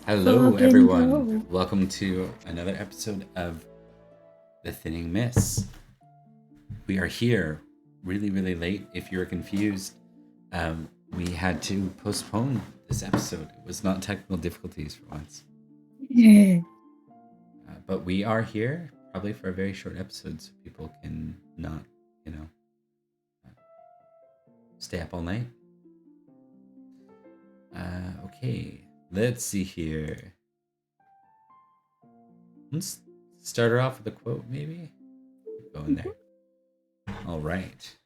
Hello, Fog and everyone. gold. Welcome to another episode of The Thinning Miss. We are here really, really late. If you're confused, we had to postpone this episode. It was not technical difficulties for once. But we are here probably for a very short episode so people can not, uh, stay up all night. Okay, let's see here. Let's start her off with a quote, maybe? Go in there. All right.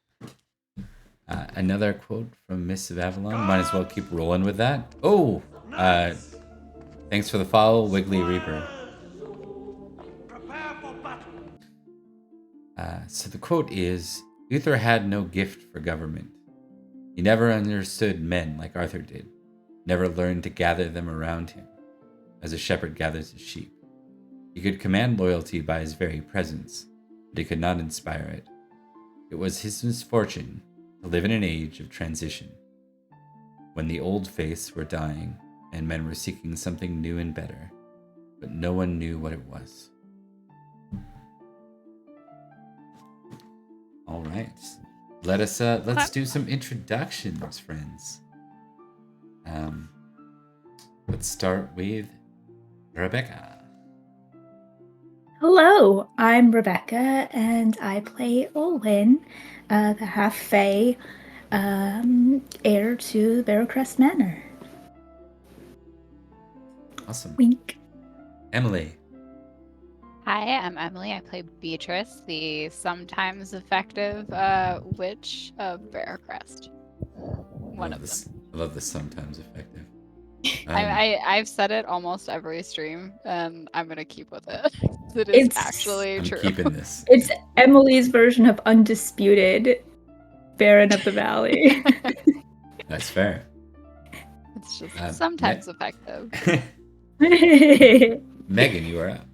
Another quote from Miss of Avalon. Might as well keep rolling with that. Oh, thanks for the follow, Wiggly Reaper. So the quote is Uther had no gift for government. He never understood men like Arthur did, never learned to gather them around him, as a shepherd gathers his sheep. He could command loyalty by his very presence, but he could not inspire it. It was his misfortune to live in an age of transition, when the old faiths were dying and men were seeking something new and better, but no one knew what it was. All right, let's do some introductions, friends. Let's start with Rebecca. Hello, I'm Rebecca, and I play Olwen, the half-fae heir to Barrowcrest Manor. Awesome. Wink. Emily. Hi, I'm Emily. I play Beatrice, the sometimes effective witch of Barrowcrest. One of them. I love the sometimes effective. I've said it almost every stream, and I'm gonna keep with it. It is actually I'm true. keeping this. It's Emily's version of Undisputed Baron of the Valley. That's fair. It's just sometimes effective. Megan, you are up.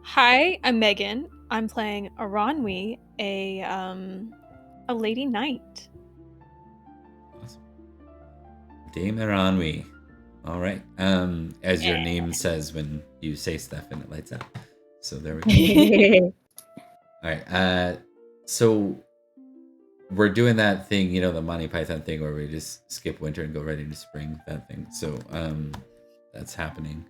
Hi, I'm Megan. I'm playing Aranwi, a lady knight. Awesome. Dame Aranwi. All right. As your name says when you say stuff and it lights up. So there we go. All right. So we're doing that thing, the Monty Python thing where we just skip winter and go right into spring, that thing. So that's happening.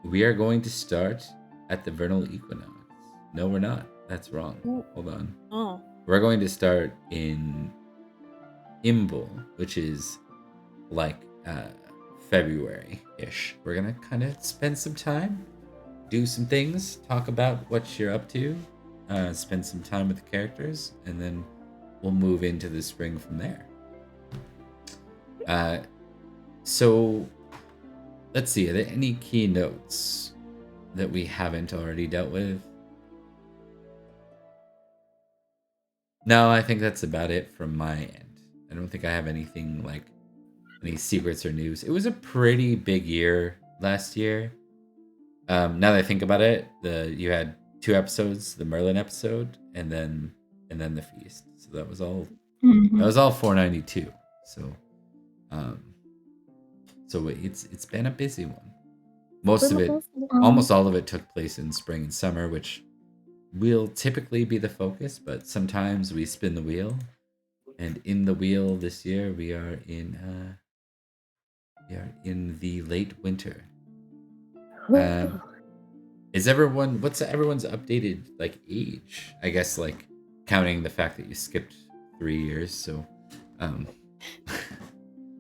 We are going to start at the vernal equinox. No, we're not. That's wrong. Hold on. Oh. We're going to start in Imbolc, which is like February-ish. We're going to kind of spend some time, do some things, talk about what you're up to, spend some time with the characters, and then we'll move into the spring from there. So let's see, are there any key notes that we haven't already dealt with? No, I think that's about it from my end. I don't think I have anything like any secrets or news. It was a pretty big year last year. Now that I think about it, you had 2 episodes, the Merlin episode, and then the feast. So that was all. Mm-hmm. That was all 492. So, it's been a busy one. Most of it, almost all of it, took place in spring and summer, which will typically be the focus. But sometimes we spin the wheel, and in the wheel this year we are in the late winter. Is what's everyone's updated like age? I guess like counting the fact that you skipped 3 years. So,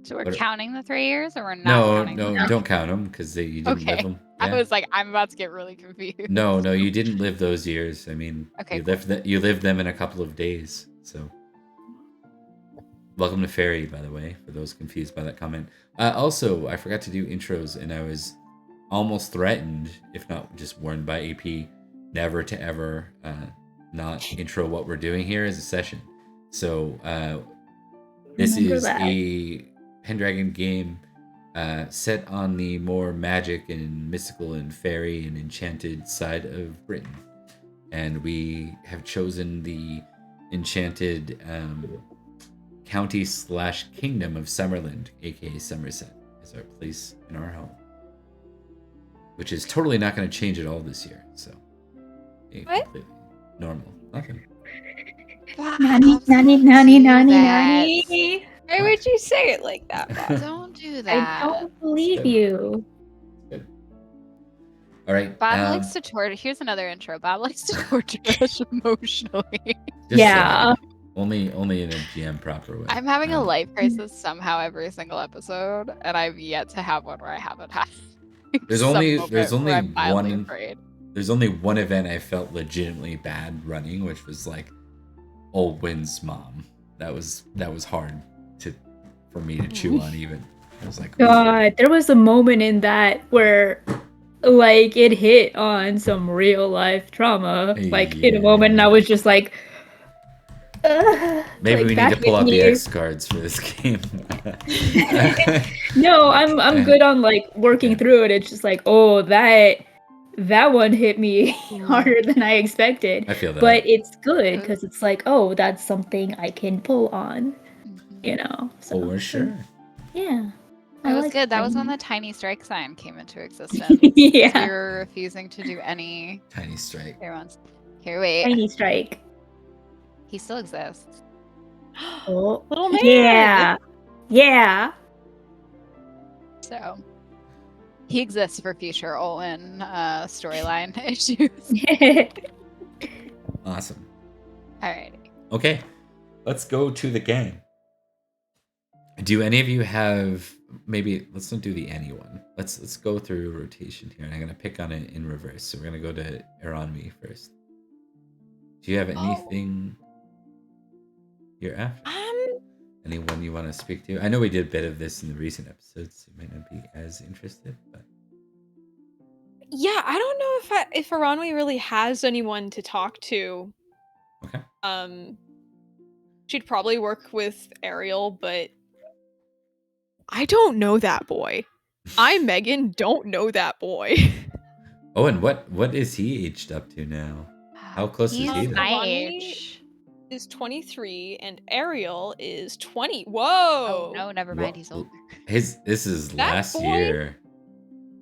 So we're counting the 3 years, or we're not? No, don't count them because you didn't live them. Yeah. I was like, I'm about to get really confused. No, you didn't live those years. I mean, okay, you lived them in a couple of days. So, welcome to Fairy, by the way, for those confused by that comment. Also, I forgot to do intros, and I was almost threatened, if not just warned by AP, never to ever not intro what we're doing here as a session. So this is a Pendragon game set on the more magic and mystical and fairy and enchanted side of Britain. And we have chosen the enchanted county/kingdom of Summerland, aka Somerset. is our place in our home. Which is totally not going to change at all this year. So, What? completely normal. Nothing. Nani, Bob, nani, don't nani, do nani, that. nani. Why would you say it like that, Bob? Don't do I that. don't believe Good. you. Good. All right. Bob likes to torture. Here's another intro. Bob likes to torture us emotionally. just Yeah. only in a GM proper way. I'm having a life crisis somehow every single episode, and I've yet to have one where I haven't had. There's some only moment where I'm mildly one afraid. There's only one event I felt legitimately bad running, which was like Olwyn's mom. That was hard for me to chew on even. I was like, God, there was a moment in that where like it hit on some real life trauma. Like in a moment, and I was just like, maybe like, we need back to pull in out the here. X cards for this game. No, I'm good on like working through it. It's just like, oh, that one hit me harder than I expected. I feel that. But it's good because it's like, oh, that's something I can pull on, you know. So For sure. yeah. That I was like good. That was when playing the tiny strike sign came into existence. it. Yeah. We were refusing to do any. Tiny strike. Here, wait. Tiny strike. He still exists. Oh, Little man. yeah. Yeah. So he exists for future Olin storyline issues. Awesome. Alrighty. Okay, let's go to the game. Do any of you have maybe? Let's not do the any one. Let's go through rotation here, and I'm gonna pick on it in reverse. So we're gonna go to Aranmi first. Do you have anything you're after? Anyone you want to speak to? I know we did a bit of this in the recent episodes. So you might not be as interested, but Yeah, I don't know if Aranwi really has anyone to talk to. okay. She'd probably work with Ariel, but I don't know that boy. I, Megan, don't know that boy. Oh, and what is he aged up to now? How close is He's he to my Aranwi age. is 23 and Ariel is 20. Whoa! Oh no, never mind. He's older. This is That last boy- year.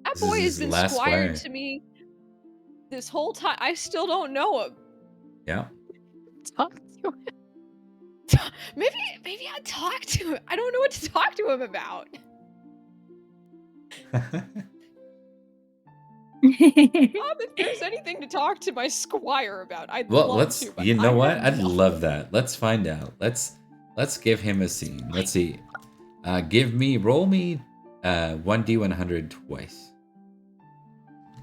That This boy is has his been last squired squire. to me this whole time. I still don't know him. Yeah. Talk to him. Maybe I'd talk to him. I don't know what to talk to him about. Bob, if there's anything to talk to my squire about, I'd Well, love let's. to. But You know I what? have I'd nothing. love that. Let's find out. Let's give him a scene. Let's see. Roll me 1d100 twice.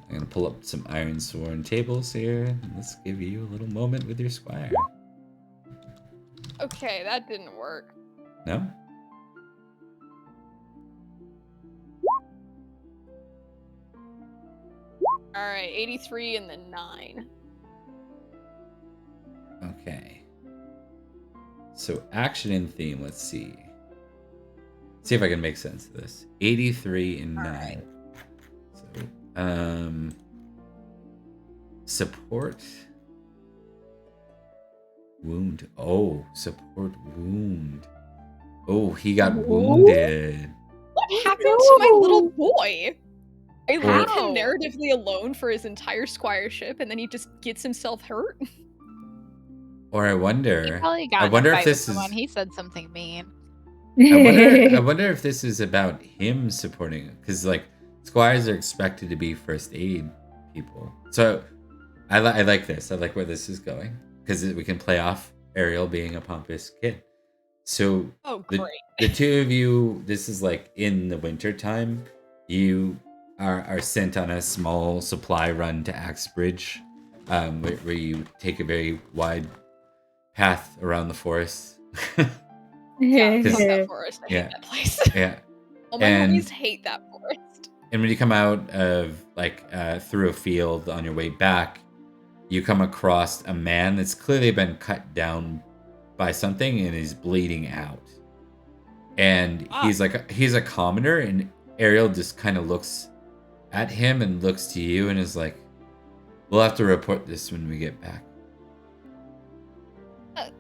I'm gonna pull up some Iron Sworn tables here. And let's give you a little moment with your squire. Okay, that didn't work. No? Alright, 83 and then 9. Okay. So action and theme. Let's see. See if I can make sense of this. 83 and 9. Alright. So, support wound. Oh, support wound. Oh, he got wounded. What happened to my little boy? I leave How? him narratively alone for his entire squireship, and then he just gets himself hurt. Or I He wonder. probably got I in a wonder fight if with this is. someone. He said something mean. I wonder if this is about him supporting it, because like squires are expected to be first aid people. So I like this. I like where this is going because we can play off Ariel being a pompous kid. So Oh, the, great. the two of you, this is like in the winter time. You are sent on a small supply run to Axbridge, where you take a very wide path around the forest. Yeah, Cause- fuck that forest. I yeah. hate that place. Yeah. All my And- homies hate that forest. And when you come out of through a field on your way back, you come across a man that's clearly been cut down by something and is bleeding out. And he's a commoner, and Ariel just kind of looks at him and looks to you and is like, "We'll have to report this when we get back."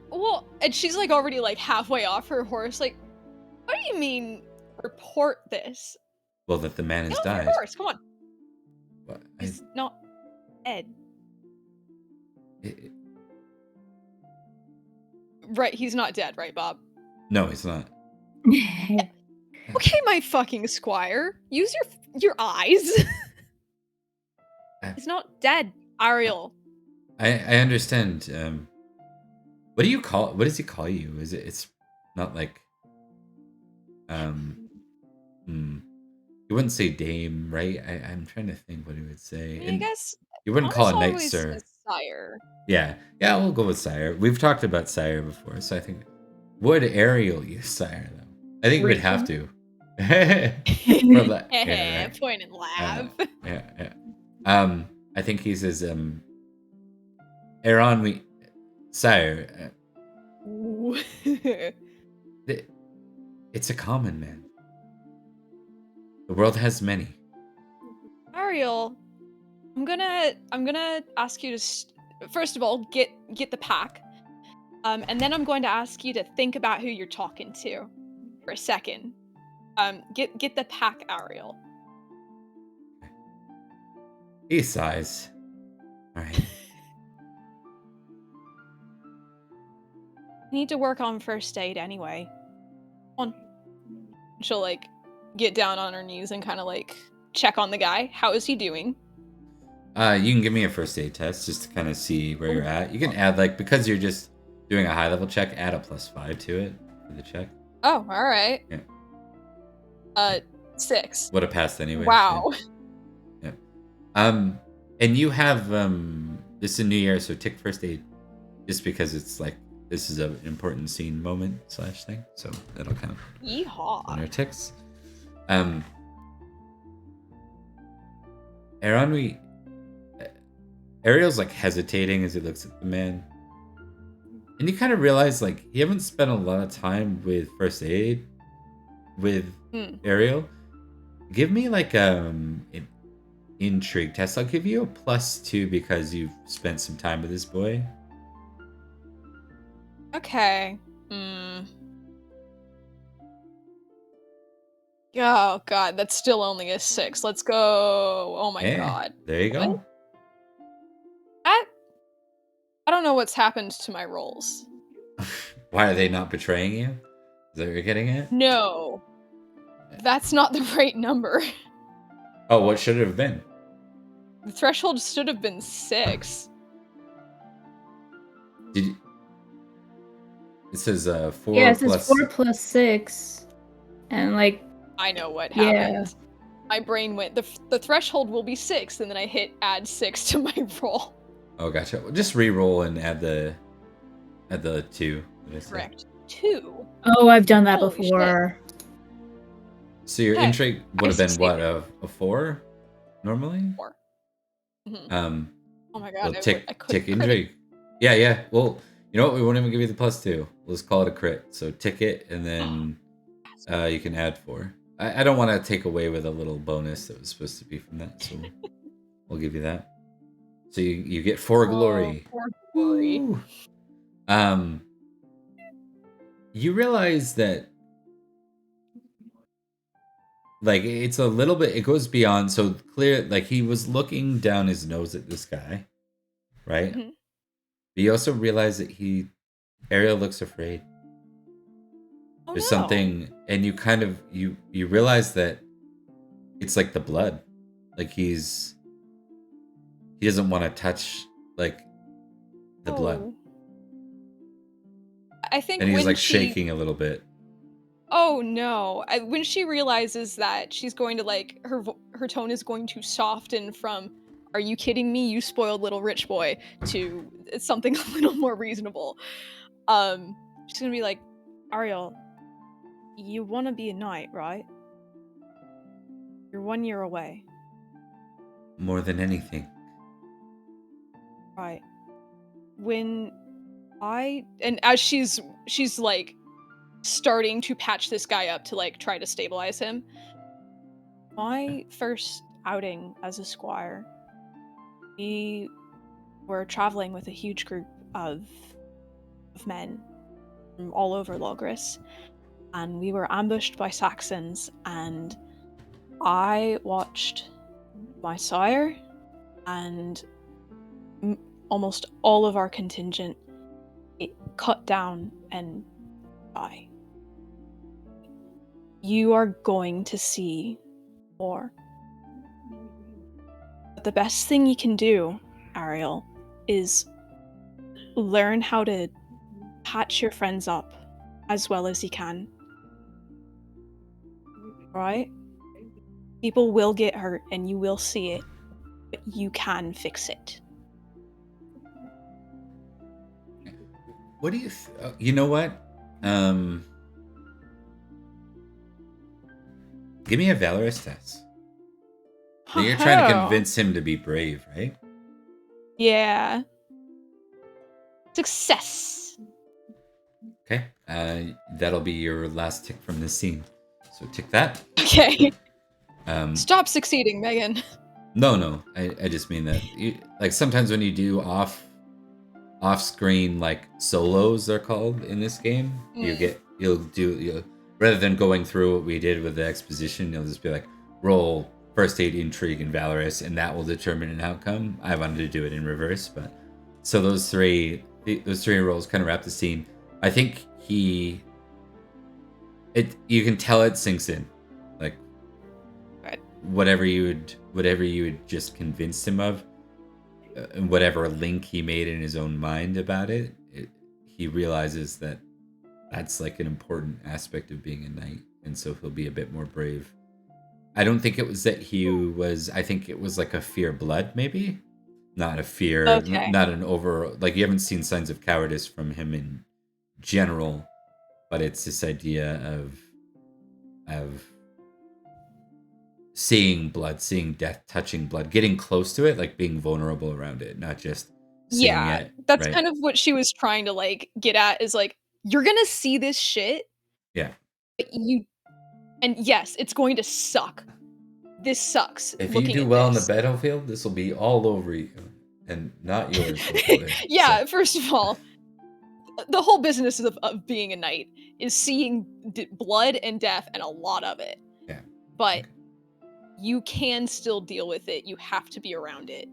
Well, and she's like already like halfway off her horse. Like, what do you mean report this? Well, that the man has No, died. of course. Come on. What? He's not Ed. It- Right, he's not dead, right, Bob? no, he's not. Okay, my fucking squire. Use your eyes. He's not dead, Ariel. I understand. What do you call? What does he call you? Is it? It's not like. He wouldn't say dame, right? I'm trying to think what he would say. I mean, I And guess you wouldn't Thomas call a knight always sir. says sire. Yeah, we'll go with sire. We've talked about sire before, so I think would Ariel use sire though? I think we'd have to. From that, yeah, right. Point and laugh. Yeah. I think he says, Aaron, we sire. Ooh. It's a common man. The world has many. Ariel, I'm gonna ask you to first of all get the pack, and then I'm going to ask you to think about who you're talking to for a second. Get the pack, Ariel. He sighs. All right. Need to work on first aid anyway. Come on. She'll like get down on her knees and kind of like check on the guy. How is he doing? You can give me a first aid test just to kind of see where you're at. You can add like because you're just doing a high level check, add a +5 to it for the check. Oh, all right. Yeah. 6. Would have passed anyway. Wow. Yeah. And you have this is a new year, so tick first aid, just because it's like this is an important scene moment / thing, so that'll kind of Yeehaw. on our ticks. Aaron, Ariel's like hesitating as he looks at the man, and you kind of realize like you haven't spent a lot of time with first aid with Ariel. Give me like an intrigue test. I'll give you a +2 because you've spent some time with this boy. Okay. Oh god, that's still only a 6. Let's go. Oh my god. There you go. I don't know what's happened to my rolls. Why are they not betraying you? Is that what you're getting at? No. That's not the right number. Oh, what should it have been? The threshold should have been 6. Did you... It says 4 Yeah, it says plus... 4 plus 6. And like I know what Yeah. happened. My brain went, the threshold will be 6, and then I hit add 6 to my roll. Oh, gotcha. Well, just re-roll and add the 2. Correct. 2. oh, I've done that Holy before. So your Okay. intrigue would have been succeeded. what, a 4 normally? 4. Mhm. Oh my god. Well, I tick couldn't crit. intrigue. Yeah. Well, you know what? We won't even give you the +2. We'll just call it a crit. So tick it, and then you can add 4. I don't want to take away with a little bonus that was supposed to be from that, so we'll give you that. So you get 4 glory. 4 glory. Woo. You realize that like it's a little bit, it goes beyond, so clear, like he was looking down his nose at this guy, right? Mhm. But you also realize that Ariel looks afraid. Oh, There's no. something, and you kind of you realize that it's like the blood, like he doesn't want to touch like the blood, Oh. I think and he's when like she... shaking a little bit. Oh no. When she realizes that she's going to like her tone is going to soften from "Are you kidding me? You spoiled little rich boy" to something a little more reasonable. She's gonna be like, "Ariel, you want to be a knight, right? You're 1 year away, More than anything. right? When and as she's like starting to patch this guy up to like try to stabilize him. My first outing as a squire, we were traveling with a huge group of men from all over Logris, and we were ambushed by Saxons, and I watched my sire and almost all of our contingent get cut down and die. You are going to see more. But the best thing you can do, Ariel, is learn how to patch your friends up as well as you can. Right? People will get hurt and you will see it, but you can fix it. What do you? You know what? Give me a Valorous test. So you're trying to convince him to be brave, right? Yeah. Success. Okay. That'll be your last tick from this scene. So tick that. Okay. Stop succeeding, Megan. No. I just mean that like sometimes when you do off-screen like solos, they're called in this game. You'll rather than going through what we did with the exposition, you'll just be like roll first aid, intrigue, and valorous, and that will determine an outcome. I wanted to do it in reverse, but so those three rolls kind of wrap the scene. I think you can tell it sinks in, like right. whatever you would just convince him of, and whatever link he made in his own mind about it, he realizes that that's like an important aspect of being a knight, and so he'll be a bit more brave. I don't think it was that I think it was like a fear blood, maybe? Not a fear, okay. Not an over, like you haven't seen signs of cowardice from him in general, but it's this idea of seeing blood, seeing death, touching blood, getting close to it, like being vulnerable around it, not just seeing it. That's right? kind of what she was trying to like get at, is like, you're gonna see this shit. Yeah. But and yes, it's going to suck. This sucks. If you do well on the battlefield, this will be all over you and not yours. Yeah, so. First of all, the whole business of being a knight is seeing blood and death and a lot of it. Yeah. But you can still deal with it. You have to be around it.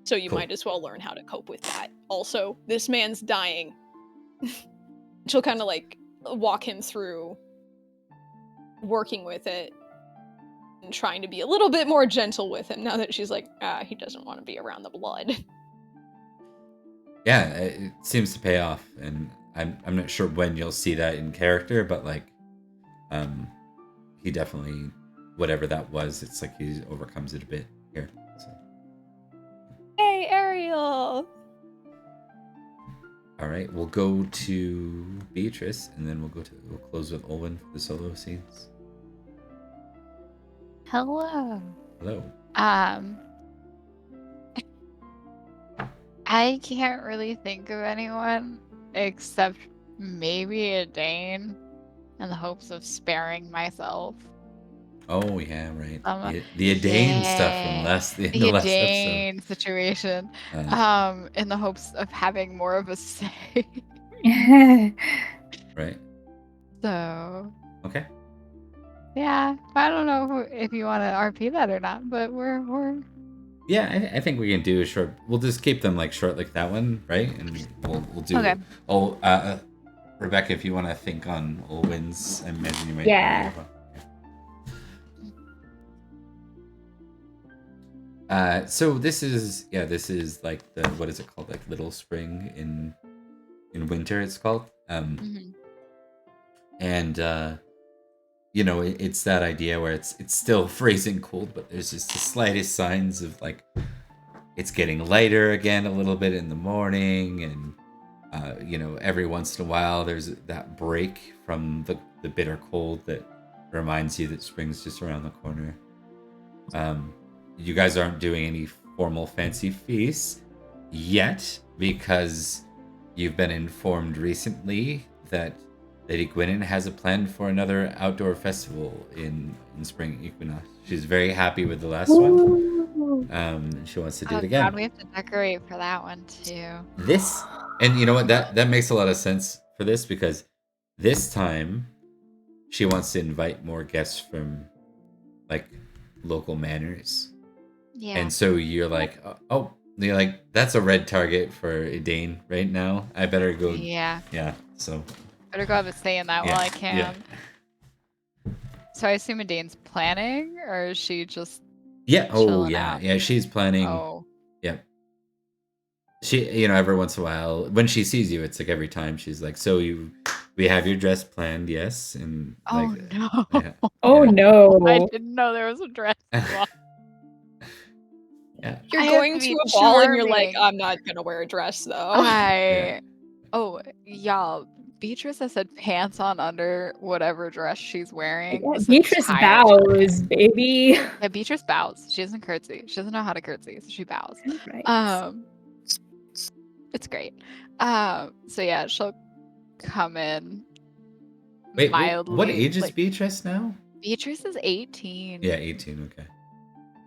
So you might as well learn how to cope with that. Also, this man's dying. She'll kind of like walk him through working with it and trying to be a little bit more gentle with him now that she's like, he doesn't want to be around the blood. Yeah, it seems to pay off, and I'm not sure when you'll see that in character, but like, he definitely, whatever that was, it's like he overcomes it a bit here. So. Hey, Ariel! All right, we'll go to Beatrice, and then we'll close with Olwen for the solo scenes. Hello. Hello. I can't really think of anyone except maybe a Dane, in the hopes of sparing myself. Oh yeah, right. The Adane stuff from the last Adane situation. In the hopes of having more of a say. Right. So. Okay. Yeah, I don't know if you want to RP that or not, but we're. Yeah, I think we can do a short. We'll just keep them like short, like that one, right? And we'll do. Okay. Oh, Rebecca, if you want to think on Olwen's, I imagine you might. Yeah. So this is like the, what is it called? Like Little Spring in winter, it's called. And it's that idea where it's still freezing cold, but there's just the slightest signs of like it's getting lighter again a little bit in the morning, and every once in a while there's that break from the bitter cold that reminds you that spring's just around the corner. You guys aren't doing any formal fancy feasts yet because you've been informed recently that Lady Gwynnon has a plan for another outdoor festival in spring equinox. She's very happy with the last one. She wants to do it again. God, we have to decorate for that one too. And you know what? That makes a lot of sense for this, because this time she wants to invite more guests from like local manners. Yeah. And so you're like, you're like, that's a red target for Idane right now. I better go. Yeah. Yeah. So. Better go have a say in that while I can. Yeah. So I assume Idane's planning, or is she just Yeah. Oh, chilling yeah. out? Yeah. She's planning. Oh. Yep. She, every once in a while, when she sees you, it's like every time she's like, "So we have your dress planned, yes?" And Oh like, no. yeah, Oh yeah. no. I didn't know there was a dress. Yeah. You're I have going to to be a ball and you're like, charming. I'm not gonna wear a dress though. Yeah. Oh, y'all. Beatrice has said pants on under whatever dress she's wearing. this Beatrice entire time. bows, baby. Yeah, Beatrice bows. She doesn't curtsy. She doesn't know how to curtsy, so she bows. Right. It's great. So yeah, she'll come in Wait, mildly. what age is like, Beatrice now? Beatrice is 18. Yeah, 18. Okay.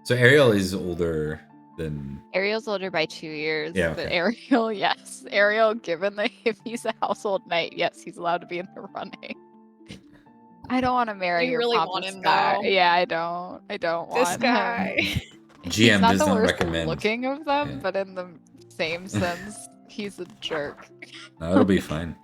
So Ariel is older than. Ariel's older by 2 years. Yeah, But okay. Ariel, yes. Ariel, given that if he's a household knight, yes, he's allowed to be in the running. I don't want to marry You your really Papa want him, Sky. though. Yeah, I don't want This him. guy. He's GM not does the not worst recommend. looking of them, Yeah. but in the same sense, he's a jerk. No, it'll be fine.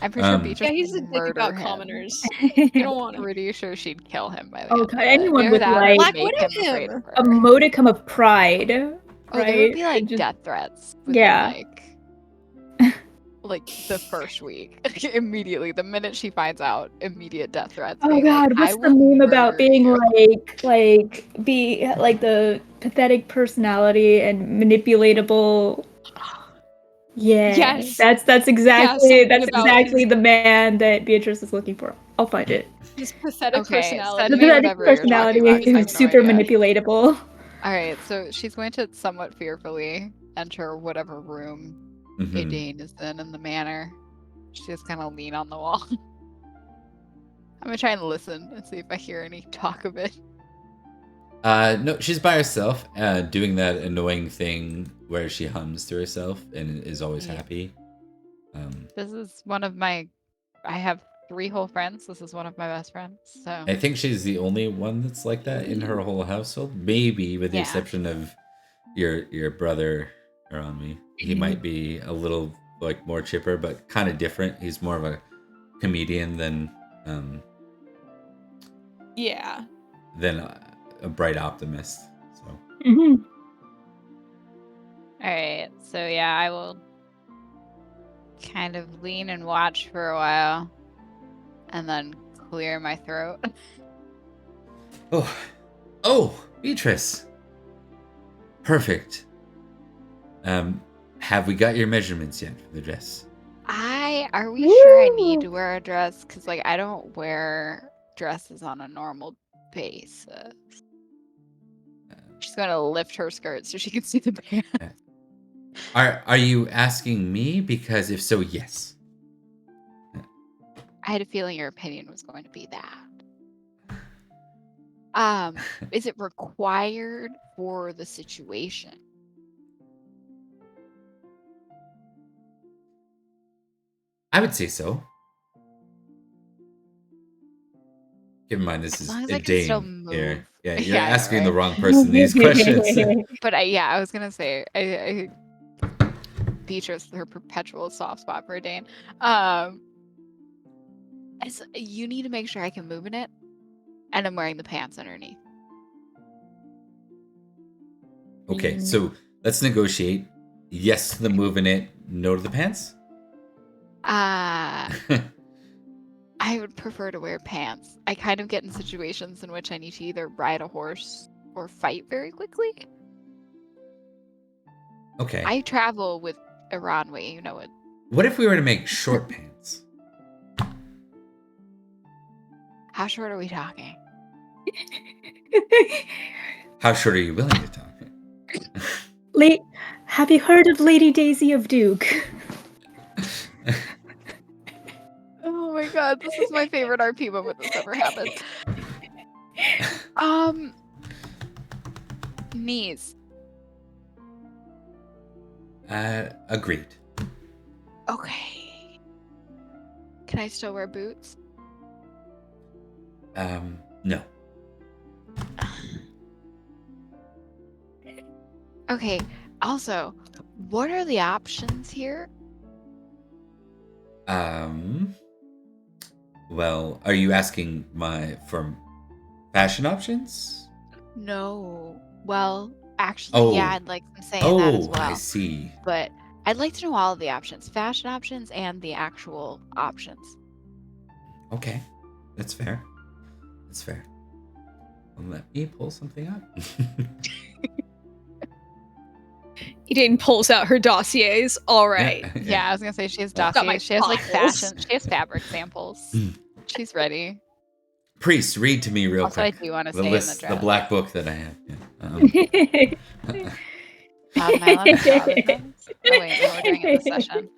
I'm pretty sure Um, Beatrice Yeah, he's a would dick murder about him. commoners. You don't want him. Pretty sure she'd kill him by the Oh, end. God, of it. anyone Either with, that or like- Black make Widow him afraid him. of her. A modicum of pride. Oh, right? there would be like Just- death threats. Within, Yeah. like the first week. Immediately, the minute she finds out, immediate death threats. Oh being God, like, what's "I the will meme about murder being you." the pathetic personality and manipulatable? Yeah, Yes. that's exactly something about the man that Beatrice is looking for. I'll find it. His pathetic Okay, personality. send The me pathetic whatever you're talking personality about, 'cause I have is no super idea. manipulatable. All right, so she's going to somewhat fearfully enter whatever room mhm. Idane is in the manor. She just kind of lean on the wall. I'm gonna try and listen and see if I hear any talk of it. No, she's by herself, doing that annoying thing where she hums to herself and is always Yeah. happy. This is one of my. I have 3 whole friends. This is one of my best friends. So I think she's the only one that's like that in her whole household. Maybe with the Yeah. exception of your brother around me. He might be a little like more chipper, but kind of different. He's more of a comedian than Yeah. a bright optimist. So Mhm. all right, so yeah, I will kind of lean and watch for a while, and then clear my throat. oh, Beatrice. Perfect. Have we got your measurements yet for the dress? Are we sure I need Woo! to wear a dress? Because like I don't wear dresses on a normal basis. She's gonna lift her skirt so she can see the pants. Are you asking me? Because if so, yes. I had a feeling your opinion was going to be that. Is it required for the situation? I would say so. Keep in mind, this As is long as a I can still Dane here. move. Yeah, you're Yeah, I know, asking the right? wrong person these questions. But I was gonna say, I Beatrice, her perpetual soft spot for Dane. You need to make sure I can move in it, and I'm wearing the pants underneath. Okay, so let's negotiate. Yes to the move in it, no to the pants? I would prefer to wear pants. I kind of get in situations in which I need to either ride a horse or fight very quickly. Okay. I travel with Iranwi, you know it. What if we were to make short pants? How short are we talking? How short are you willing to talk? Have you heard of Lady Daisy of Duke? Oh my god, this is my favorite RP moment that's ever happened. Knees. Agreed. Okay. Can I still wear boots? No. Okay. Also, what are the options here? Well, are you asking for fashion options? No. Well, actually, yeah, I'd like some say in that as I well. see. But I'd like to know all of the options, fashion options and the actual options. Okay, that's fair. That's fair. Well, let me pull something up. Eden pulls out her dossiers. All right. Yeah, I was gonna say she has Got my dossiers. She has like files. fashion. She has fabric samples. She's ready. Priest, read to me real Also, quick. I do want to The stay in the list, the dress. black book that I have. Am I allowed to draw the dress? Oh wait, no, we're doing it this session.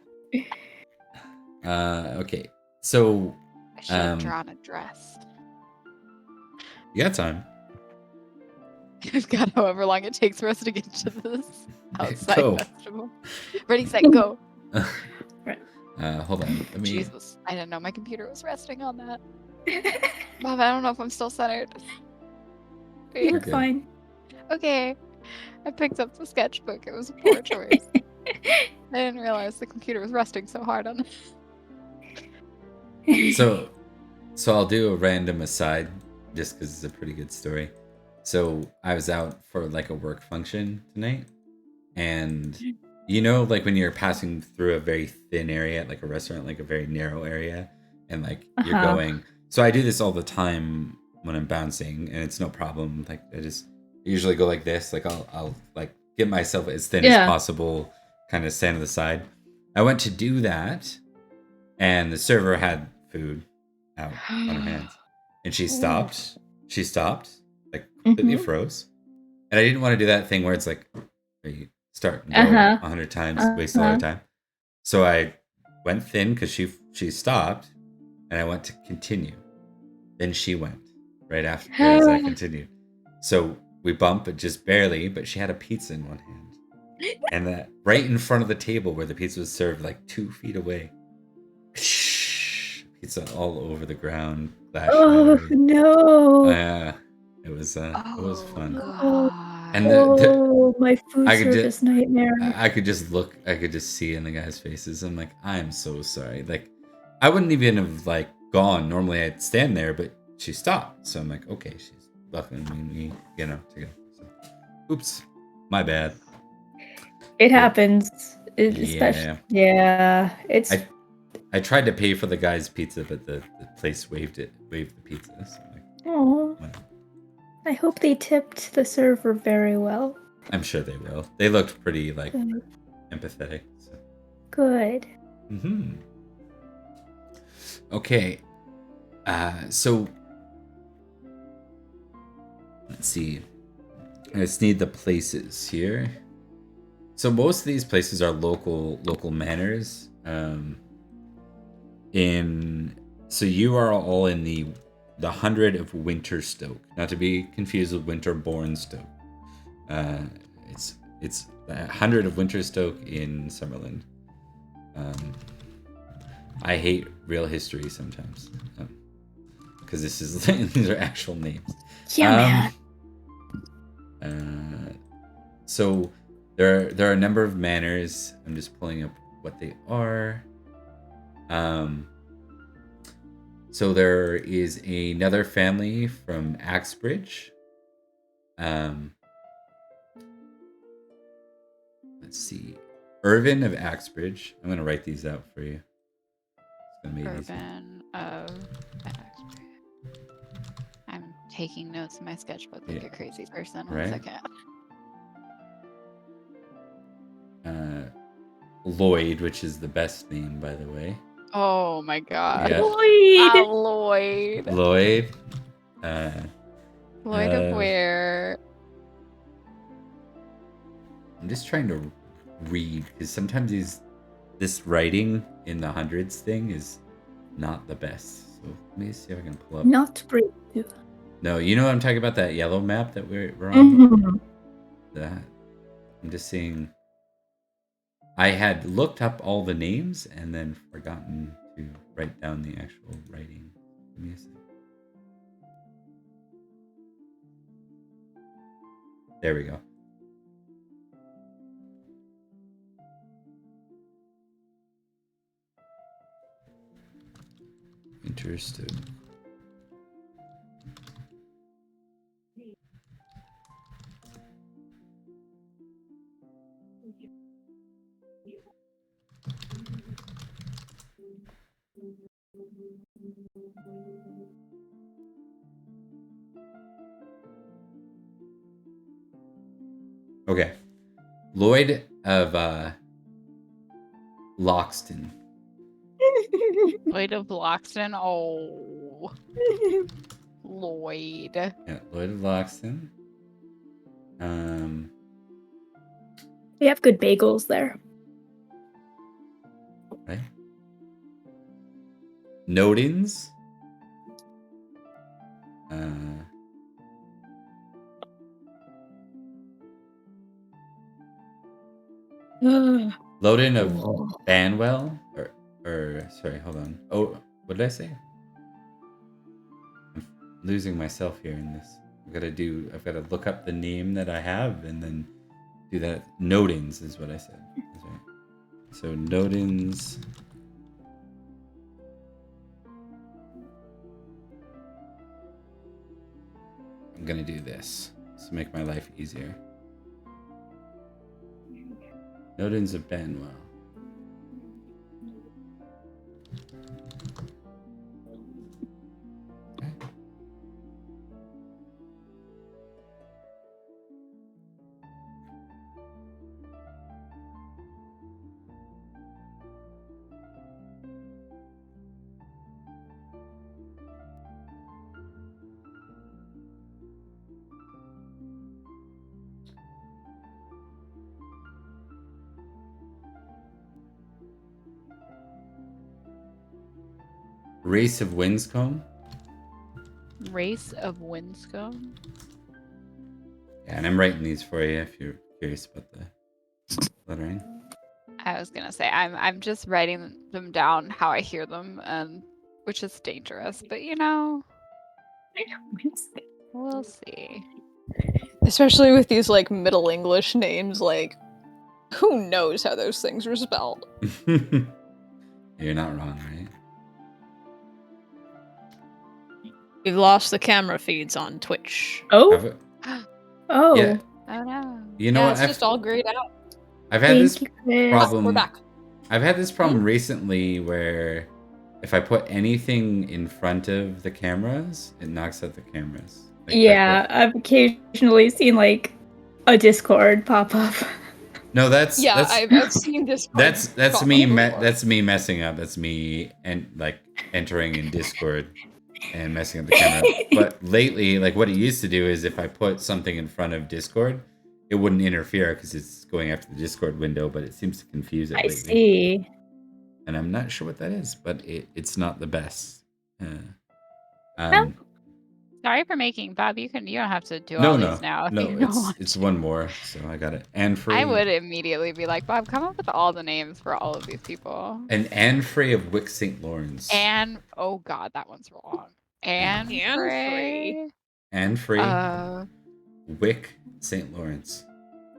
Okay, so I should have drawn a dress. you got time. I've got however long it takes for us to get to this outside Go. festival. Ready, set, go. Hold on. Let me. Jesus, I didn't know my computer was resting on that. Mom, I don't know if I'm still centered. You look Okay. fine. Okay, I picked up the sketchbook. It was a poor choice. I didn't realize the computer was resting so hard on it. So I'll do a random aside, just because it's a pretty good story. So I was out for like a work function tonight, and like when you're passing through a very thin area, like a restaurant, like a very narrow area, and like you're going. So I do this all the time when I'm bouncing, and it's no problem. Like I usually go like this. Like I'll like get myself as thin as possible, kind of stand to the side. I went to do that, and the server had food out on her hands, and she stopped. She stopped, like completely froze, and I didn't want to do that thing where it's like you start and go 100 times, waste a lot of time. So I went thin because she stopped, and I went to continue. Then she went right after as I continued. So we bumped, but just barely. But she had a pizza in one hand, and that right in front of the table where the pizza was served, like 2 feet away. Pizza all over the ground. Oh no! It was fun. God. And my food I could service nightmare. I could just look. I could just see in the guys' faces. I'm like, I'm so sorry. Like, I wouldn't even have like gone. Normally, I'd stand there, but she stopped. So I'm like, okay, she's welcoming me, together. So, oops, my bad. It happens. Especially, it's. I tried to pay for the guy's pizza, but the place waived the pizza. So like, Oh. I hope they tipped the server very well. I'm sure they will. They looked pretty like empathetic. So. Good. Okay. So let's see. I just need the places here. So most of these places are local manors. So you are all in the 100 of Winterstoke, not to be confused with Winterbourne Stoke. It's the 100 of Winterstoke in Summerland. I hate real history sometimes because these are actual names. Yeah, man. So there are a number of manors. I'm just pulling up what they are. So there is another family from Axbridge. Let's see. Irvin of Axbridge. I'm going to write these out for you. It's going to be easy. Irvin of Axbridge. I'm taking notes in my sketchbook like a crazy person. One second. Lloyd, which is the best name, by the way. Oh my god. Yeah. Lloyd. Lloyd. Lloyd of where? I'm just trying to read because sometimes this writing in the hundreds thing is not the best. So let me see if I can pull up. Not brave. No, you know what I'm talking about? That yellow map that we're on? That. I'm just seeing. I had looked up all the names and then forgotten to write down the actual writing. Give me a second. There we go. Understood. Okay. Lloyd of Loxton. Lloyd of Loxton. Oh, Lloyd. Yeah, Lloyd of Loxton. We have good bagels there. Right. Nodins. Loden of Banwell, or sorry, hold on. Oh, what did I say? I'm losing myself here in this. I've got to look up the name that I have and then do that. Nodins is what I said. That's right. So Nodins. I'm gonna do this to make my life easier. Nodins of Banwell. Okay. Race of Winscombe. Race of Winscombe. Yeah, and I'm writing these for you if you're curious about the lettering. I was gonna say I'm just writing them down how I hear them, and which is dangerous, but you know, we'll see. Especially with these like Middle English names, like who knows how those things are spelled? You're not wrong, right? We've lost the camera feeds on Twitch. Oh, Have it- oh. Yeah. Oh no. You know Yeah, what? it's just all grayed out. I've had this Thank you, Chris. problem. We're back. I've had this problem recently where if I put anything in front of the cameras, it knocks out the cameras. Like, Yeah, I've occasionally seen like a Discord pop up. No, that's Yeah, I've seen this. that's pop me. up before. That's me messing up. That's me and like entering in Discord and messing up the camera. But lately, like what it used to do is if I put something in front of Discord, it wouldn't interfere because it's going after the Discord window. But it seems to confuse it I lately. see. And I'm not sure what that is, but it's not the best. Sorry for making Bob. You don't have to do No, all no, these now. If no. you don't want It's to. one more, so I got it. Anne Frey. I would immediately be like, Bob, come up with all the names for all of these people. And Anne Frey of Wick St. Lawrence. And oh god, that one's wrong. Anne Frey. Anne Frey. Wick St. Lawrence.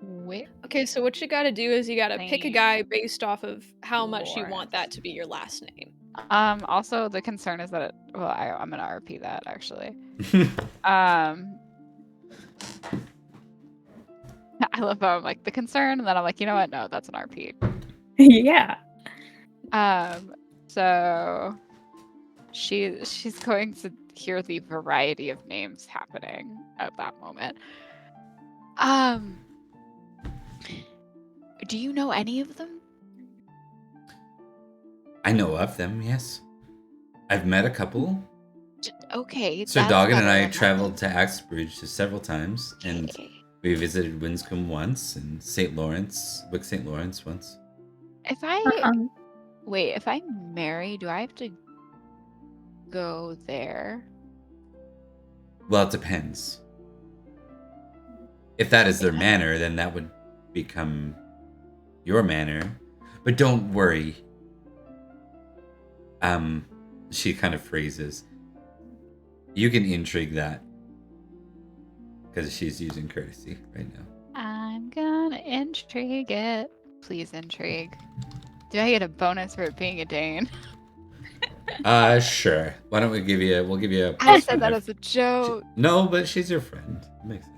Wick. Okay, so what you gotta do is you gotta pick a Saint guy based off of how much you want that to be your last name. Also, the concern is that I'm gonna RP that actually. I love how I'm like the concern, and then I'm like, you know what? No, that's an RP. Yeah. So she's going to hear the variety of names happening at that moment. Do you know any of them? I know of them, yes. I've met a couple. Okay. Sir that's Doggin and better I than traveled to Axbridge several times, and Okay. we visited Winscombe once, and St. Lawrence, Wick St. Lawrence once. If I Uh-uh. wait, if I marry, do I have to go there? Well, it depends. If that is their manor, then that would become your manor. But don't worry. She kind of phrases. You can intrigue that. Because she's using courtesy right now. I'm gonna intrigue it. Please intrigue. Do I get a bonus for it being a Dane? Sure. Why don't we give you? We'll give you a I plus said that 5. as a joke. No, but she's your friend. It makes sense.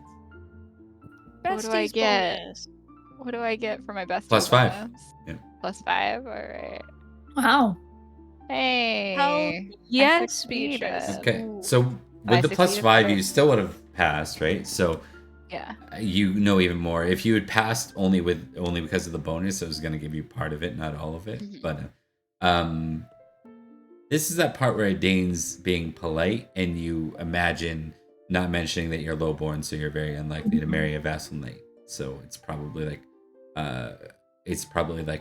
What do I Bestie's get? bonus. What do I get for my bestie Plus 5. bonus? Yeah. Plus 5. All right. Wow. Hey. Hell I yes, Beatrice. succeeded. Okay. Ooh. So I with the plus succeeded 5, better. you still would have passed, right? So Yeah. you know even more. If you had passed only because of the bonus, it was going to give you part of it, not all of it. Mhm. But this is that part where Dane's being polite, and you imagine not mentioning that you're lowborn, so you're very unlikely to marry a vassal knight. So it's probably like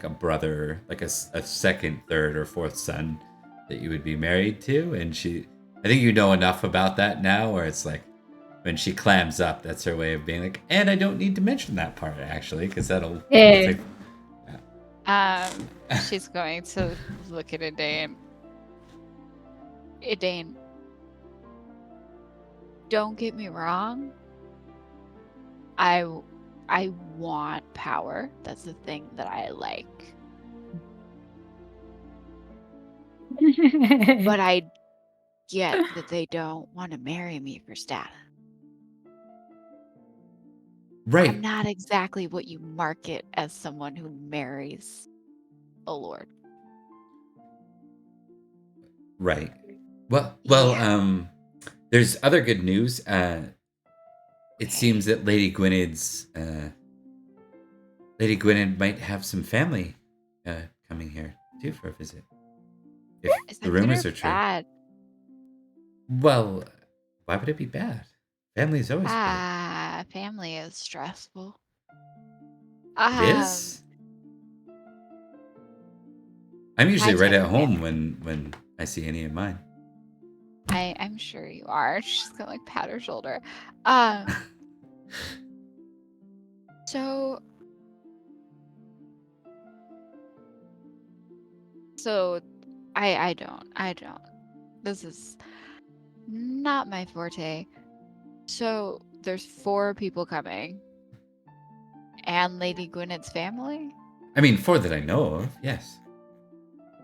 a brother, like a second, third, or fourth son that you would be married to. And I think you know enough about that now, where it's like when she clams up, that's her way of being like, and I don't need to mention that part actually, because that'll. Yeah. She's going to look at Edane. Edane, don't get me wrong. I want power. That's the thing that I like. But I get that they don't want to marry me for status. Right. I'm not exactly what you market as someone who marries a lord. Right. Well, Yeah. there's other good news. It seems that Lady Gwynedd might have some family coming here too for a visit. If Is the that good rumors or are true. bad? Well, why would it be bad? Family is always good. Family is stressful. It is. I'm usually My right type at of home family. when I see any of mine. I'm sure you are. She's gonna like pat her shoulder. So I don't. This is not my forte. So there's 4 people coming. And Lady Gwynedd's family? I mean, 4 that I know of, yes.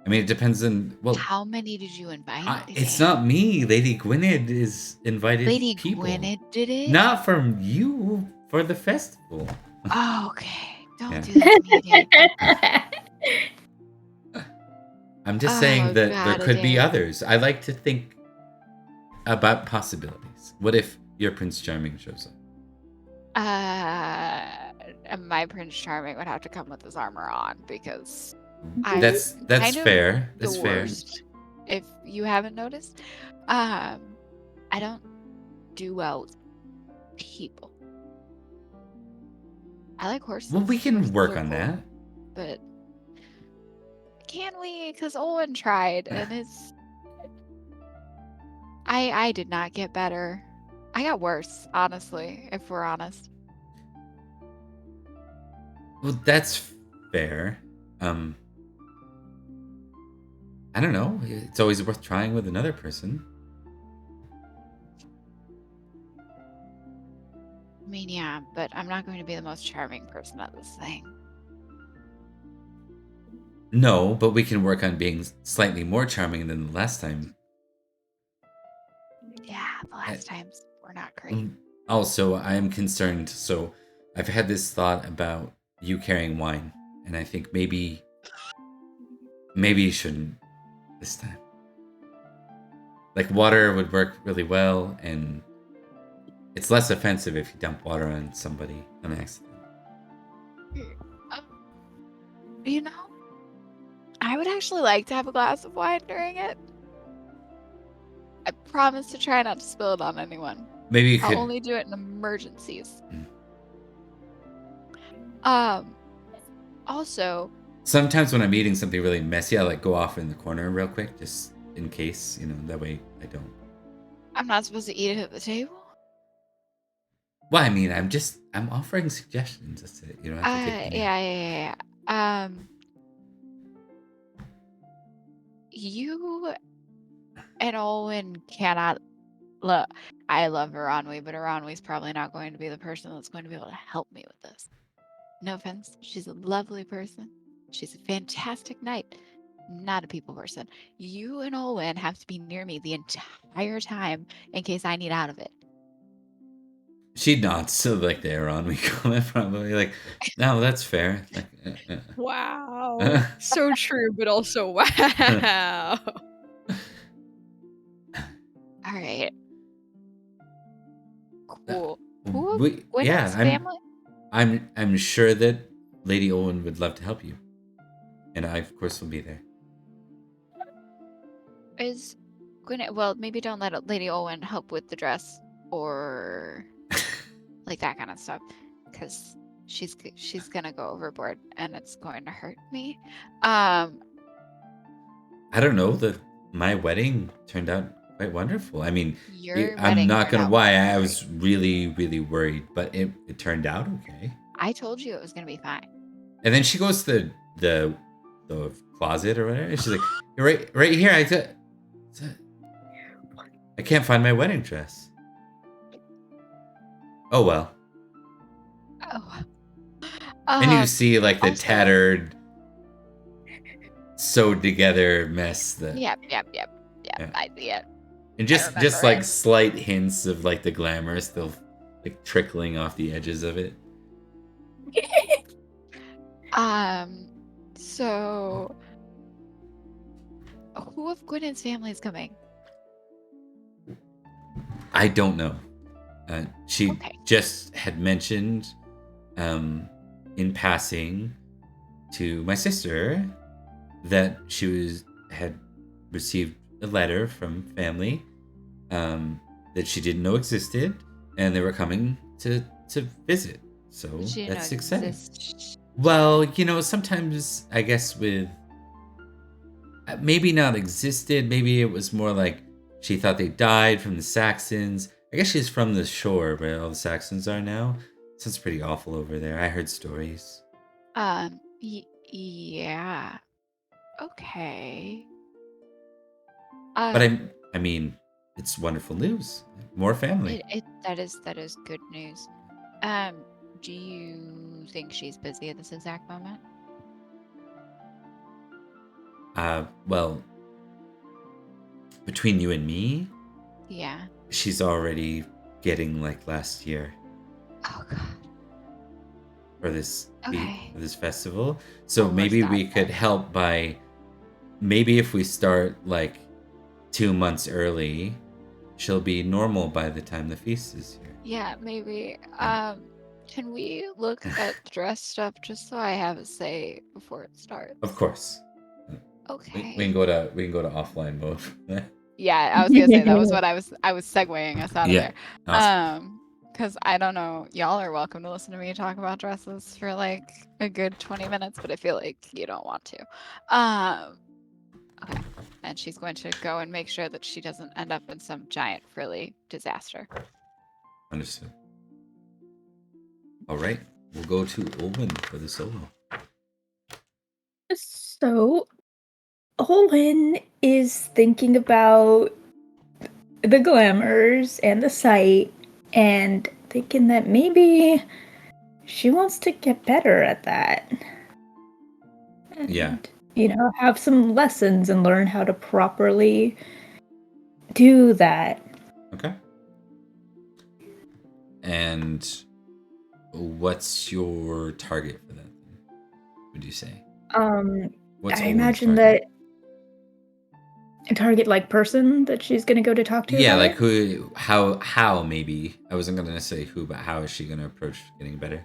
I mean, it depends on How many did you invite? it's not me. Lady Gwynedd is invited Lady people. Gwynedd did it? Not from you for the festival. Oh, okay. Don't Yeah. do that to me, dude. I'm just saying that there God, could be Edane. others. I like to think about possibilities. What if your Prince Charming shows up? My Prince Charming would have to come with his armor on because That's kind of fair. That's the fair. worst. If you haven't noticed, I don't do well with people. I like horses. Well, we can Horses work are on cool, that. but can we? Because Owen tried, and I did not get better. I got worse, honestly, if we're honest. Well, that's fair. I don't know. It's always worth trying with another person. I mean, yeah, but I'm not going to be the most charming person at this thing. No, but we can work on being slightly more charming than the last time. Yeah, the last times were not great. Also, I am concerned. So, I've had this thought about you carrying wine, and I think maybe you shouldn't this time. Like water would work really well, and it's less offensive if you dump water on somebody on accident. You know, I would actually like to have a glass of wine during it. I promise to try not to spill it on anyone. Maybe you I'll could. only do it in emergencies. Also, Sometimes when I'm eating something really messy, I like go off in the corner real quick, just in case, that way I don't. I'm not supposed to eat it at the table. Well, I mean, I'm offering suggestions. That's it. You don't have to take them. Yeah. You and Owen cannot look. I love Aranwi, but Aranwi's probably not going to be the person that's going to be able to help me with this. No offense. She's a lovely person. She's a fantastic knight. not a people person. You and Olwen have to be near me the entire time in case I need out of it. She nods, so like the Aaron we call it, probably like, no, that's fair. Like, Wow. So true, but also wow. All right. Cool. Who? We, Gwyneth's yeah, family? I'm sure that Lady Owen would love to help you, and I of course will be there. Is Gwyneth? Well, maybe don't let Lady Owen help with the dress or like that kind of stuff, because she's gonna go overboard and it's going to hurt me. I don't know. My wedding turned out quite wonderful. I mean, I'm not gonna lie. I was really, really worried, but it turned out okay. I told you it was gonna be fine. And then she goes to the closet or whatever. And she's like, right here. I can't find my wedding dress. Oh well. Oh. And you see like the also- tattered, sewed together mess that. Yep. Yeah. I see it. And just remember like it. slight hints of like the glamour still like trickling off the edges of it. So who of Gwyneth's family is coming? I don't know. She Okay. just had mentioned in passing to my sister that she had received a letter from family that she didn't know existed, and they were coming to visit. So She didn't that's know exciting. exist- Well, sometimes I guess with maybe not existed, maybe it was more like she thought they died from the Saxons. I guess she's from the shore where all the Saxons are now. Sounds pretty awful over there. I heard stories. Yeah. Okay. But I mean, it's wonderful news. More family. That is good news. Do you think she's busy at this exact moment? Well, between you and me, Yeah. she's already getting like last year Oh god. for this Okay. for this festival. So Well, maybe we're we set could then. help by maybe if we start like 2 months early, she'll be normal by the time the feast is here. Yeah, maybe. Can we look at dress stuff just so I have a say before it starts? Of course. Okay. We can go to offline mode. Yeah, I was gonna say that was what I was segueing us out of Yeah, there. awesome. Because I don't know, y'all are welcome to listen to me talk about dresses for like a good 20 minutes, but I feel like you don't want to. Okay. And she's going to go and make sure that she doesn't end up in some giant frilly disaster. Understood. All right, we'll go to Olwen for the solo. So, Olwen is thinking about the glamours and the sight and thinking that maybe she wants to get better at that. Yeah. And, have some lessons and learn how to properly do that. Okay. And what's your target for that? Would you say? What's I Olwen's imagine target? that a target like person that she's gonna go to talk to. Yeah, about like it? who, how maybe. I wasn't gonna say who, but how is she gonna approach getting better?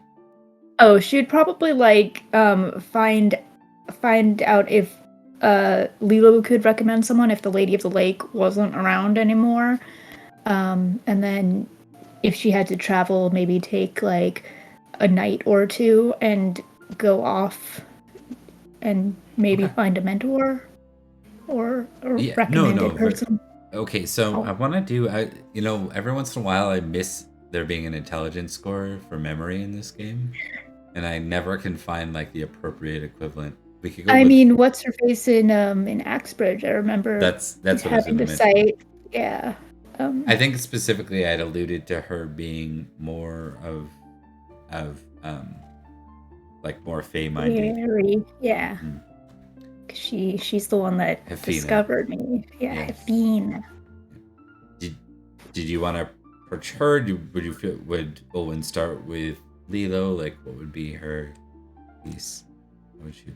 Oh, she'd probably find out if Lilo could recommend someone if the Lady of the Lake wasn't around anymore. And then if she had to travel, maybe take like a night or two and go off and maybe Okay. find a mentor or Yeah, recommended no, but- person. Okay, so Oh. I want to do. Every once in a while, I miss there being an intelligence score for memory in this game, and I never can find like the appropriate equivalent. We could go. I with, mean, what's her face in Axbridge? I remember that's what I was having gonna the mention. sight. Yeah. I think specifically I'd alluded to her being more of like more Fey minded. Very, yeah. Mm. she's the one that Hefina. discovered me. Yeah, Yeah. Hefina. Did you want to approach her? Would Olwen start with Lilo? Like, what would be her piece? What would you?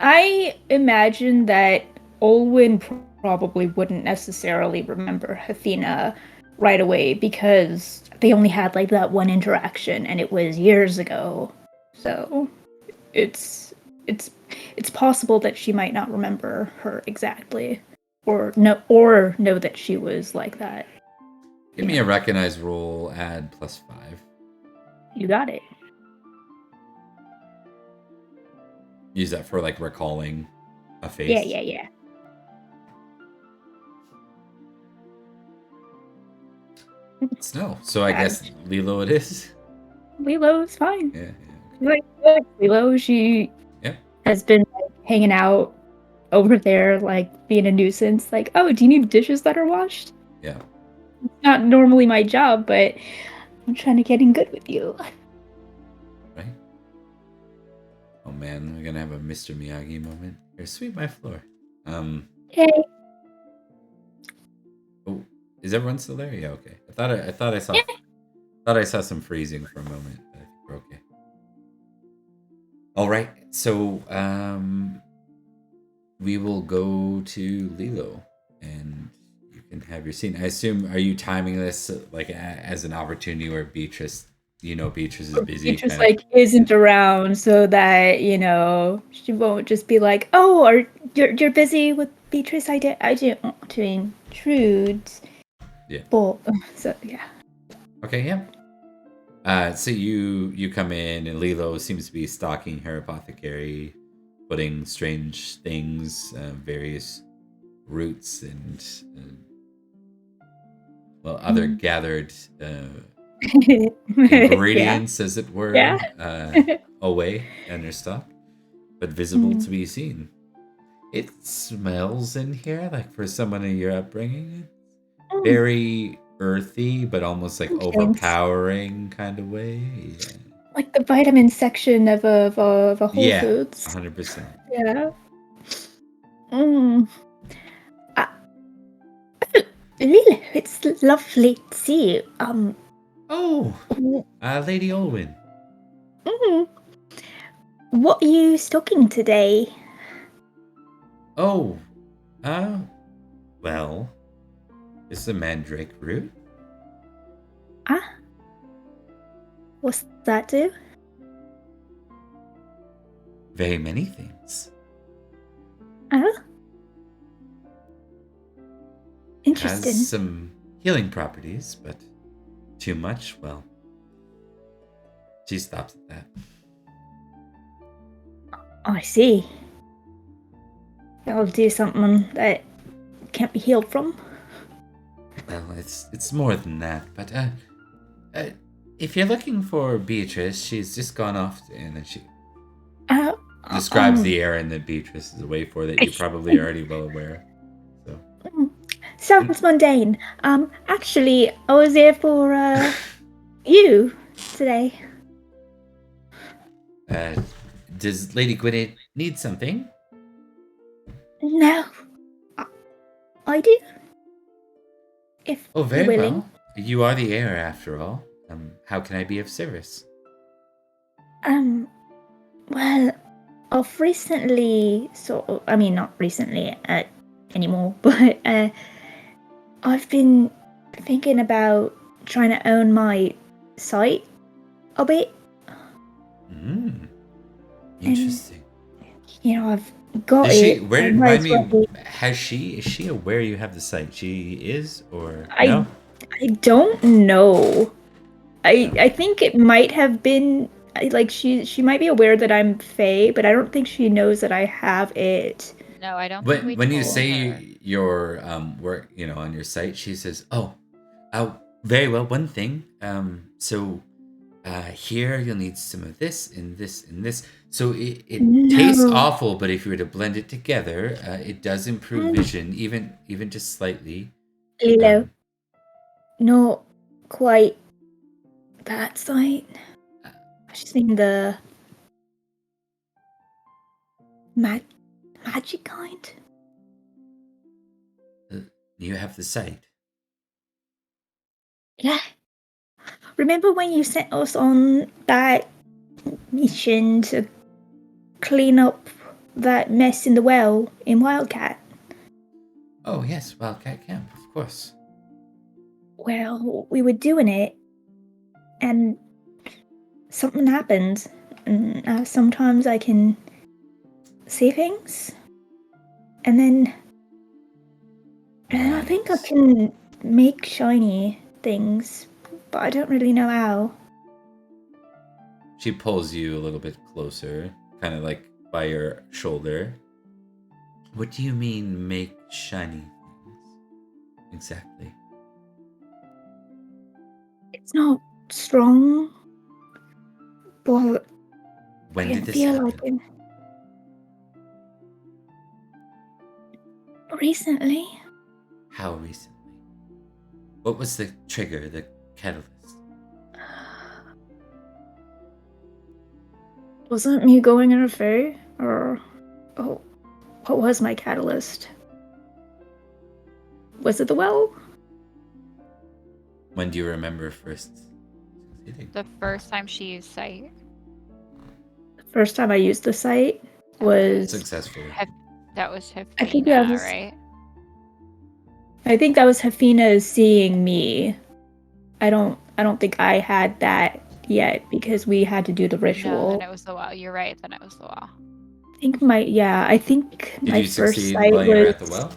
I imagine that Olwen probably wouldn't necessarily remember Hefina right away because they only had like that one interaction and it was years ago. So it's possible that she might not remember her exactly or know that she was like that. Give me a recognize roll, add +5. You got it. Use that for like recalling a face. Yeah. Snow. So I guess Lilo it is. Lilo's fine. Yeah. Like Lilo, she Yep. has been like, hanging out over there, like being a nuisance. Like, oh, do you need dishes that are washed? Yeah. It's not normally my job, but I'm trying to get in good with you. Right. Oh man, we're gonna have a Mr. Miyagi moment. Here, sweep my floor. Hey. Oh, is everyone still there? Yeah. Okay. I thought I saw some freezing for a moment. I think we're okay. All right. So we will go to Lilo, and you can have your scene. I assume, are you timing this like as an opportunity where Beatrice is busy? Beatrice like isn't around, so that she won't just be like, "Oh, you're busy with Beatrice? I didn't want to intrude." Yeah. But so yeah. Okay. Yeah. So you come in, and Lilo seems to be stalking her apothecary, putting strange things, various roots and other gathered ingredients, as it were, away in her stock, but visible to be seen. It smells in here like for someone in your upbringing, very earthy, but almost like overpowering kind of way. Yeah. Like the vitamin section of a Whole Foods. 100%. Yeah. Lilo, it's lovely to see you. Lady Olwen. What are you stocking today? Well, this is a mandrake root. What's that do? Very many things. Interesting. Has some healing properties, but too much, well, she stops at that. I see. That'll do something that can't be healed from. Well, it's more than that, but if you're looking for Beatrice, she's just gone off, and then she describes the errand that Beatrice is away for that you're probably already well aware. So. Sounds mundane. Actually, I was here for you today. Does Lady Gwynedd need something? No, I do. If very you're willing. well. You are the heir, after all. How can I be of service? Well, I've recently not recently anymore, but I've been thinking about trying to own my site a bit. Interesting. And, I've got is it. Is she aware you have the site? She is, or no? I don't know. I think it might have been like she might be aware that I'm Fae, but I don't think she knows that I have it. No, I don't. When you say your work, on your site, she says, "Oh, very well. One thing. So here you'll need some of this and this and this. So it tastes awful, but if you were to blend it together, it does improve vision, even just slightly." Lilo, not quite that site. I just mean the magic kind. You have the sight. Yeah. Remember when you sent us on that mission to clean up that mess in the well in Wildcat? Oh, yes, Wildcat Camp, of course. Well, we were doing it, and something happened. And sometimes I can see things, and then I think I Right. can make shiny things, but I don't really know how. She pulls you a little bit closer, kind of like by your shoulder. What do you mean, make shiny things? Exactly. It's not strong, but When I did can this feel happen? like it. Recently, How recently? What was the trigger, the catalyst? wasn't me going in a fair, or what was my catalyst? Was it the well? When do you remember first succeeding? The first time she used sight. The first time I used the site was Successfully. That was I think that Hefina, was right? I think that was Hefina seeing me. I don't think I had that yet because we had to do the No, ritual. then it was the well. You're right. Then it was the well. I think Did my you first succeed sight while you were was at the well?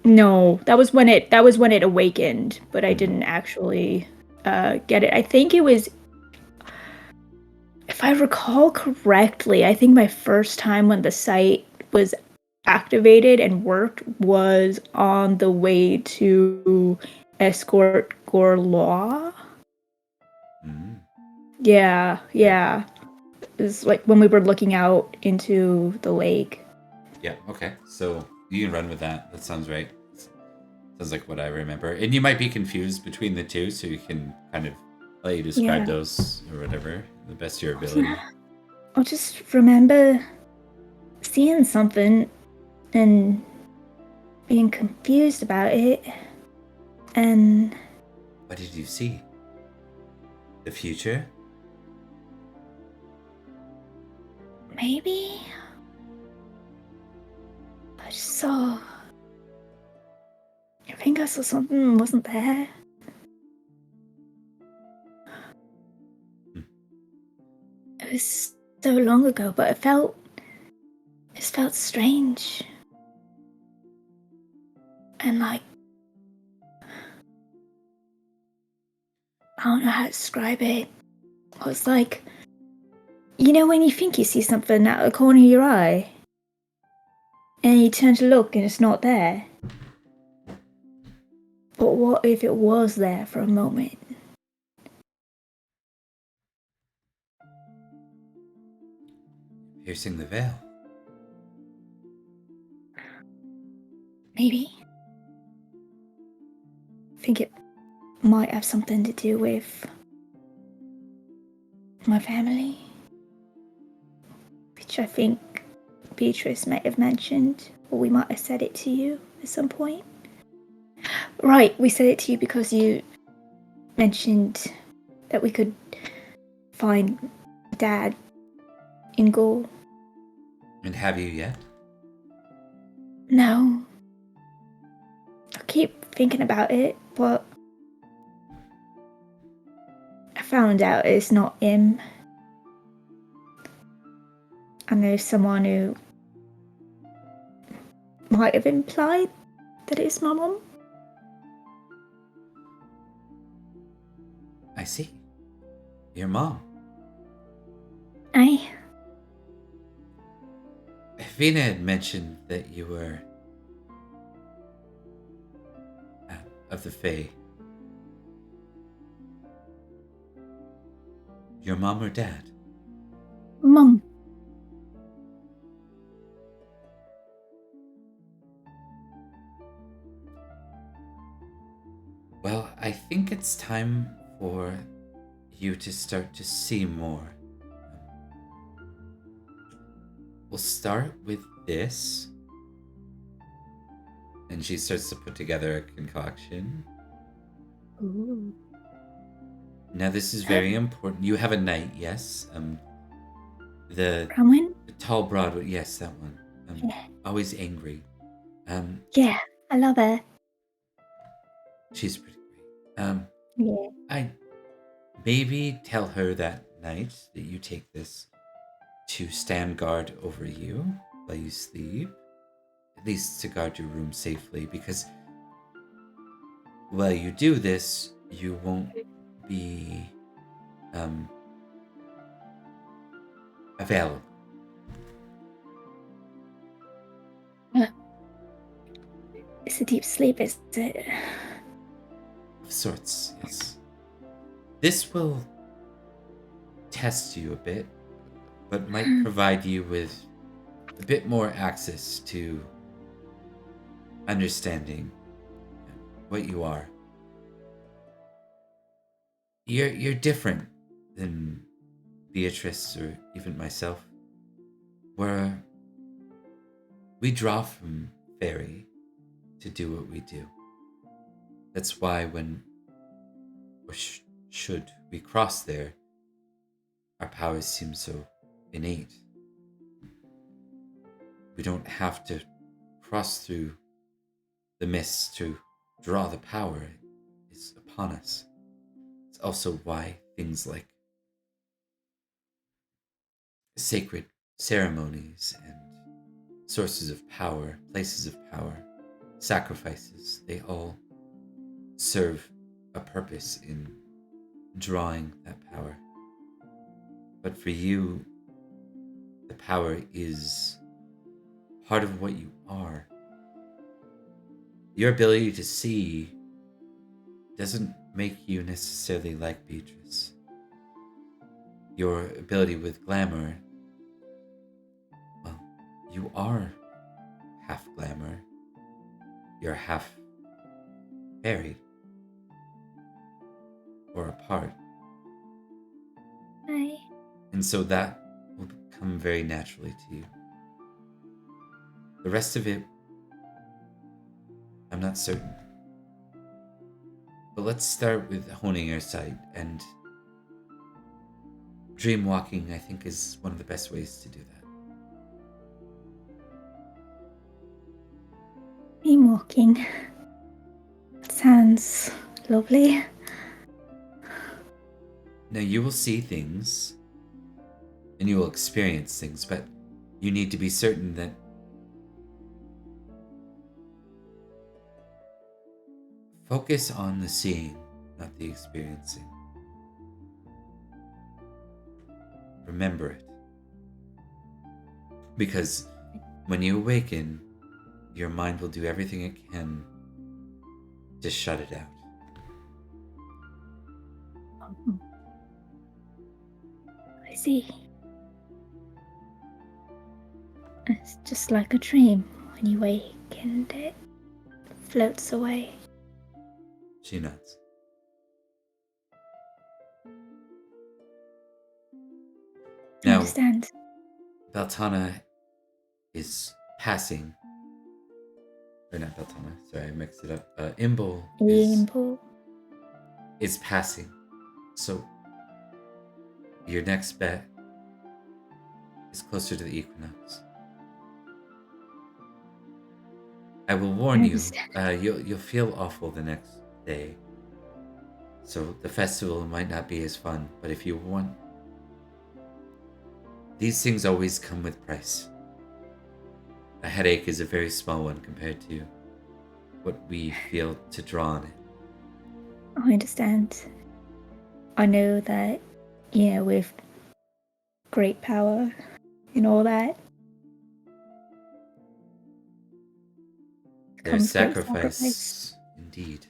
No, that was when it awakened, but I didn't actually get it. I think it was, if I recall correctly, I think my first time when the site was activated and worked was on the way to escort Gorlaw. Mm. Yeah. It was like when we were looking out into the lake. Yeah, okay. So you can run with that. That sounds right. Sounds like what I remember. And you might be confused between the two, so you can kind of let you describe Yeah. those or whatever, the best of your ability. I just remember seeing something and being confused about it. And What did you see? The future? maybe I just saw. I think I saw something wasn't there. It was so long ago, but it just felt strange. And like, I don't know how to describe it. It was like, you know when you think you see something out of the corner of your eye? And you turn to look and it's not there? But what if it was there for a moment? Piercing the veil. Maybe. I think it might have something to do with my family, which I think Beatrice might have mentioned, or we might have said it to you at some point. Right, we said it to you because you mentioned that we could find Dad in Gaul. And have you yet? No. I keep thinking about it, but I found out it's not him. I know someone who might have implied that it's my mum. I see. Your mom. Aye. Vina had mentioned that you were of the Fae. Your mom or dad? Mum. Well, I think it's time for you to start to see more. we'll start with this. And she starts to put together a concoction. Ooh. Now, this is very important. You have a knight, yes. The Bronwyn? tall broad, yes, that one. Yeah. Always angry. Yeah, I love her. She's pretty great. Yeah. I maybe tell her that night that you take this to stand guard over you while you sleep. At least to guard your room safely, because while you do this, you won't be available. It's a deep sleep, is it? Of sorts, yes. This will test you a bit, but might provide you with a bit more access to understanding what you are. You're different than Beatrice or even myself. We draw from fairy to do what we do. That's why when or should we cross there, our powers seem so innate. We don't have to cross through the mist to draw the power. It's upon us. It's also why things like sacred ceremonies and sources of power, places of power, sacrifices, they all serve a purpose in drawing that power. But for you, the power is part of what you are. Your ability to see doesn't make you necessarily like Beatrice. Your ability with glamour, well, you are half glamour. You're half fairy. Or a part. Hi. And so that will come very naturally to you. The rest of it, I'm not certain. But let's start with honing your sight, and dream walking, I think, is one of the best ways to do that. Dream walking. That sounds lovely. Now, you will see things, and you will experience things, but you need to be certain that focus on the seeing, not the experiencing. Remember it. Because when you awaken, your mind will do everything it can to shut it out. Oh. I see. It's just like a dream when you wake and it floats away. She nods. I Now, understand. Beltana is passing. Or not Beltana, sorry, I mixed it up. Imbolc is passing. So, your next bet is closer to the equinox. I will warn you, you'll feel awful the next day. So the festival might not be as fun, but if you want, these things always come with price. A headache is a very small one compared to what we feel to draw on it. I understand. I know that, with great power and all that, There's comes great sacrifice, indeed.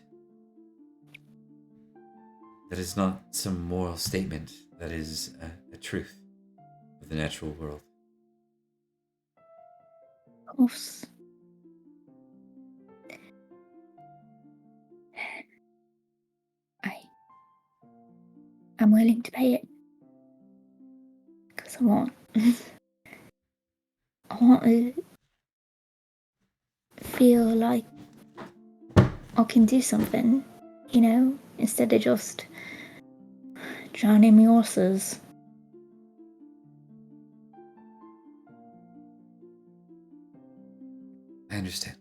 That is not some moral statement. That is a truth of the natural world. Of course. I'm willing to pay it. Because I want. I want to feel like I can do something, instead of just drowning my horses. I understand.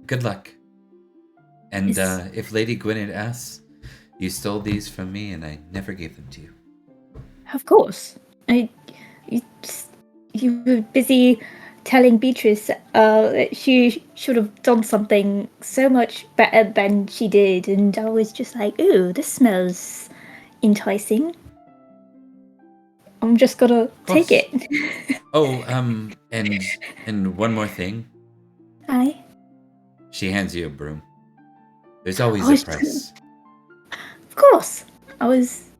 Good luck. And It's- if Lady Gwynedd asks, you stole these from me and I never gave them to you. Of course. You were busy telling Beatrice that she should have done something so much better than she did, and I was just like, ooh, this smells enticing. I'm just gonna take course. it. Oh, and one more thing. Hi. She hands you a broom. There's always Oh, a it's- price. Of course. I was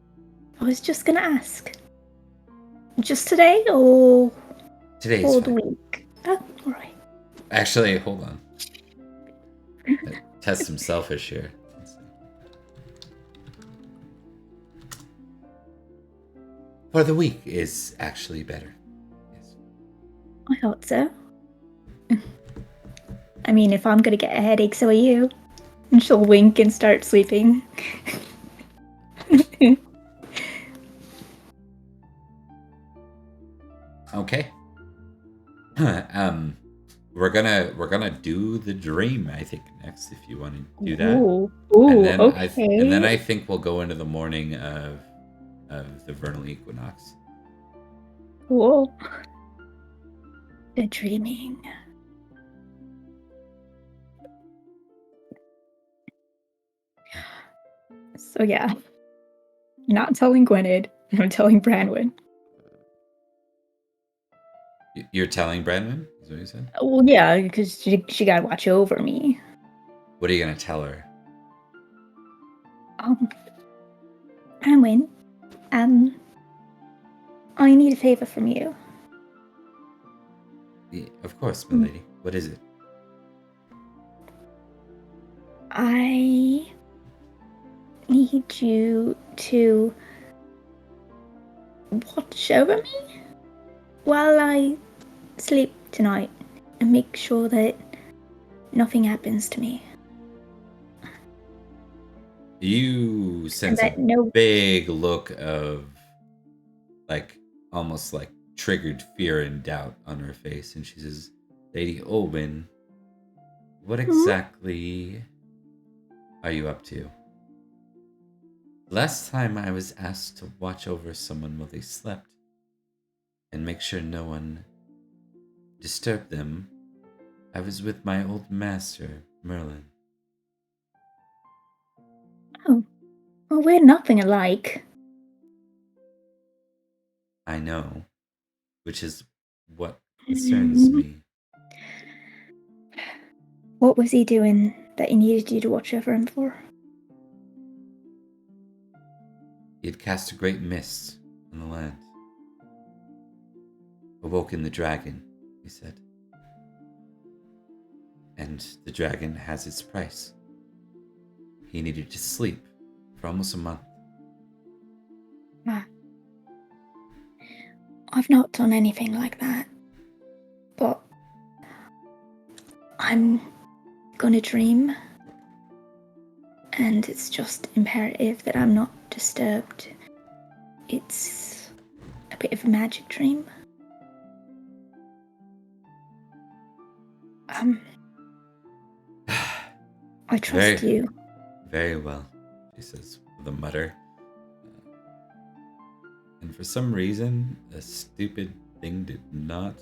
just gonna ask. Just today or Today's for the fine. week? Oh, alright. Actually, hold on. Test some selfish here. Let's see. For the week is actually better. Yes. I thought so. I mean, if I'm gonna get a headache, so are you. And she'll wink and start sleeping. Okay. We're gonna do the dream, I think, next, if you want to do that. Ooh, and then okay. and then I think we'll go into the morning of the vernal equinox. Cool. The dreaming. So yeah. Not telling Gwynedd, I'm telling Branwen. You're telling Brandon? Is what you said? Well, yeah, because she gotta watch over me. What are you gonna tell her? Branwen, I need a favor from you. Yeah, of course, my lady. What is it? I need you to watch over me while I sleep tonight and make sure that nothing happens to me. You sense that a no- big look of, like, almost like triggered fear and doubt on her face, and she says, Lady Olwen, what exactly are you up to? Last time I was asked to watch over someone while they slept and make sure no one disturbed them, I was with my old master, Merlin. Well, we're nothing alike. I know, which is what concerns me. What was he doing that he needed you to watch over him for? He had cast a great mist on the land. Awoken the dragon, he said. And the dragon has its price. He needed to sleep for almost a month. I've not done anything like that. But I'm gonna dream. And it's just imperative that I'm not disturbed. It's a bit of a magic dream. I trust you. Very well, she says with a mutter. And for some reason, a stupid thing did not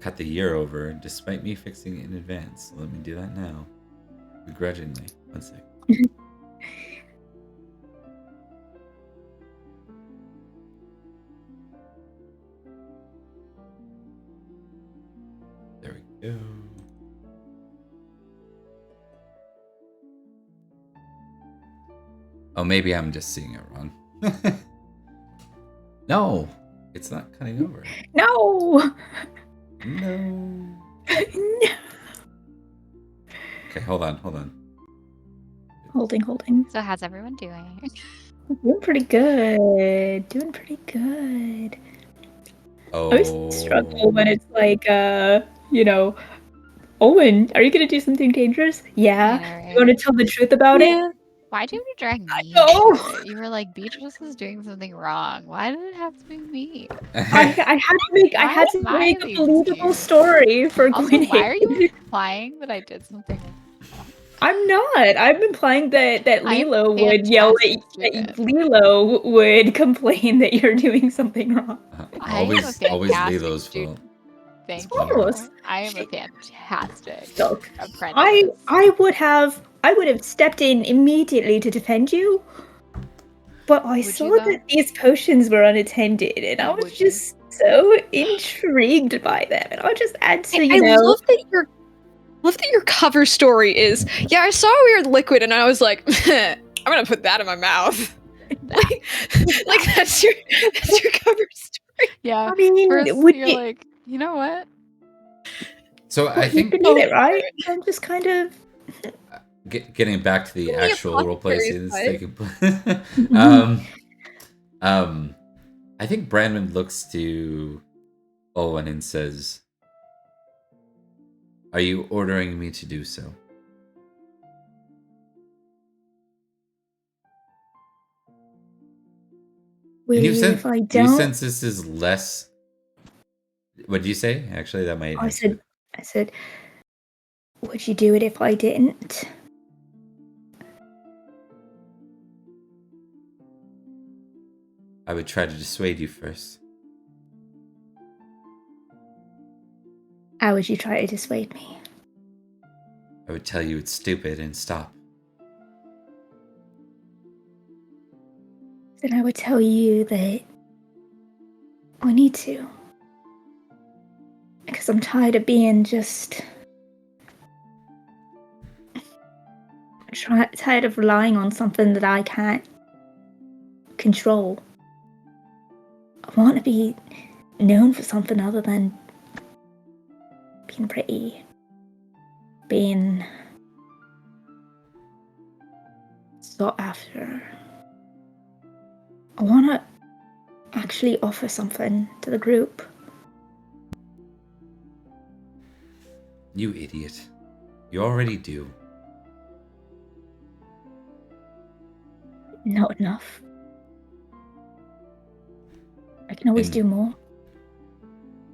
cut the year over, despite me fixing it in advance. Let me do that now. Begrudgingly. One sec. There we go. Oh, maybe I'm just seeing it wrong. No, it's not cutting over. No! No. No! Okay, hold on. Holding. So how's everyone doing? Doing pretty good. Doing pretty good. I always struggle when Oh. it's like, you know, Owen, are you gonna do something dangerous? I Yeah. know, You want right? to tell the truth about it? Yeah. Why'd you have to drag me No. into it? You were like, Beatrice is doing something wrong. Why did it have to be me? I Why had to am I make a the believable excuse? story for Also, why are you Gwynedd. implying that I did something wrong? I'm not. I'm implying that I'm Lilo would yell fantastic that student. Lilo would complain that you're doing something wrong. I am a Always fantastic Lilo's fault. student. Thank Of course. you. I am a She- fantastic Look, apprentice. I would have stepped in immediately to defend you, but I Would saw you, though? that these potions were unattended, and I was Would you? just so intrigued by them, and I just had to, I love that your cover story is, yeah, I saw a weird liquid and I was like, I'm gonna put that in my mouth. like that's your cover story. Yeah. I mean, First, would you're you? like, you know what? So I You think believe it, Oh, right? I'm just kind of. getting back to the In the actual roleplay apothecary scenes side. taking place. I think Brandon looks to Owen and says, "Are you ordering me to do so?" And If I do you don't, sense this is less? What do you say? Actually, that might answer. I said, would you do it if I didn't? I would try to dissuade you first. How would you try to dissuade me? I would tell you it's stupid and stop. Then I would tell you that I need to. Because I'm tired of being just. Tired of relying on something that I can't control. I want to be known for something other than being pretty, being sought after. I want to actually offer something to the group. You idiot. You already do. Not enough. I can always And- do more.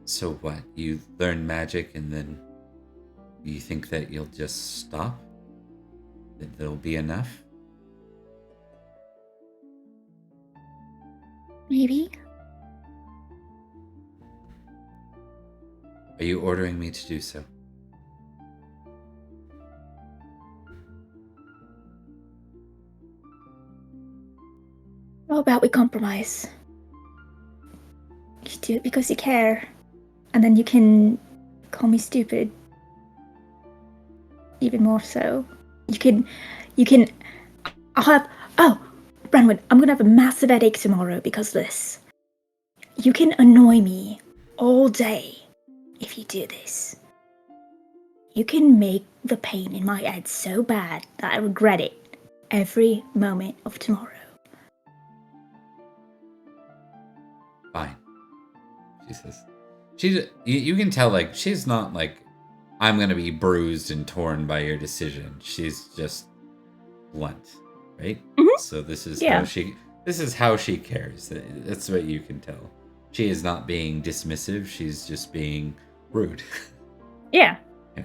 So what? You learn magic and then you think that you'll just stop? That there'll be enough? Maybe. Are you ordering me to do so? How about we compromise? You do it because you care, and then you can call me stupid. Even more so. You can. I'll have. Oh, Branwood, I'm gonna have a massive headache tomorrow because of this. You can annoy me all day if you do this. You can make the pain in my head so bad that I regret it every moment of tomorrow. Fine. She says. You can tell, like, she's not like, I'm gonna be bruised and torn by your decision. She's just blunt, right? Mhm. So this is Yeah. how she cares. That's what you can tell. She is not being dismissive. She's just being rude. Yeah. Yeah.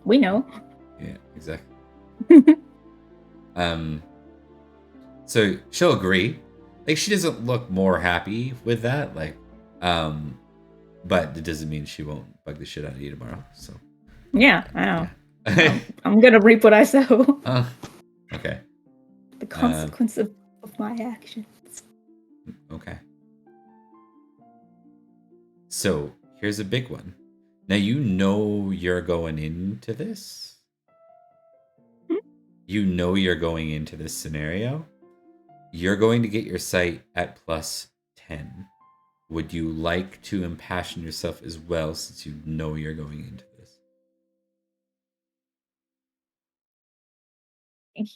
We know. Yeah, exactly. So she'll agree. Like, she doesn't look more happy with that. Like, but it doesn't mean she won't bug the shit out of you tomorrow. So Yeah, I know. yeah. I'm gonna reap what I sow. Okay. The consequence of my actions. Okay. So here's a big one. Now you know you're going into this. You know you're going into this scenario. You're going to get your sight at +10. Would you like to impassion yourself as well, since you know you're going into this?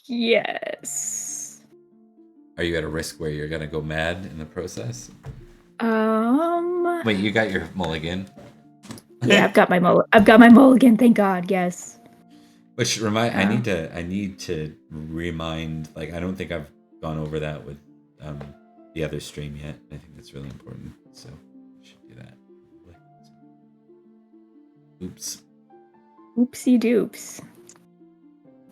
Yes. Are you at a risk where you're gonna go mad in the process? Um. Wait, you got your mulligan. Yeah, I've got my mulligan. Thank God. Yes. Which remind I Yeah. need to remind, like, I don't think I've gone over that with the other stream yet. I think that's really important. So I should do that. Oops. Oopsie doops.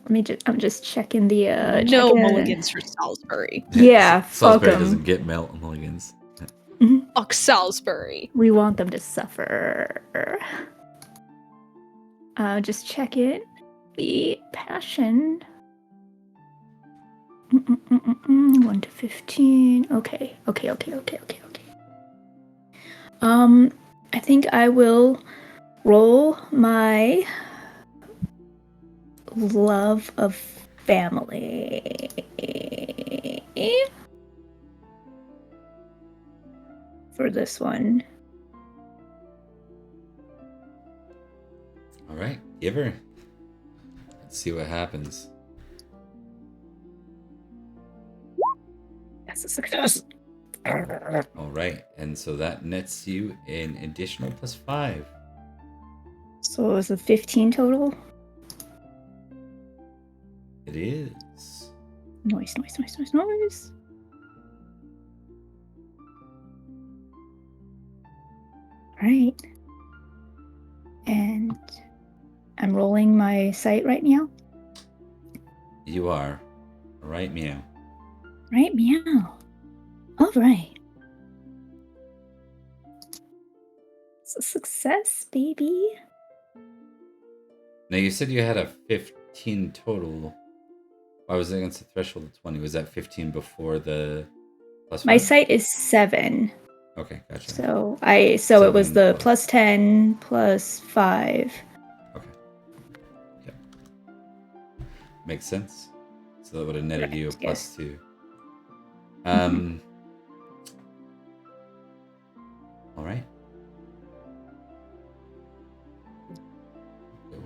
I'm just checking the No checking. mulligans for Salisbury. Yeah, fuck Salisbury 'em. doesn't get mulligans. Fuck Salisbury. We want them to suffer. Just check it. The passion. 1 to 15. Okay. I think I will roll my love of family for this one. All right, give her. Let's see what happens. That's a success. All right, and so that nets you an additional +5. So it was a 15 total. It is. Nice. Right. And I'm rolling my sight right now. You are. All right, meow. Right, meow. All right. It's a success, baby. Now you said you had a 15 total. Why was it against the threshold of 20? Was that 15 before the +5? My sight is 7. Okay, gotcha. So it was 7 the plus. +10 +5. Okay. Yep. Makes sense. So that would have netted you a Correct, yes. +2. All right. Go in.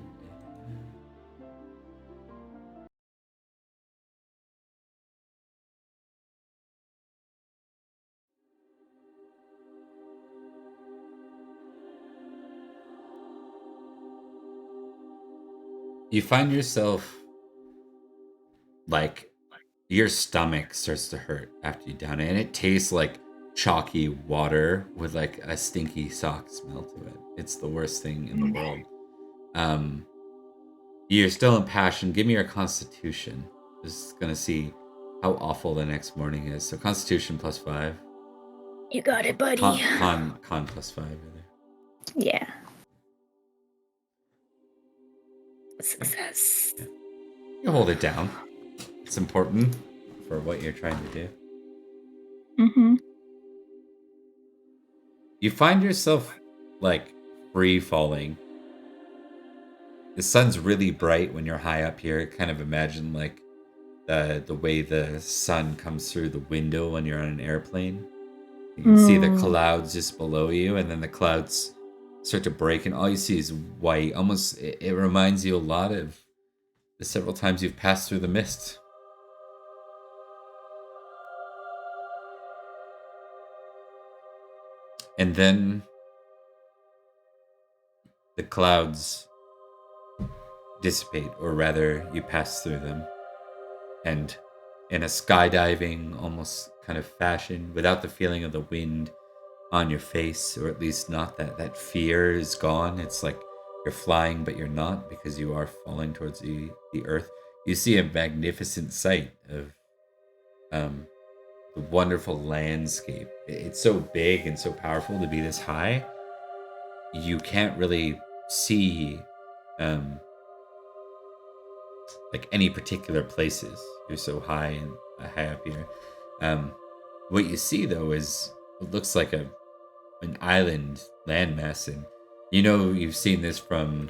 You find yourself, like, your stomach starts to hurt after you down it, and it tastes like chalky water with like a stinky sock smell to it. It's the worst thing in the world. You're still impassioned. Give me your constitution. Just gonna see how awful the next morning is. So constitution +5. You got it, buddy. Con +5 rather. Yeah. Success. Yeah. You hold it down. It's important for what you're trying to do. Mm-hmm. You find yourself like free falling. The sun's really bright when you're high up here. Kind of imagine like the way the sun comes through the window when you're on an airplane. You can see the clouds just below you, and then the clouds start to break, and all you see is white. Almost, it reminds you a lot of the several times you've passed through the mist. And then the clouds dissipate, or rather, you pass through them. And in a skydiving, almost kind of fashion, without the feeling of the wind on your face, or at least not that fear is gone. It's like you're flying, but you're not, because you are falling towards the earth. You see a magnificent sight of the wonderful landscape. It's so big and so powerful to be this high. You can't really see like any particular places. You're so high and high up here. What you see though is what looks like an island landmass, and you know you've seen this from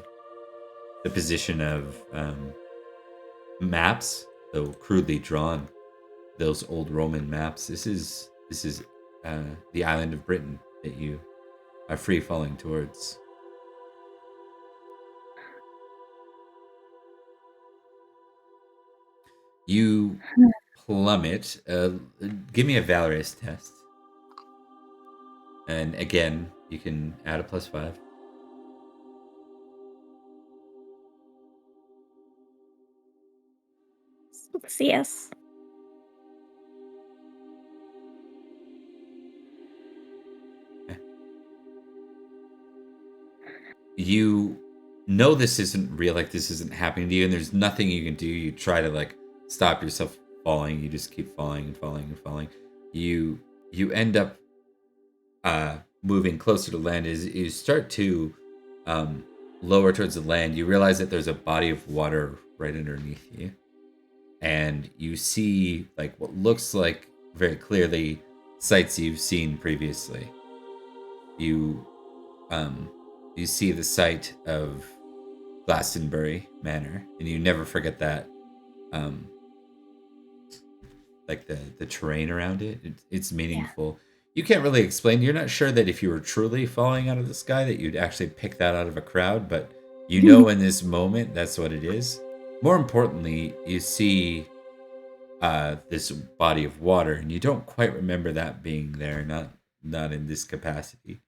the position of maps, though crudely drawn. Those old Roman maps. This is the island of Britain that you are free falling towards. You plummet. Give me a Valorous test. And again, you can add a +5. CS. You know this isn't real, like this isn't happening to you, and there's nothing you can do. You try to like stop yourself falling. You just keep falling and falling and falling. You end up moving closer to land. As you start to lower towards the land, you realize that there's a body of water right underneath you, and you see like what looks like very clearly sights you've seen previously. You see the site of Glastonbury Manor, and you never forget that. Like the terrain around it, it's meaningful. Yeah. You can't really explain. You're not sure that if you were truly falling out of the sky that you'd actually pick that out of a crowd, but you know in this moment that's what it is. More importantly, you see this body of water, and you don't quite remember that being there, not in this capacity.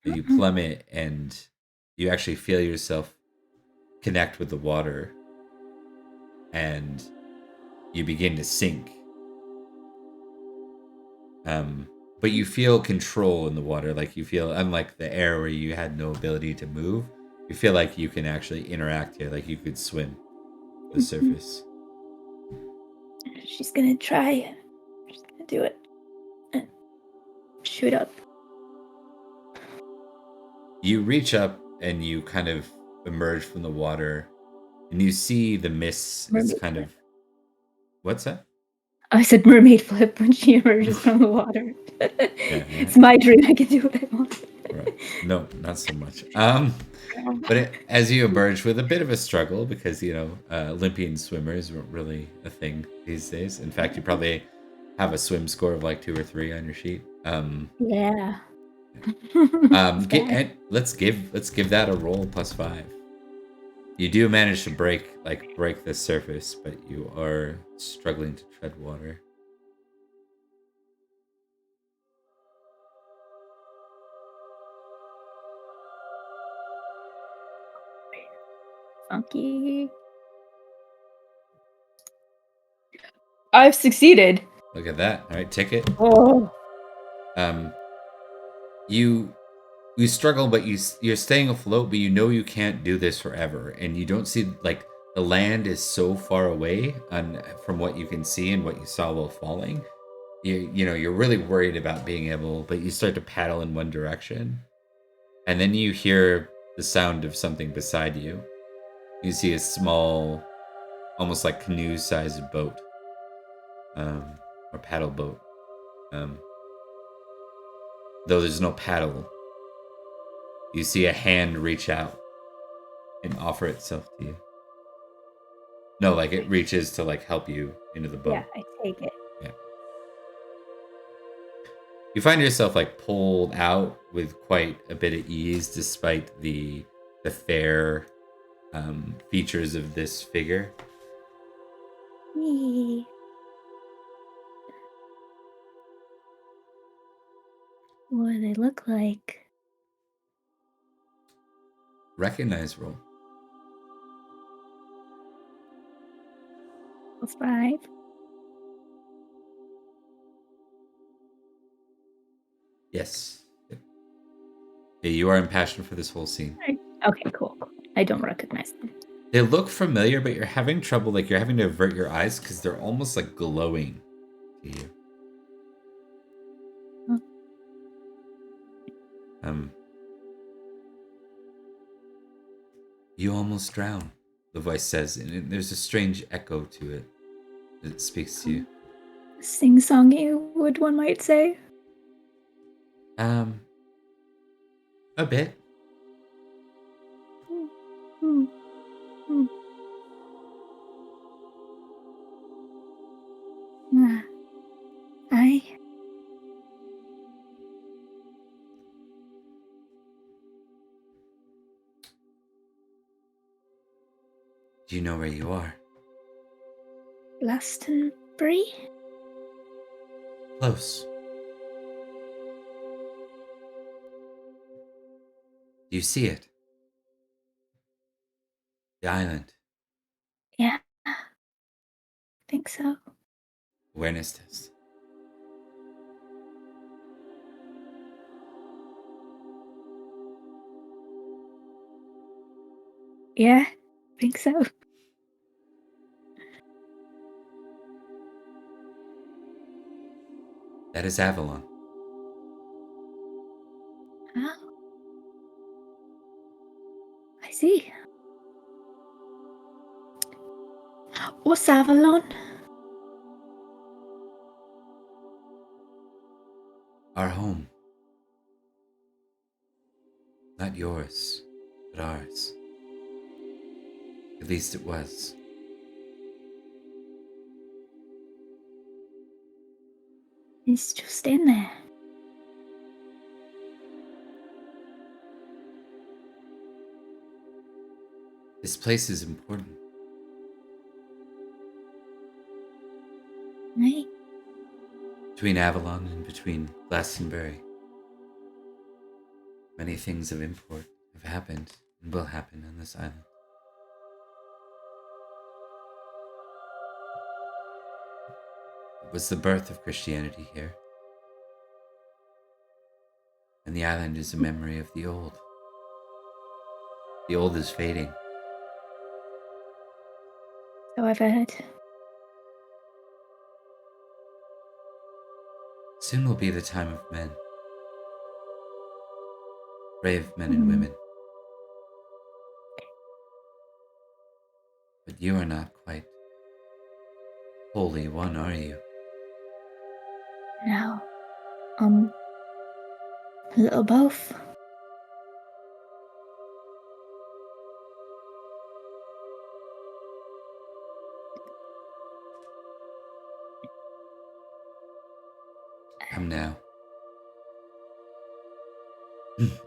You plummet, and you actually feel yourself connect with the water, and you begin to sink. But you feel control in the water, like you feel, unlike the air where you had no ability to move, you feel like you can actually interact here, like you could swim the surface. She's gonna try. She's gonna do it. And shoot up. You reach up and you kind of emerge from the water, and you see the mist is kind of... What's that? I said mermaid flip when she emerges from the water. It's my dream. I can do what I want. Right. No, not so much. But as you emerge with a bit of a struggle, because Olympian swimmers weren't really a thing these days. In fact, you probably have a swim score of like 2 or 3 on your sheet. Yeah. Let's give that a roll +5. You do manage to break the surface, but you are struggling to tread water. Funky. I've succeeded. Look at that. All right, ticket. Oh. You struggle, but you're staying afloat, but you know you can't do this forever, and you don't see, like, the land is so far away from what you can see and what you saw while falling. You're really worried about being able, but you start to paddle in one direction, and then you hear the sound of something beside you. You see a small, almost like canoe-sized boat, or paddle boat. Though there's no paddle, you see a hand reach out and offer itself to you. No, like it reaches to like help you into the boat. Yeah, I take it. Yeah. You find yourself like pulled out with quite a bit of ease, despite the fair features of this figure. Me. What do they look like? Recognize roll. +5. Yes. Yeah, you are impassioned for this whole scene. Okay, cool. I don't recognize them. They look familiar, but you're having trouble. Like you're having to avert your eyes because they're almost like glowing to you. Huh. You almost drown, the voice says, and there's a strange echo to it that speaks to you. Sing-songy, one might say. A bit. Do you know where you are? Glastonbury? Close. Do you see it? The island. Yeah, I think so. Awareness test. Yeah, I think so. That is Avalon. Oh, I see. What's Avalon? Our home. Not yours, but ours. At least it was. It's just in there. This place is important. Right? Between Avalon and between Glastonbury, many things of import have happened and will happen on this island. It was the birth of Christianity here. And the island is a memory of the old. The old is fading. So I've heard. Soon will be the time of men. Brave men and women. But you are not quite wholly one, are you? No. A little both. Come now.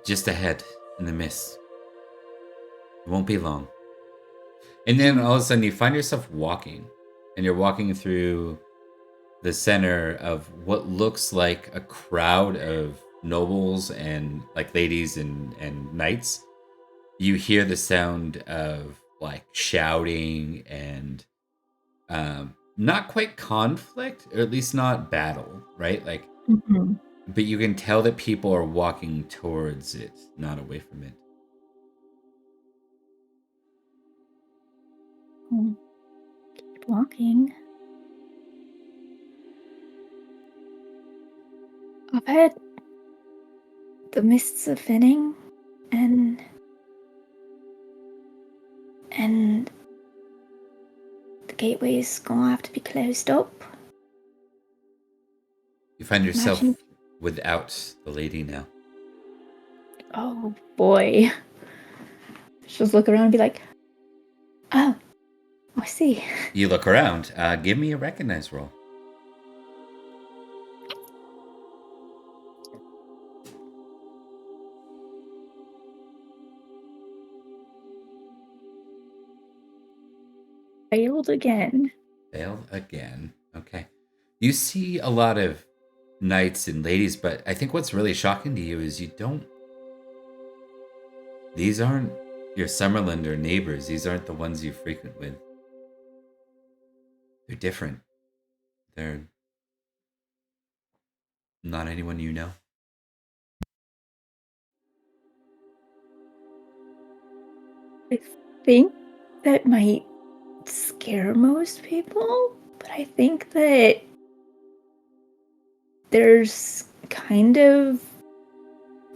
Just ahead, in the mist. It won't be long. And then all of a sudden you find yourself walking. And you're walking through the center of what looks like a crowd of nobles and like ladies and knights. You hear the sound of like shouting and not quite conflict, or at least not battle, right? Like, but you can tell that people are walking towards it, not away from it. Keep walking. I've heard the mists are thinning and the gateway's gonna have to be closed up. You find yourself Imagine- without the lady now. Oh boy. Just look around and be like, oh, I see. You look around. Give me a recognize roll. Failed again. Failed again. Okay. You see a lot of knights and ladies, but I think what's really shocking to you is you don't. These aren't your Summerlander neighbors. These aren't the ones you frequent with. They're different. They're not anyone you know. I think that might scare most people, but I think that there's kind of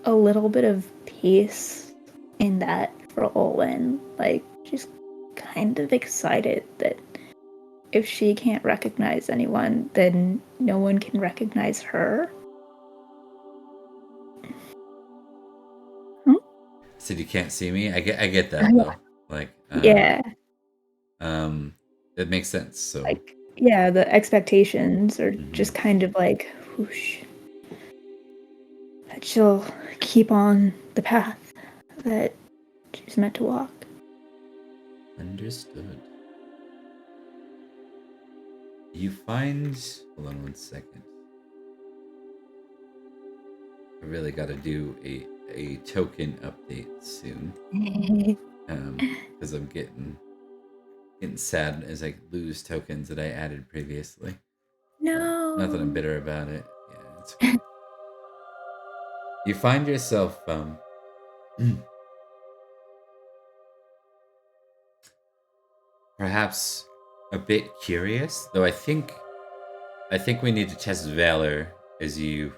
a little bit of peace in that for Olwen. Like, she's kind of excited that if she can't recognize anyone, then no one can recognize her. Said you can't see me. I get that Yeah. though. Like Yeah, it makes sense. So like, yeah, the expectations are Mhm. just kind of like, whoosh. That she'll keep on the path that she's meant to walk. Understood. You find. Hold on one second. really got to do a token update soon. Because I'm getting sad as I lose tokens that I added previously. No. Not that I'm bitter about it. Yeah, it's okay. You find yourself perhaps a bit curious, though I think we need to test Valor as you.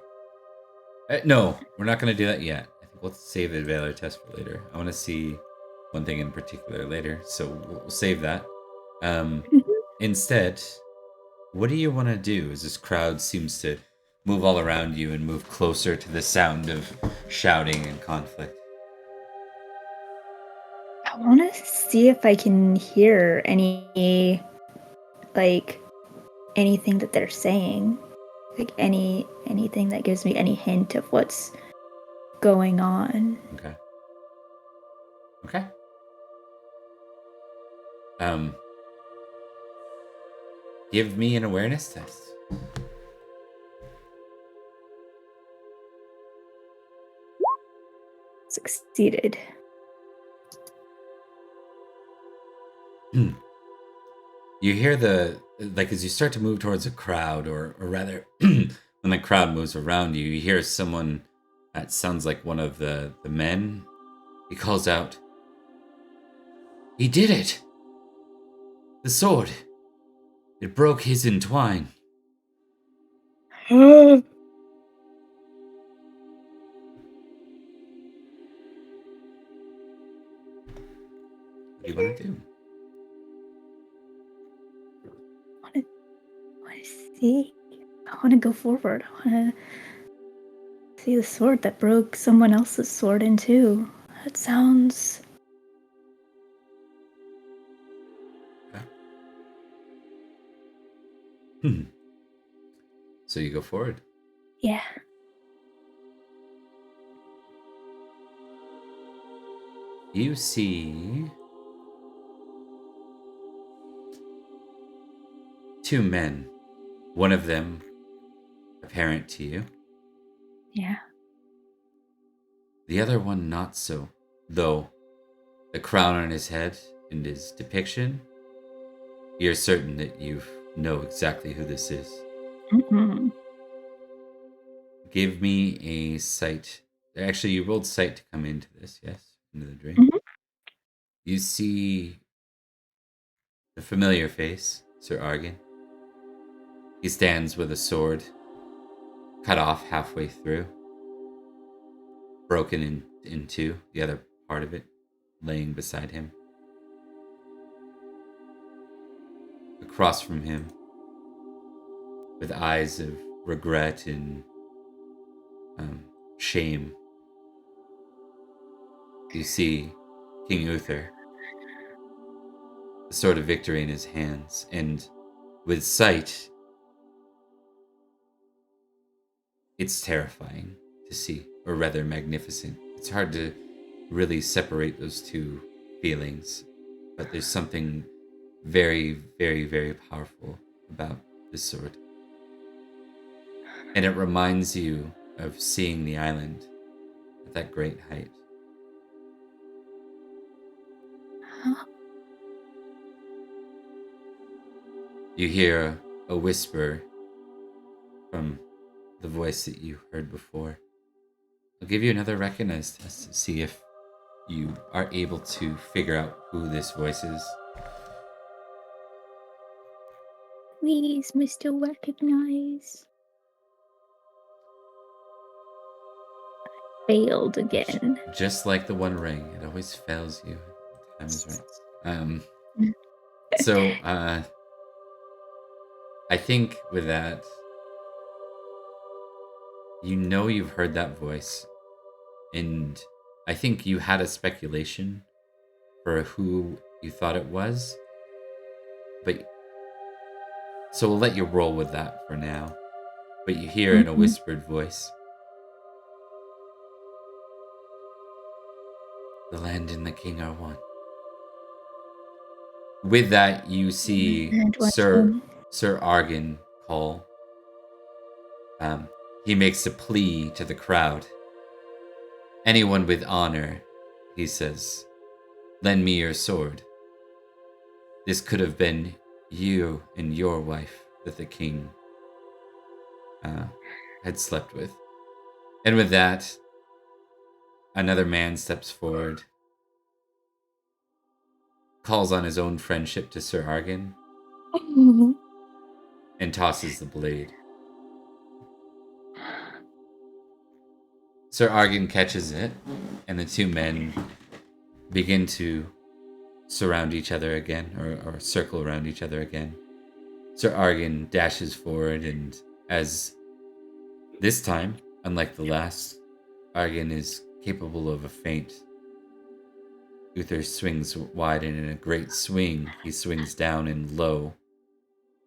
No, we're not going to do that yet. I think we'll save the Valor test for later. I want to see one thing in particular later, so we'll save that. Instead, what do you want to do as this crowd seems to move all around you and move closer to the sound of shouting and conflict? I want to see if I can hear any, like, anything that they're saying. Like, anything that gives me any hint of what's going on. Okay. Give me an awareness test. Succeeded. You hear as you start to move towards a crowd, or rather, when the crowd moves around you, you hear someone that sounds like one of the men. He calls out, "He did it! The sword! It broke his entwine." What do you want to do? I want to see. I want to go forward. I want to see the sword that broke someone else's sword in two. That sounds. Okay. So you go forward. Yeah. You see two men. One of them apparent to you. Yeah. The other one not so. Though the crown on his head and his depiction, you're certain that you know exactly who this is. Mm-hmm. Give me a sight. Actually, you rolled sight to come into this, yes? Into the dream. Mhm. You see the familiar face, Sir Argan. He stands with a sword cut off halfway through, broken in two, the other part of it laying beside him. Across from him, with eyes of regret and shame, you see King Uther, the sword of victory in his hands, and with sight, it's terrifying to see, or rather magnificent. It's hard to really separate those two feelings, but there's something very, very, very powerful about this sword. And it reminds you of seeing the island at that great height. Huh? You hear a whisper from the voice that you heard before. I'll give you another recognize test to see if you are able to figure out who this voice is. Please, Mr. Recognize. Failed again. Just like the One Ring, it always fails you. The time is right. So, I think with that, you know you've heard that voice, and I think you had a speculation for who you thought it was, but so we'll let you roll with that for now. But you hear in a whispered voice, "The land and the king are one." With that, you see And what's Sir Argan call. He makes a plea to the crowd. Anyone with honor, he says, lend me your sword. This could have been you and your wife that the king had slept with. And with that, another man steps forward, calls on his own friendship to Sir Argan, and tosses the blade. Sir Argan catches it, and the two men begin to surround each other again, or circle around each other again. Sir Argan dashes forward, and as this time, unlike the last, Argan is capable of a feint. Uther swings wide, and in a great swing, he swings down and low.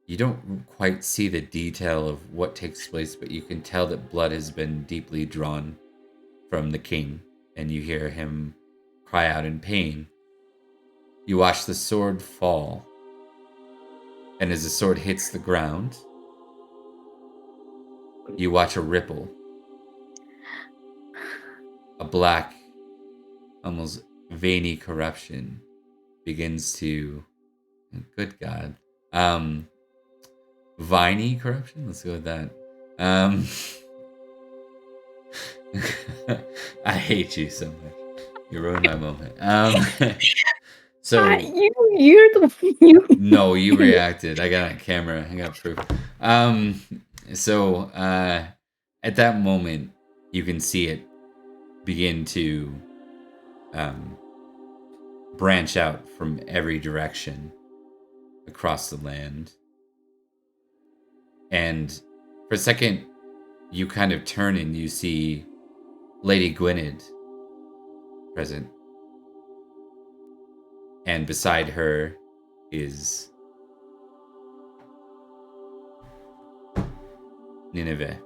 You don't quite see the detail of what takes place, but you can tell that blood has been deeply drawn from the king, and you hear him cry out in pain. You watch the sword fall, and as the sword hits the ground, you watch a ripple. A black, almost veiny corruption begins to, good God, viney corruption? Let's go with that. I hate you so much. You ruined my moment. So you're the you. No, you reacted. I got on camera. I got proof. So at that moment, you can see it begin to branch out from every direction across the land. And for a second, you kind of turn and you see Lady Gwynedd present. And beside her is Nineveh.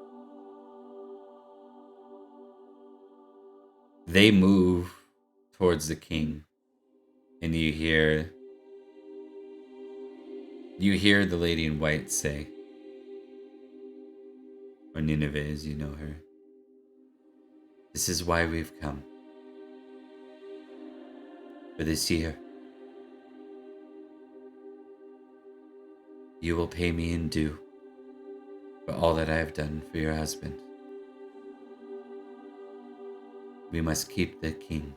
They move towards the king, and you hear the lady in white say, or Nineveh as you know her, "This is why we've come. For this year, you will pay me in due for all that I have done for your husband. We must keep the king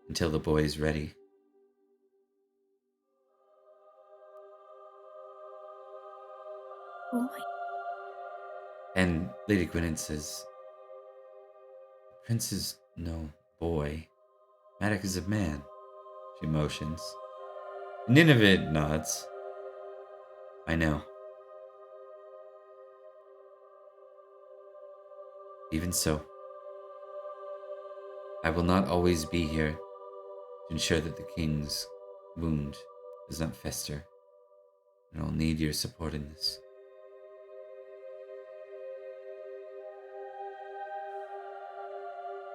until the boy is ready." Boy. And Lady Gwynedd says, "Prince is no boy. Maddox is a man." She motions. Nineveh nods. "I know. Even so, I will not always be here to ensure that the king's wound does not fester, and I'll need your support in this."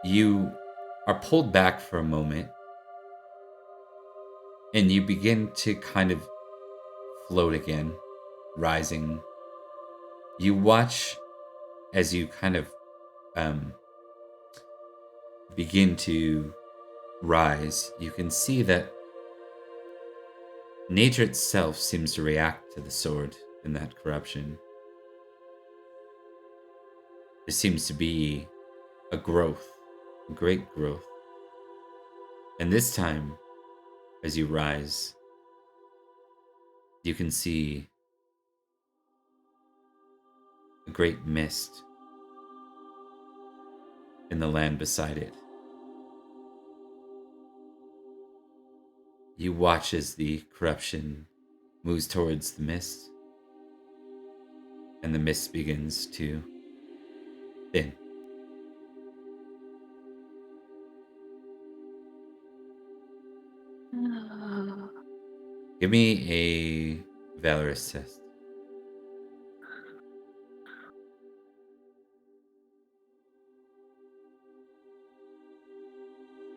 You are pulled back for a moment, and you begin to kind of float again, rising. You watch as you kind of begin to rise. You can see that nature itself seems to react to the sword and that corruption. There seems to be a growth, a great growth. And this time, as you rise, you can see a great mist in the land beside it. You watch as the corruption moves towards the mist, and the mist begins to thin. Give me a Valorous test.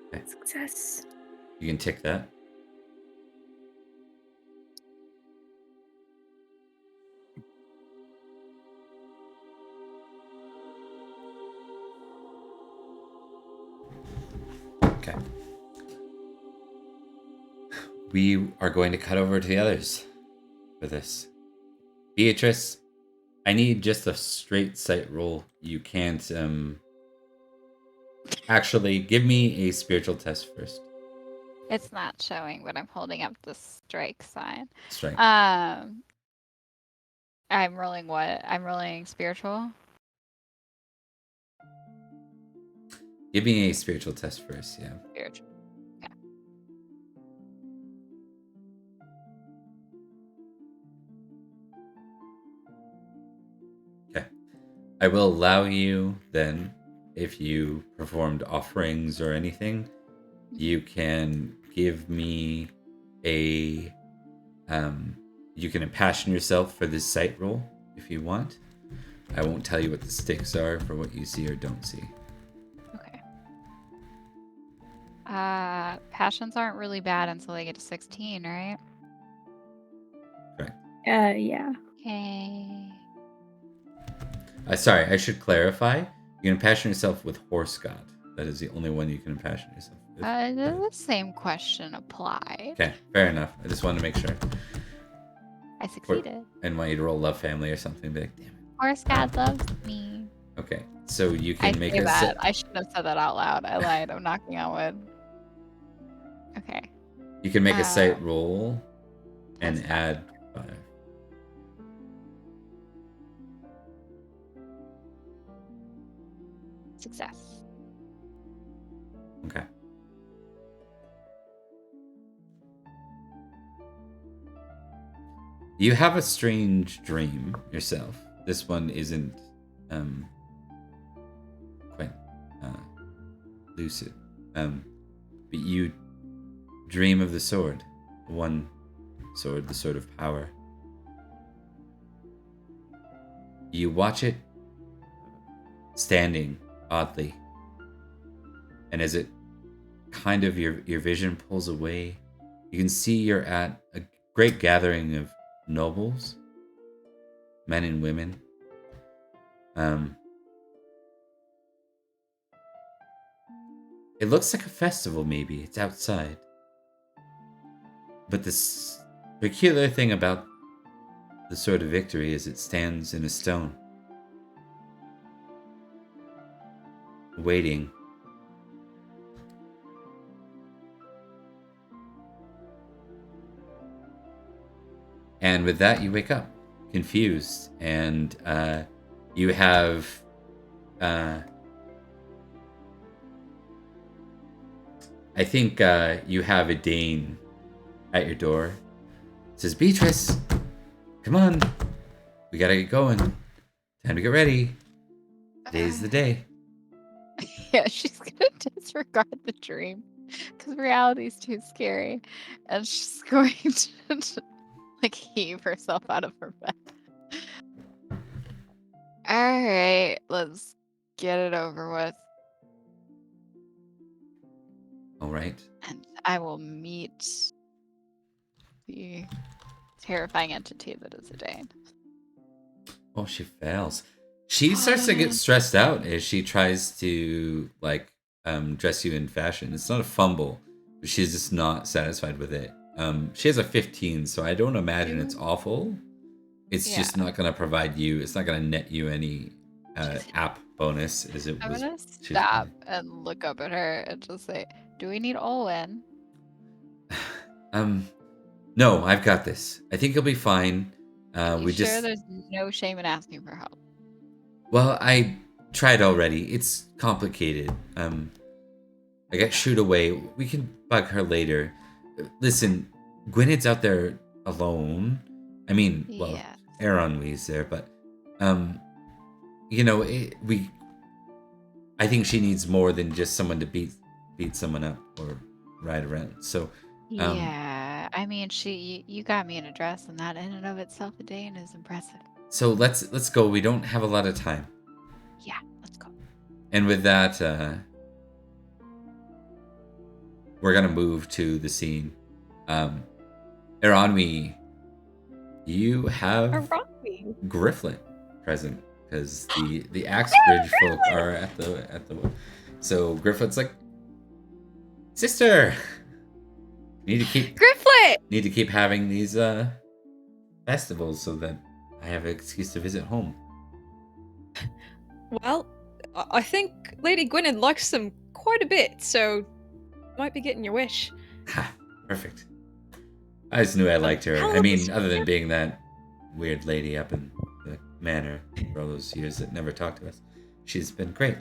Okay. Success. You can tick that. Okay. We are going to cut over to the others for this. Beatrice, I need just a straight sight roll. You can't, Actually, give me a spiritual test first. It's not showing, but I'm holding up the strike sign. Strike. I'm rolling what? I'm rolling spiritual. Give me a spiritual test first, yeah. Spiritual. Okay. I will allow you then, if you performed offerings or anything, you can give me a you can impassion yourself for this sight roll if you want. I won't tell you what the sticks are for what you see or don't see. Okay. Passions aren't really bad until they get to 16, right? Correct. Yeah. Okay. Sorry, I should clarify. You can impassion yourself with Horse God. That is the only one you can impassion yourself with. The same question applied. Okay, fair enough. I just wanted to make sure. I succeeded. And want you to roll Love Family or something. Be like, damn it. Horse God loves me. Okay, so you I can make say a that. I shouldn't have said that out loud. I lied. I'm knocking on wood. Okay. You can make a sight roll and that's add 5. Success. Okay. You have a strange dream yourself. This one isn't quite lucid. But you dream of the sword. One sword, the sword of power. You watch it standing oddly. And as it kind of your vision pulls away, you can see you're at a great gathering of nobles, men and women. It looks like a festival, maybe. It's outside. But this peculiar thing about the Sword of Victory is it stands in a stone, waiting. And with that, you wake up, confused, and you have I think you have a Dane at your door. It says, Beatrice, come on. We gotta get going. Time to get ready. Today's the day. Yeah, she's gonna disregard the dream because reality's too scary, and she's going to like heave herself out of her bed. All right, let's get it over with, All right. and I will meet the terrifying entity that is a Dane. Oh, she fails. She starts to get stressed out as she tries to dress you in fashion. It's not a fumble, but she's just not satisfied with it. She has a 15, so I don't imagine it's awful. It's just not going to provide you. It's not going to net you any app bonus as it I'm was. gonna stop and look up at her and just say, "Do we need Olwen?" No, I've got this. I think you'll be fine. You sure there's no shame in asking for help? Well, I tried already. It's complicated. I got shooed away. We can bug her later. Listen, Gwyned's out there alone. I mean, well, Yeah. Aeronwee's there, but I think she needs more than just someone to beat someone up or ride around. So Yeah, I mean, you got me in a dress, and that in and of itself, a Dane is impressive. so let's go. We don't have a lot of time. Yeah, let's go. And with that, we're gonna move to the scene. Aeronwee, you have Aeronwee. Grifflet present because the Axebridge folk are at the. So Grifflet's like, Sister! Need to keep having these festivals so that I have an excuse to visit home. Well, I think Lady Gwynedd likes them quite a bit, so you might be getting your wish. Ha, perfect. I just knew I liked her. How I old mean, is she other than again? being that weird lady up in the manor for all those years that never talked to us, she's been great.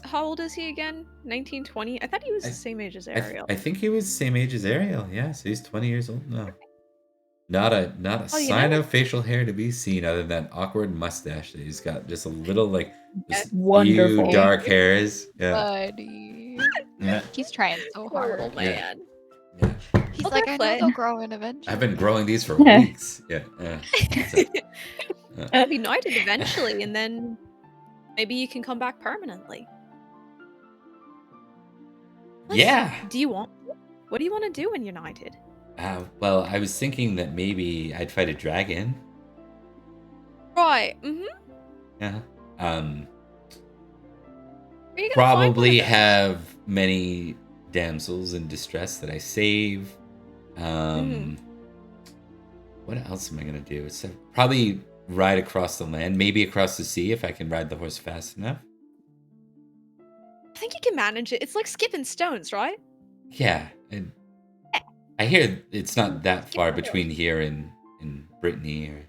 How old is he again? 1920? I thought he was the same age as Ariel. I think he was the same age as Ariel. Yeah, so he's 20 years old now. Not a Oh, you sign know- of facial hair to be seen, other than that awkward mustache that he's got. Just a little like just Wonderful. few dark hairs. Yeah, Buddy. yeah, He's trying so Poor hard. old Yeah. man. yeah. He's Oh, like, they're I know fun. they'll grow in eventually. I've been growing these for Yeah. weeks. Yeah. I'll be knighted eventually, and then maybe you can come back permanently. Yeah. Do you want? What do you want to do when you're knighted? Well, I was thinking that maybe I'd fight a dragon. Right. Mm-hmm. Yeah. Where you gonna find one Probably of those? have many damsels in distress that I save. What else am I gonna do? It's probably ride across the land, maybe across the sea if I can ride the horse fast enough. I think you can manage it. It's like skipping stones, right? Yeah, and I hear it's not that Skip far the hill. between here and Brittany, or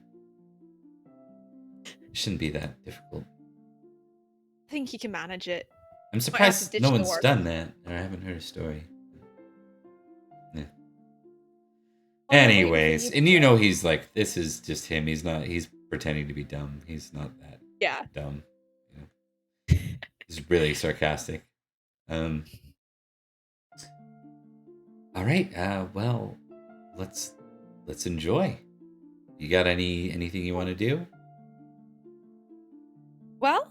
it shouldn't be that difficult. I think you can manage it. I'm have to surprised ditch no the one's horse. done that, or I haven't heard a story. Yeah. Oh, I'm waiting for Anyways, you and to you go. know he's like, this is just him. He's pretending to be dumb. He's not that Yeah. dumb. You know? He's really sarcastic. All right. Well, let's enjoy. You got anything you want to do? Well,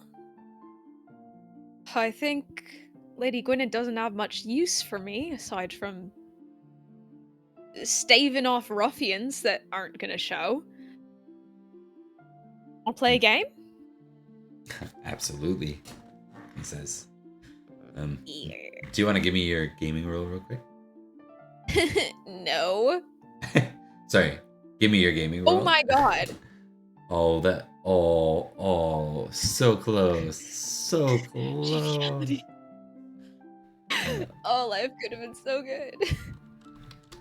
I think Lady Gwynedd doesn't have much use for me aside from staving off ruffians that aren't gonna show. I'll play a game. Absolutely, he says. Yeah. Do you want to give me your gaming roll real quick? No. Sorry, give me your gaming roll. Oh my god. Oh, so close, so close. Oh, life could have been so good.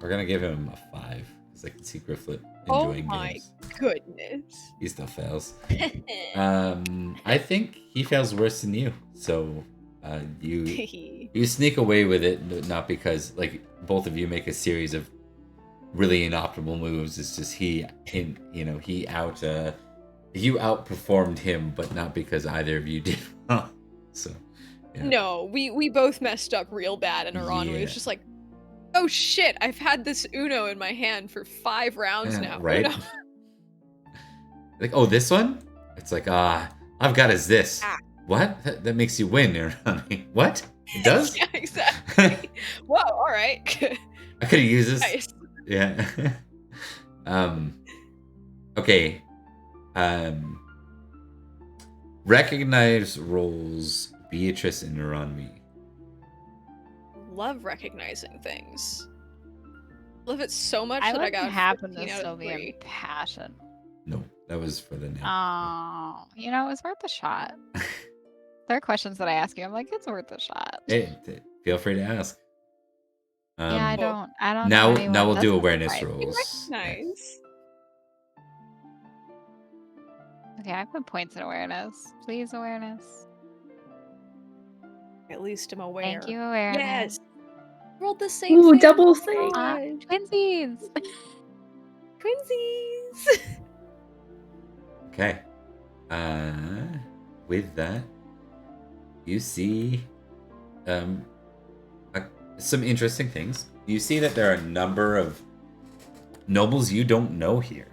We're gonna give him a 5 because I can see Grifflet Oh enjoying my games. goodness. He still fails. I think he fails worse than you. So, you sneak away with it, but not because like both of you make a series of really inoptimal moves. It's just you outperformed him, but not because either of you did well. So, yeah. No, we both messed up real bad, and Aran Yeah. was just like, oh shit, I've had this Uno in my hand for 5 rounds Yeah, now. right? Uno. Like, oh, this one? It's like, I've got is this. Ah. What? That makes you win. What? It does? Yeah, exactly. Whoa, alright. I could have used this. Nice. Yeah. Okay. Recognize roles Beatrice and Neuronmi. Love recognizing things. Love it so much I that I wouldn't got happen 15 to out still of be 3. impassioned. No, that was for the name. Oh, it was worth a shot. There are questions that I ask you. I'm like, it's worth a shot. Hey, feel free to ask. Yeah, I Well, don't. Now, know anyone. now we'll That's do not awareness surprising. rolls. Nice. Okay, I put points in awareness. Please, awareness. At least I'm aware. Thank you, awareness. Yes. Rolled the same Ooh, thing. double Oh thing. my God. Twinsies. Twinsies. Okay. With that, you see some interesting things. You see that there are a number of nobles you don't know here.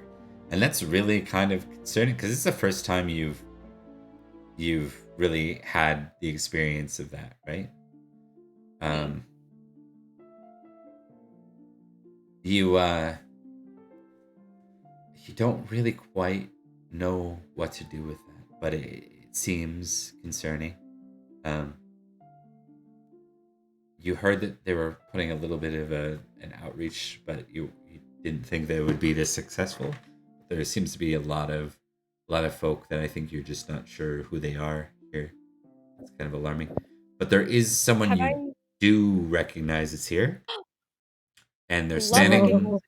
And that's really kind of concerning because it's the first time you've really had the experience of that, right? You don't really quite know what to do with that, but it seems concerning. you heard that they were putting a little bit of an outreach, but you didn't think that it would be this successful. There seems to be a lot of folk that I think you're just not sure who they are here. It's kind of alarming. But there is someone Have you do recognize is here, and they're Love standing Oh,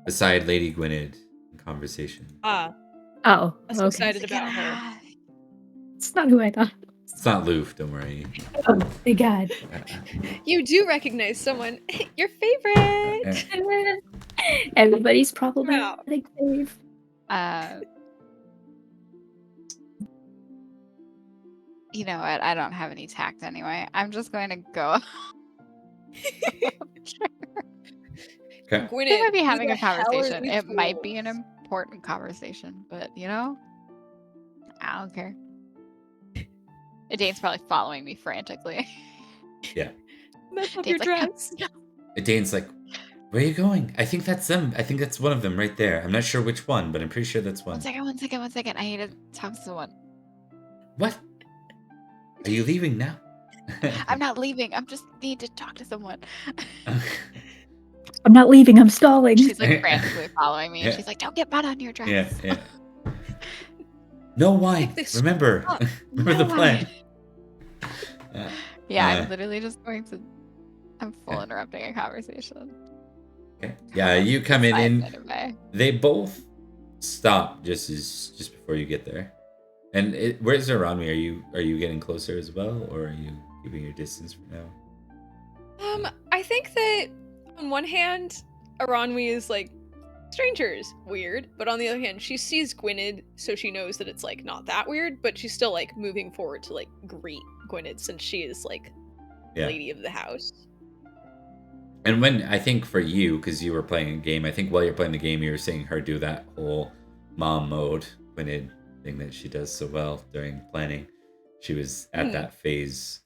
beside Lady Gwynedd in conversation. Ah, oh, I'm so okay. excited about her. It's not who I thought. It's not Loof, don't worry. Oh, thank God. You do recognize someone. Your favorite. Everybody's problematic fave. You know what? I don't have any tact anyway. I'm just going to go. Okay. We Gwynedd, might be who having the a hell are conversation. these It might be an fools? important conversation, but you know, I don't care. Dane's probably following me frantically. Mess up Dane's your like, dress. Dane's like, where are you going? I think that's them. I think that's one of them right there. I'm not sure which one, but I'm pretty sure that's one. One second. I need to talk to someone. What? Are you leaving now? I'm not leaving. I'm just need to talk to someone. I'm not leaving. I'm stalling. She's like frantically following me, and Yeah. she's like, "Don't get mud on your dress." Yeah. No wine. Take this- Remember. Oh, Remember the no plan. Yeah, Uh, I'm literally just going to. I'm full interrupting a conversation. Okay. Yeah, you come in and Anyway. they both stop just before you get there. And where's Aranmi? Are you getting closer as well, or are you keeping your distance for now? I think that on one hand, Aranwi is like strangers, weird, but on the other hand, she sees Gwynedd, so she knows that it's like not that weird, but she's still like moving forward to like greet Gwynedd since she is like Yeah. lady of the house. And when I think for you, because you were playing a game, I think while you're playing the game, you were seeing her do that whole mom mode Gwynedd thing that she does so well during planning. She was at that phase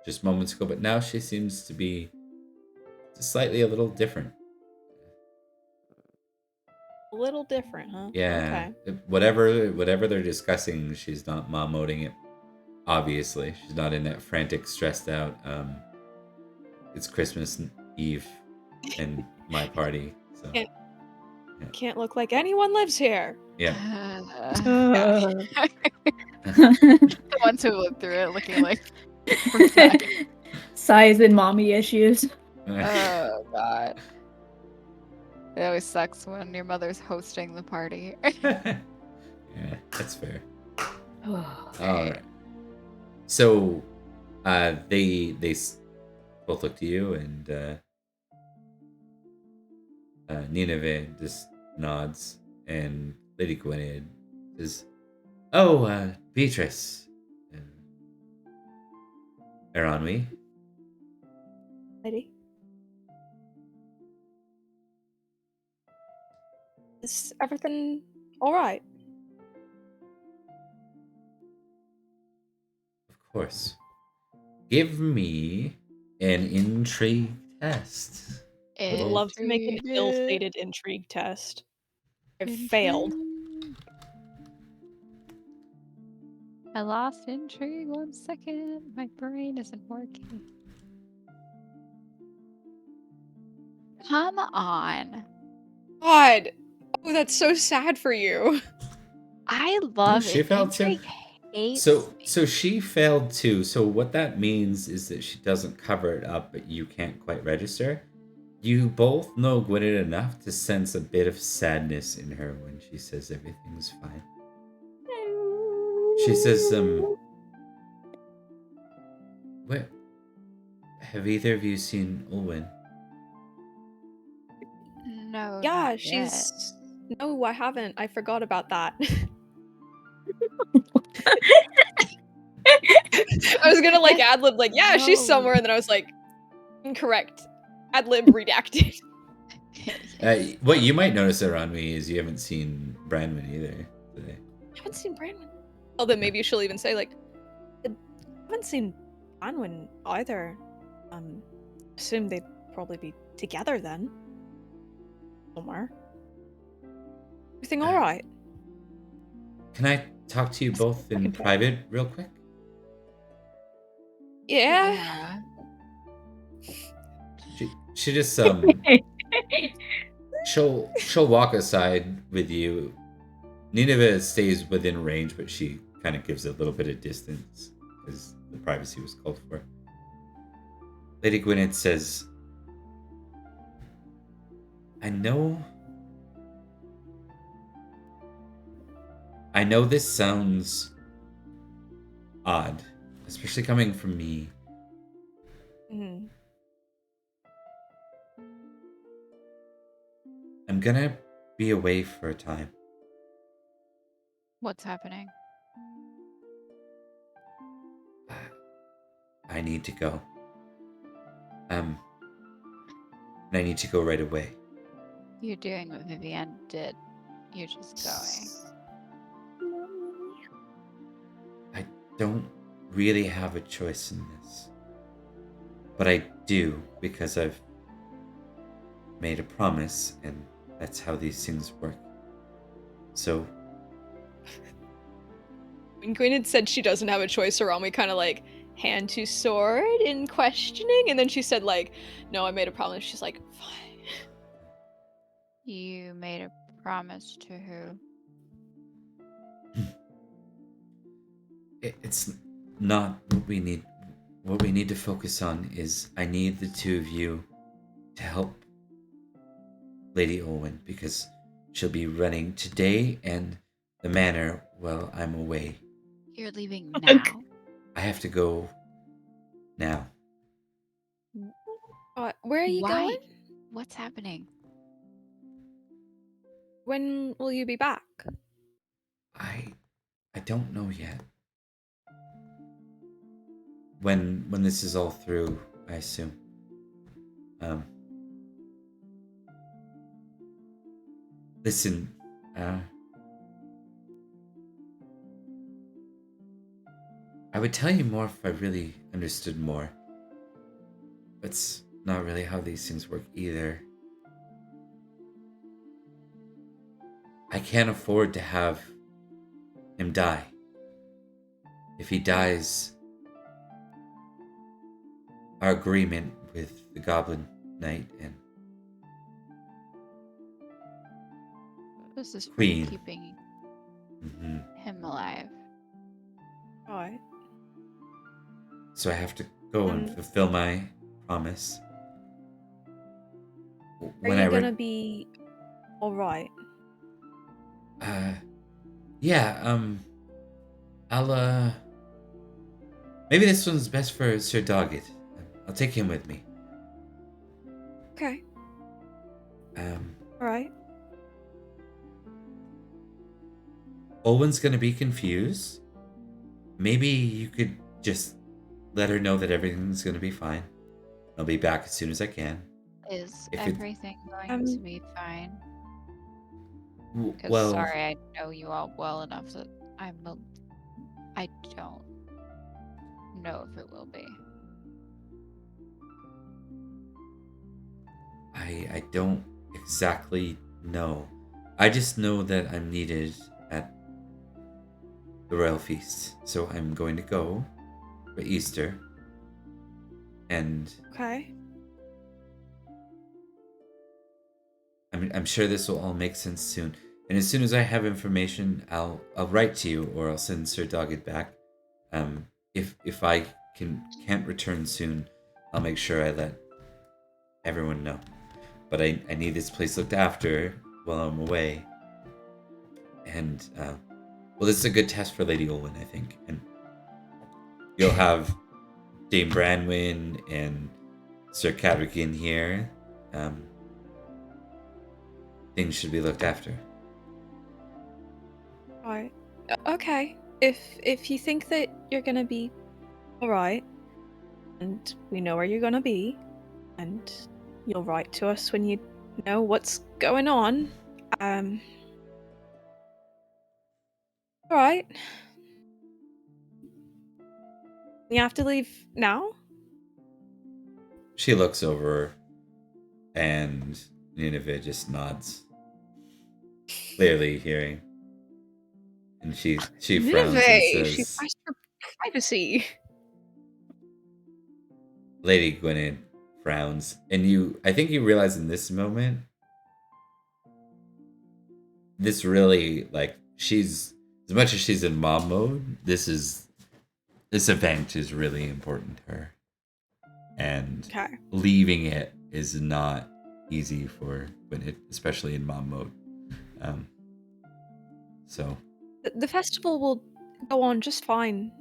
just moments ago, but now she seems to be slightly a little different. A little different, huh? Yeah. Okay. Whatever they're discussing, she's not mom moding it. Obviously, she's not in that frantic, stressed out. It's Christmas Eve and my party, so Yeah. Can't look like anyone lives here. yeah. The ones who lived through it looking like. Size and mommy issues. Oh god. It always sucks when your mother's hosting the party. Yeah, that's fair. Oh, All right. So, they both look to you, and Nineveh just nods, and Lady Gwynedd says, "Oh, Beatrice, Aranwi, Lady? Is everything alright? of course. Give me an intrigue test." I would love to make an Intrigue. ill-fated intrigue test. I've failed. I lost intrigue. 1 second. My brain isn't working. Come on. God! Oh, that's so sad for you. I love she it. failed too. Intrigue hates So me. she failed too. So what that means is that she doesn't cover it up, but you can't quite register. You both know Gwynedd enough to sense a bit of sadness in her when she says everything's fine. She says, "What? Have either of you seen Olwen?" No. Yeah, not she's. No, I haven't. I forgot about that. I was gonna like ad lib, like, yeah, she's No. somewhere, and then I was like, incorrect. Ad lib redacted. yet. What you might notice around me is you haven't seen Branman either today. I haven't seen Branwen. Oh, then maybe she'll even say, like, I haven't seen Branwen either. Assume they'd probably be together then. Somewhere. Everything alright? Can I talk to you both in private real quick? Yeah? She just she'll walk aside with you. Nineveh stays within range, but she kind of gives a little bit of distance because the privacy was called for. Lady Gwynedd says, I know this sounds odd, especially coming from me. Mhm. I'm gonna be away for a time. What's happening? I need to go. And I need to go right away. You're doing what Vivienne did. You're just going. I don't really have a choice in this. But I do because I've made a promise, and that's how these things work. So, When Gwynedd said she doesn't have a choice, Arami kind of like hand to sword in questioning, and then she said like, "No, I made a promise." She's like, "Fine." You made a promise to who? it's not what we need. What we need to focus on is I need the two of you to help Lady Olwen because she'll be running today and the manor while I'm away. You're leaving now? I have to go now. Where are you Why? going? What's happening? When will you be back? I don't know yet. When this is all through, I assume. Listen, I would tell you more if I really understood more. That's not really how these things work either. I can't afford to have him die. If he dies, our agreement with the Goblin Knight and This is for Queen. keeping Mhm. him alive. Alright. So I have to go and fulfill my promise. Are you gonna be alright? Yeah, I'll maybe this one's best for Sir Doggett. I'll take him with me. Okay. Alright. Olwen's gonna be confused. Maybe you could just let her know that everything's gonna be fine. I'll be back as soon as I can. Is If it- everything going to be fine? Because Well, sorry, I know you all well enough that I don't know if it will be. I don't exactly know. I just know that I'm needed at the royal feast, so I'm going to go for Easter. And Okay. I'm sure this will all make sense soon. And as soon as I have information, I'll write to you, or I'll send Sir Doggett back. If I can't return soon, I'll make sure I let everyone know. But I need this place looked after while I'm away. And well, this is a good test for Lady Olwen, I think. And you'll have Dame Branwyn and Sir Cadric here. Things should be looked after. Alright. Okay. If you think that you're gonna be alright, and we know where you're gonna be, and you'll write to us when you know what's going on. Alright. You have to leave now? She looks over, and Nineveh just nods, clearly hearing. And she frowns and She says, asked for privacy. Lady Gwynedd frowns, and I think you realize in this moment, this really, like, she's, as much as she's in mom mode, this event is really important to her, and Okay. leaving it is not easy for Gwyneth, especially in mom mode. So The festival will go on just fine.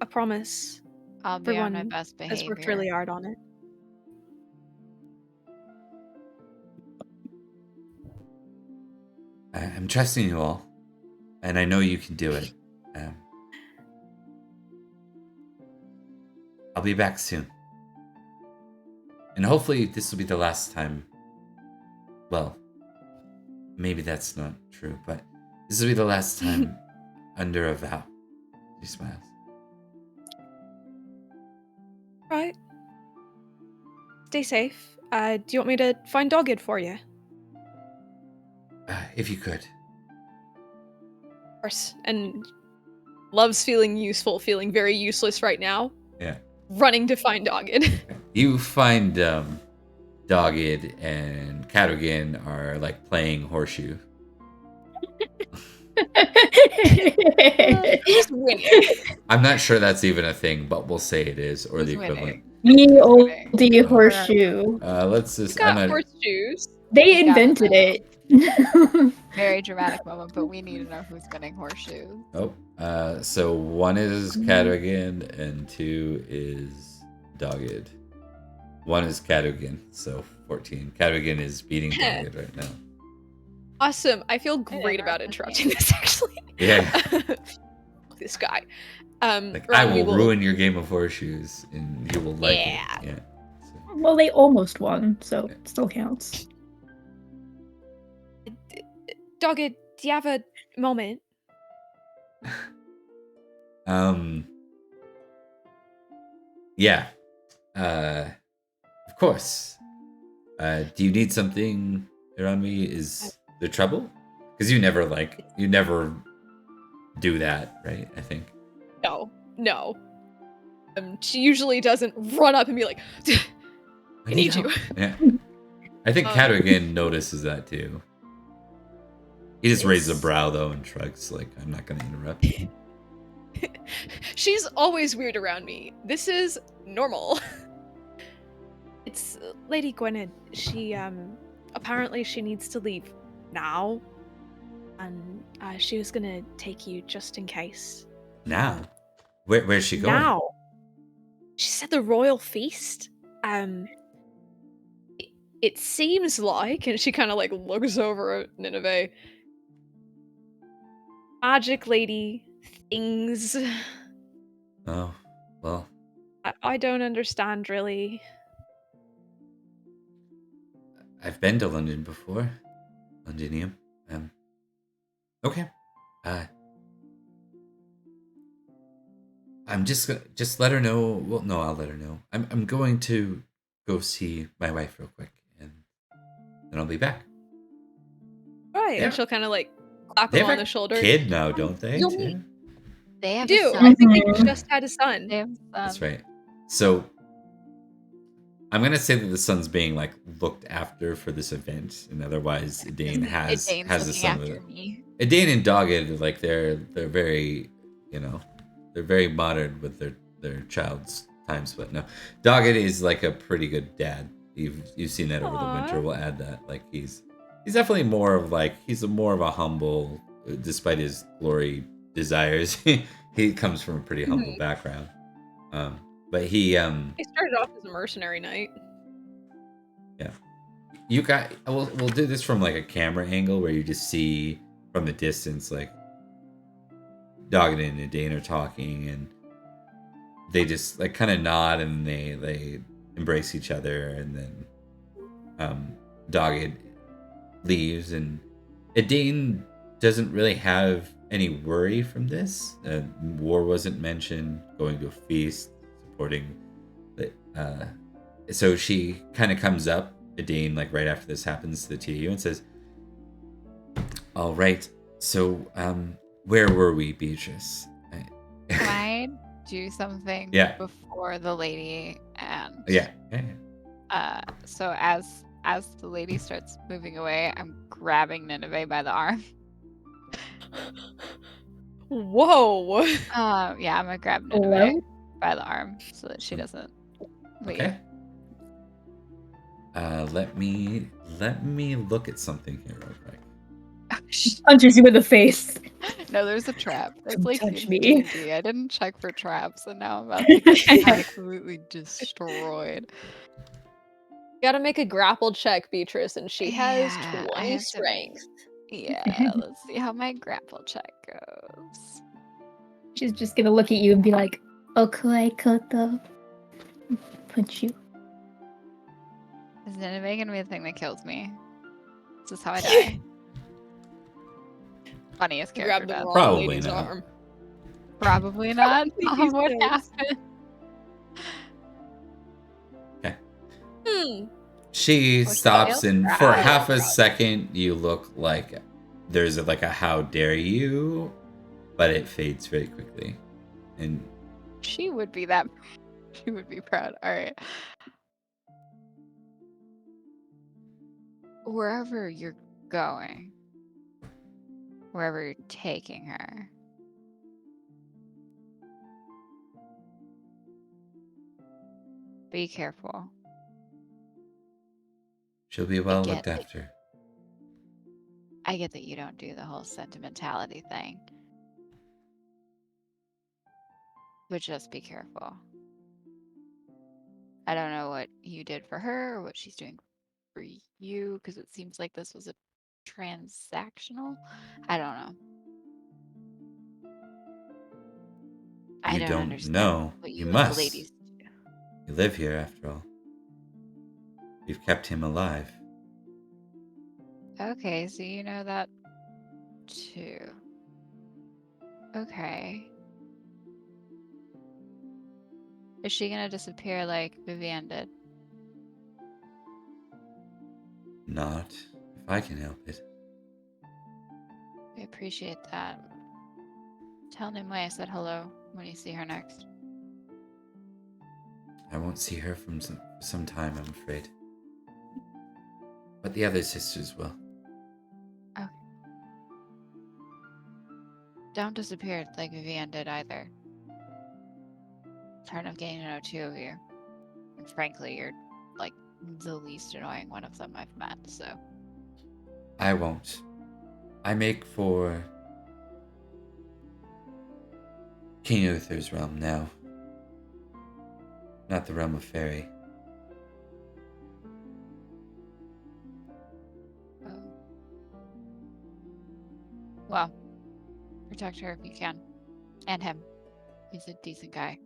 I promise. I'll be on my Everyone best has worked behavior. really hard on it. I'm trusting you all, and I know you can do it. I'll be back soon, and hopefully this will be the last time. Well, maybe that's not true, but this will be the last time under a vow. She smiles. Right. Stay safe. Do you want me to find Dogged for you? If you could. Of course. And loves feeling useful, feeling very useless right now. Yeah. Running to find Dogged. You find Dogged and Cadogan are like playing horseshoe. Who's winning? I'm not sure that's even a thing, but we'll say it is, or the Who's equivalent. winning? Ye olde horseshoe. Let's Who's just. got I'm not, horseshoes? They got invented it. it. Very dramatic moment, but we need to know who's winning horseshoes. oh. So 1 is Cadogan and 2 is Dogged. 1 is Cadogan, so 14. Cadogan is beating Dogged right now. Awesome. I feel great Whatever, about okay. interrupting this, actually. Yeah. This guy. Like, I Ron, we will ruin your game of horseshoes, and you will like Yeah. it. Yeah. So, Well, they almost won, so it still counts. Dogged, do you have a moment? Yeah. Of course. Do you need something around me? Is there trouble? Because you never do that, right? I think. No. She usually doesn't run up and be like, I need you. help. Yeah. I think Um, Cadogan notices that too. He just raises a It's- brow though and shrugs, like, I'm not gonna interrupt. She's always weird around me. This is normal. It's Lady Gwynedd. She, apparently she needs to leave now. And she was gonna take you just in case. Now, where's she going? Now. She said the royal feast. It seems like, and she kind of like looks over at Nineveh. Magic lady things. Oh, well, I don't understand really. I've been to London before. Londinium. Okay. I'm just let her know. Well, no, I'll let her know. I'm going to go see my wife real quick, and then I'll be back. Right, Yeah. and she'll kind of like clap They him have on the a shoulder. kid now, don't they? You'll too? meet- They I have do. a I son. think they Mhm. just had a son. They have a son. That's right. So I'm gonna say that the son's being like looked after for this event, and otherwise Edane has Dane's a looking son with after it. me. Edane and Dogged, like they're very, they're very modern with their child's time split. No, Dogged is like a pretty good dad. You've seen that over the winter. Aw. We'll add that. Like he's definitely more of like more of a humble, despite his glory desires. He comes from a pretty humble background. But he He started off as a mercenary knight. you got we'll do this from like a camera angle where you just see from the distance like Dogged and Edane are talking, and they just like kind of nod and they embrace each other, and then Dogged leaves, and Edane doesn't really have any worry from this. War wasn't mentioned, going to a feast, supporting the so she kind of comes up, Edane, like right after this happens to the two of you, and says, all right, so where were we, Beatrice? Can I do something Yeah. before the lady and Yeah. So as the lady starts moving away, I'm grabbing Nineveh by the arm. Whoa. Yeah, I'm gonna grab Nineveh Hello? by the arm so that she doesn't leave. Okay. Let me look at something here real quick. Punches you in the face. No, there's a trap. It's Don't like touch in me. D&D. I didn't check for traps, and now I'm about to get absolutely destroyed. Gotta make a grapple check, Beatrice, and she has Yeah, I 20 have to make- strength. Yeah, let's see how my grapple check goes. She's just gonna look at you and be like, "Okay, Koto." Punch you. Is Nineveh gonna be the thing that kills me? This is how I die. Funniest You character grab the death. wrong Probably lady's not. arm. Probably not. Probably What is. happened? She Or stops, tail and for grab. half a second, you look like there's like a "how dare you," but it fades very quickly. And She would be that. She would be proud. All right. Wherever you're going, wherever you're taking her, be careful. she'll be well get looked it. after. I get that you don't do the whole sentimentality thing, but just be careful. I don't know what you did for her or what she's doing for you, because it seems like this was a transactional. I don't know. I You don't don't understand know. what You you want the must. ladies to do. You live here, after all. You've kept him alive. Okay, so you know that too. Okay. Is she gonna disappear like Vivienne did? Not if I can help it. I appreciate that. Tell Nimue I said hello when you see her next. I won't see her for some time, I'm afraid. But the other sisters will. Okay. Don't disappear like Vivienne did either. Tired of getting to know two of you. And frankly, you're like the least annoying one of them I've met, so. I won't. I make for King Uther's realm now. Not the realm of fairy. Oh. Well, protect her if you can. And him. He's a decent guy.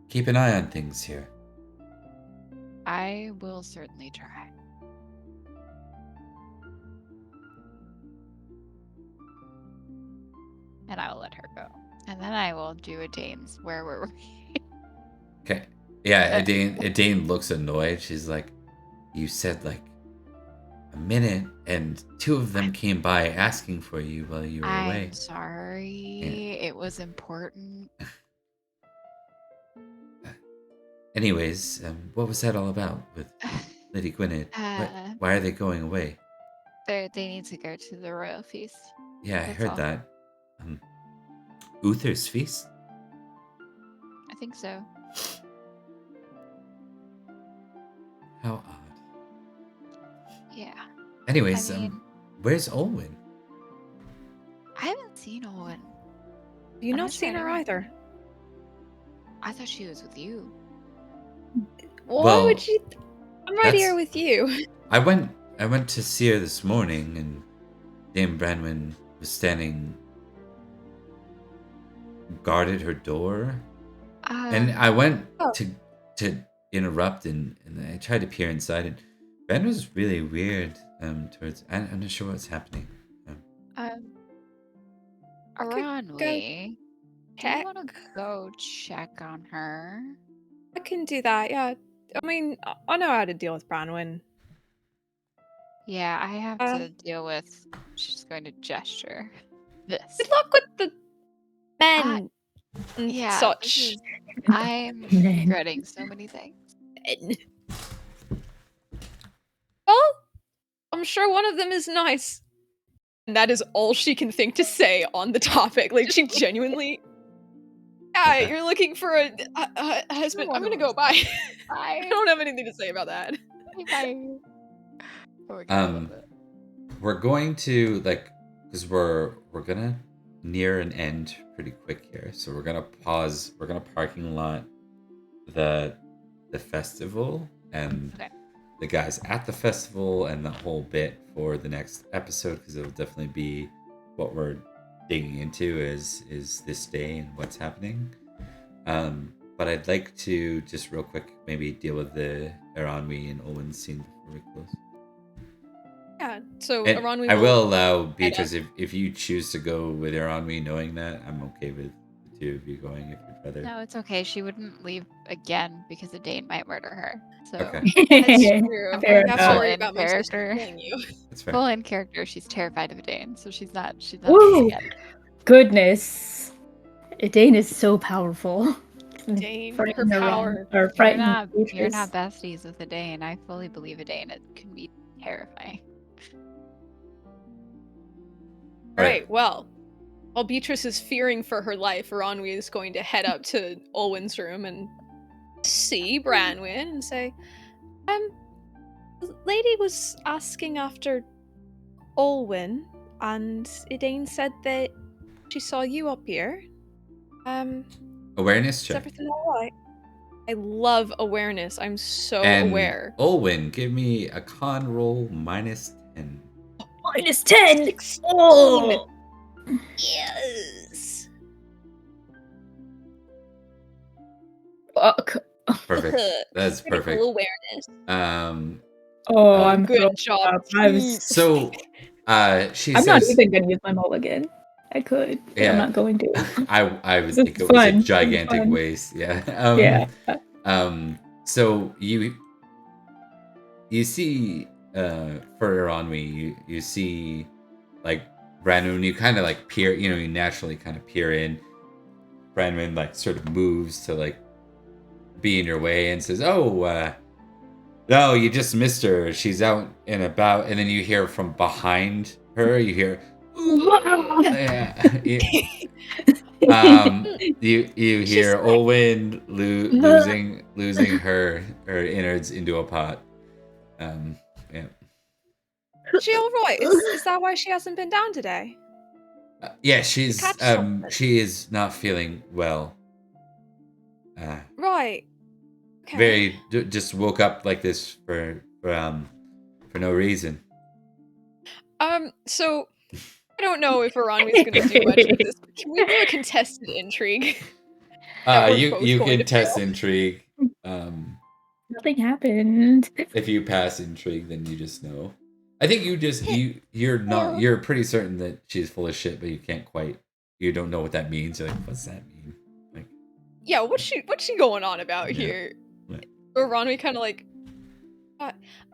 Keep an eye on things here. I will certainly try. And I will let her go. And then I will do a Dane's. Where were we? Okay. Yeah, Adane looks annoyed. She's like, you said like a minute, and two of them came by asking for you while you were away. I'm sorry. It was important. Anyways, what was that all about with Lady Gwynedd? Why are they going away? They need to go to the royal feast. Yeah, I That's heard all. that. Uther's feast? I think so. How odd. Yeah. Anyways, I mean, where's Olwen? I haven't seen Owen. You've I'm not not seen sure. her either. I thought she was with you. Why Well, would she? I'm right here that's- with you. I went to see her this morning, and Dame Branwen was standing guarded her door, and I went Oh. to interrupt, and I tried to peer inside, and Ben was really weird towards. I'm not sure what's happening. Aranwi, do you Check. want to go check on her? I can do that. Yeah. I mean, I know how to deal with Branwen. Yeah, I have to deal with. She's going to gesture this. Good luck with the men. and Yeah, such. I'm Man. regretting so many things. Well, I'm sure one of them is nice. And that is all she can think to say on the topic. Like, she genuinely. Yeah, Okay. you're looking for a husband. I'm gonna go. Bye. I Bye. don't have anything to say about that. Bye. Oh my God, I love it. We're going to because we're gonna near an end pretty quick here, so we're gonna pause. We're gonna parking lot the festival and Okay. the guys at the festival and the whole bit for the next episode, because it'll definitely be what we're digging into is this day and what's happening. But I'd like to just real quick maybe deal with the Eranwi and Owen scene before we close. Yeah, so And Aranwi I will allow head Beatrice, if you choose to go with Eranwi, knowing that, I'm okay with the two of you going if you'd rather. No, it's okay. She wouldn't leave again because a Dane might murder her. So Okay, That's true. Fair I'm enough. worried in about my sister character. killing you. that's fair. full in character, she's terrified of a Dane, so she's not Woo! again. Goodness. Dane is so powerful. Dane, Frighten her Iran- power. Or You're frighten not Beatrice. besties with a Dane. I fully believe a Dane. It can be terrifying. Right, well, while Beatrice is fearing for her life, Aranwi is going to head up to Olwen's room and see Branwen and say, the lady was asking after Olwen, and Idane said that she saw you up here. Awareness Is check. everything alright? I love awareness. I'm so And aware. Olwen, give me a con roll -10. -10! 16. Oh! Yes. Fuck. Perfect. That's perfect. Critical awareness. Oh, I'm Good throwing job. up. I was- team. So, she I'm not says, even gonna use my mulligan. I could, but Yeah. I'm not going to. I would It's think it was fun. a It's gigantic fun. waste. Yeah. Yeah. So you see, for Eranwi, you see, like, Branwen, you kind of like peer, you naturally kind of peer in. Branwen like sort of moves to like be in your way and says, "Oh, no, you just missed her. She's out and about." And then you hear from behind her, you hear, yeah, you hear Olwen losing her innards into a pot. Yeah. She all right? Is that why she hasn't been down today? Yeah, she's catch something. she is not feeling well. Right. Okay. Very just woke up like this for no reason. So I don't know if Aranwi's gonna do much with this. But can we do a contested intrigue? That we're both You going can to test fail. intrigue. Nothing happened. If you pass intrigue, then you just know. I think you're pretty certain that she's full of shit, but you don't know what that means. You're like, what's that mean? Like, Yeah, what's she going on about Yeah. here? Right. Aranwi kind of like,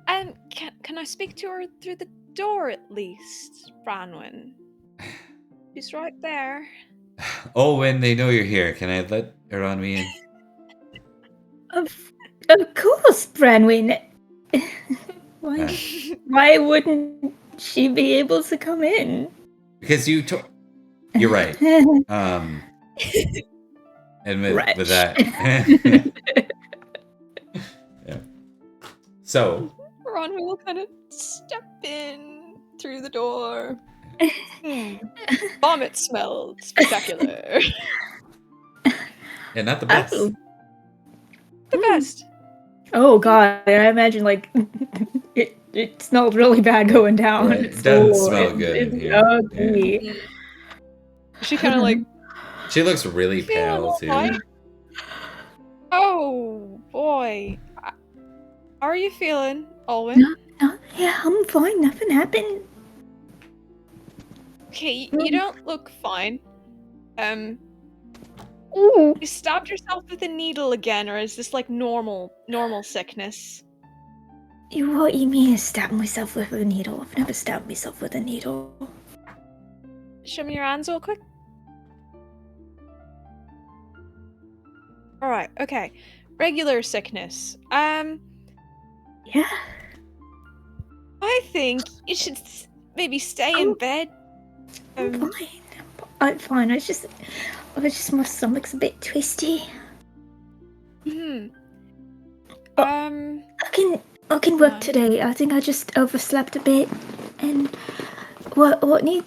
can I speak to her through the door at least, Branwen? She's right there. oh, when they know you're here, can I let Eranwi in? Of course, Branwen. Why wouldn't she be able to come in? Because you're right. And with that, yeah. So Aranwi will kind of step in through the door. Vomit smelled spectacular. yeah, not the best. The best. Oh god, I imagine like it smelled really bad going down. Right, it doesn't So smell good in it's here. ugly. She kind of like, She looks really pale too. alright? Oh boy. How are you feeling, Olwen? Yeah, I'm fine. Nothing happened. Okay, you don't look fine. Ooh. You stabbed yourself with a needle again, or is this like normal sickness? What you mean stab myself with a needle? I've never stabbed myself with a needle. Show me your hands real quick. All right. Okay. Regular sickness. Yeah. I think you should maybe stay in bed. I'm fine. I'm fine. I just my stomach's a bit twisty. Hmm. I can work today. I think I just overslept a bit. And what we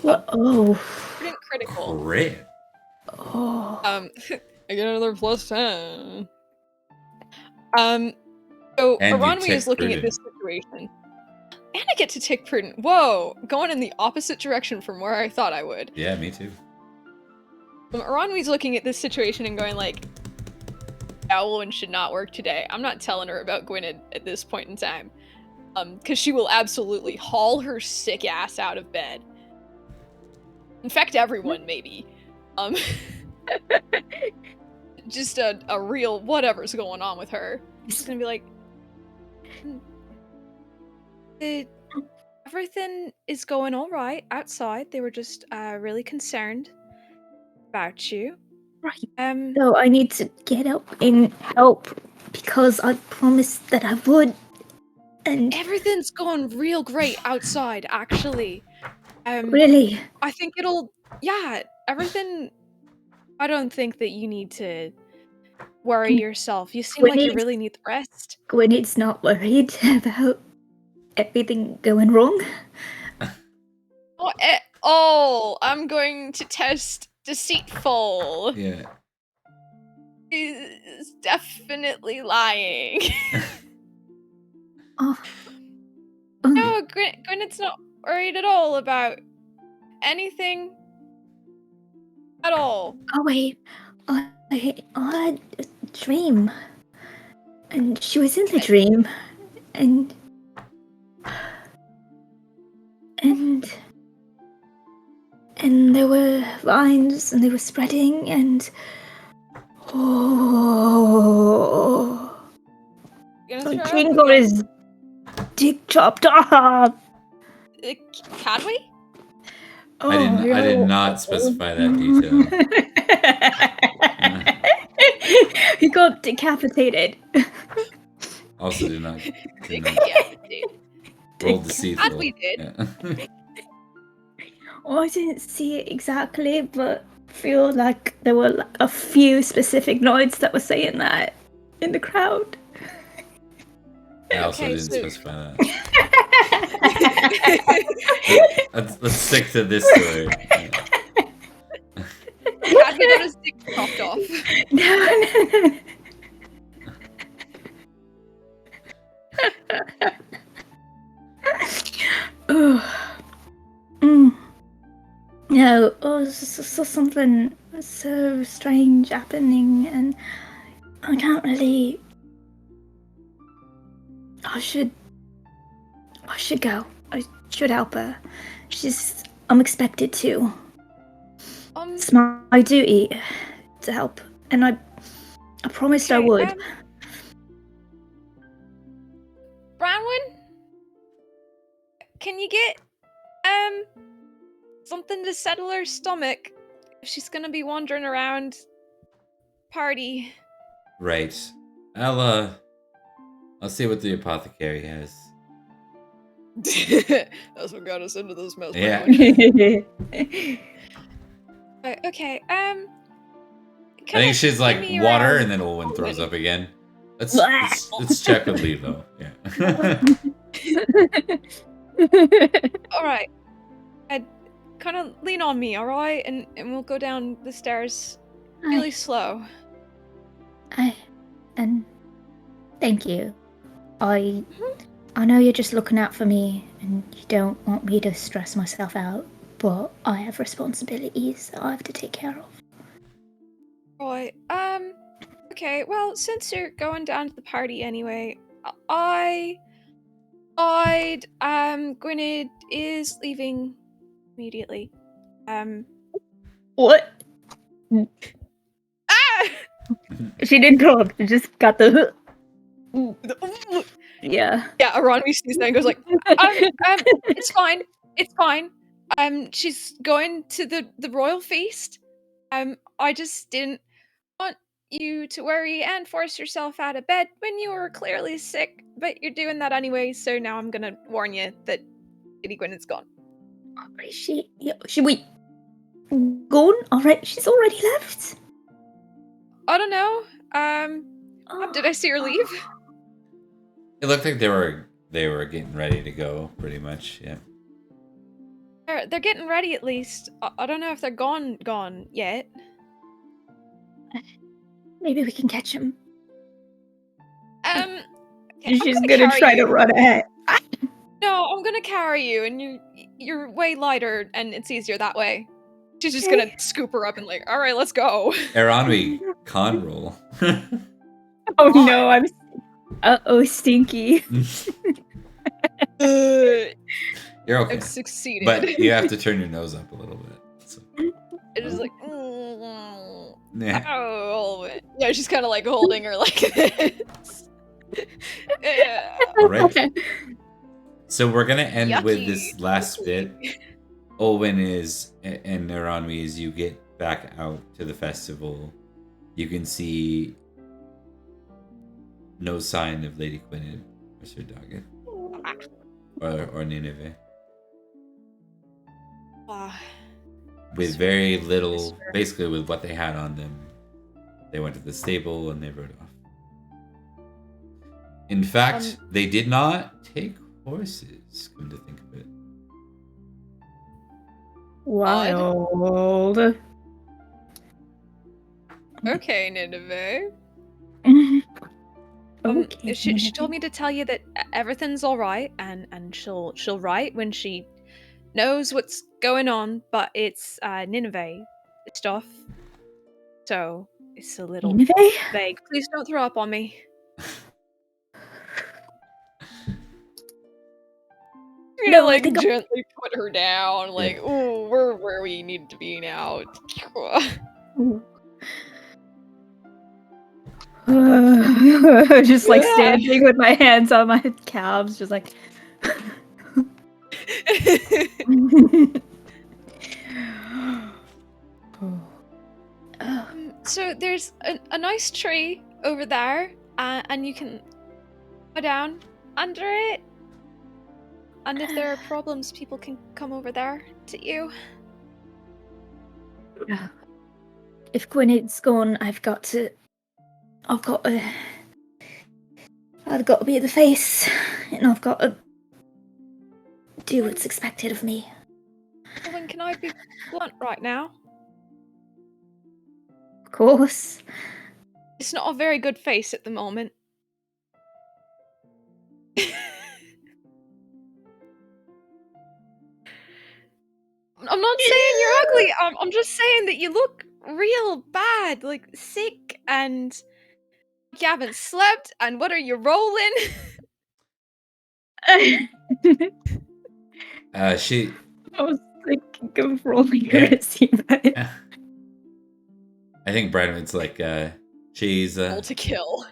Prudent critical. Crit. I get another +10. So And you Aranwi is tick looking at prudent. this situation. And I get to tick prudent. Whoa, going in the opposite direction from where I thought I would. Yeah, me too. Aranwi's looking at this situation and going like, Owlin should not work today. I'm not telling her about Gwynedd at this point in time. Because she will absolutely haul her sick ass out of bed. Infect everyone, maybe. Just a real whatever's going on with her. She's gonna be like, everything is going all right outside. They were just really concerned about you. Right. So I need to get up and help because I promised that I would. And everything's going real great outside, actually. really, I think everything. I don't think that you need to worry yourself. You seem like you really need the rest. Gwynedd's not worried about everything going wrong. I'm going to test deceitful. Yeah. He's definitely lying. No, Gwynedd's not worried at all about anything at all. Oh wait, I had a dream, and she was in the dream, and there were vines, and they were spreading, and the king got his dick chopped off. Can we? I did not specify that detail. He got decapitated. Also, did not Decapitated. roll deceitful. Glad we did. Yeah. I didn't see it exactly, but feel like there were like a few specific nods that were saying that in the crowd. I also Okay, didn't so- specify that. Let's stick to this story. Had we got his dick chopped off? No. No, something so strange happening, and I can't really. I should go. I should help her. I'm expected to. It's my duty to help, and I promised I would. Bronwyn? Can you get, something to settle her stomach if she's gonna be wandering around party? Right. I'll see what the apothecary has. That's what got us into this mess. Yeah. Okay, I think she's like me water, around. and then Olwen throws up again. Let's check with Levo. Yeah. Alright. Kind of lean on me, alright? And we'll go down the stairs really slow. And thank you. I know you're just looking out for me, and you don't want me to stress myself out, but I have responsibilities that I have to take care of. Right. Okay, well, since you're going down to the party anyway, Gwynedd is leaving immediately. What? Ah! She didn't talk. She just got the. Yeah. Yeah, Aranwi sees that and goes like, it's fine. It's fine. She's going to the royal feast. I just didn't you to worry and force yourself out of bed when you were clearly sick, but you're doing that anyway, so now I'm gonna warn you that Lady Gwyneth's gone. Alright, she wait. Gone? Alright, she's already left. I don't know. Did I see her leave? It looked like they were getting ready to go, pretty much. Yeah. They're getting ready at least. I don't know if they're gone yet. Maybe we can catch him. Okay, I'm She's gonna gonna carry try to you. run ahead. No, I'm gonna carry you, and you're way lighter, and it's easier that way. She's just gonna scoop her up and like, all right, let's go. Eronwy, con roll. Oh no, I'm. Stinky. You're okay. I've succeeded. But you have to turn your nose up a little bit. So. It's just like, Yeah. oh, yeah, she's kind of like holding her like this. Yeah. All right. So we're gonna end with Yucky. this last bit. Olwen and Eronwy, as you get back out to the festival, you can see no sign of Lady Gwynedd or Sir Doggett or Nineveh. With very little, basically with what they had on them, they went to the stable and they rode off. In fact, they did not take horses, come to think of it. Wild. Okay, Nineveh. Okay, She told me to tell you that everything's all right, and she'll write when she knows what's going on. But it's Nineveh stuff, so it's a little Nineveh? vague. Please don't throw up on me. You're gonna No, I like think I'm- gently put her down, like, ooh, we're where we need to be now. Just like standing with my hands on my calves, just like. So there's a nice tree over there, and you can go down under it. And if there are problems, people can come over there to you. If Gwyned's gone, I've got to be the face, and I've got to do what's expected of me. Well, then can I be blunt right now? Of course. It's not a very good face at the moment. I'm not saying you're ugly. I'm just saying that you look real bad, like sick, and you haven't slept. And what are you rolling? She. I was thinking of rolling her to see that. I think Bradman's like, she's Roll to kill.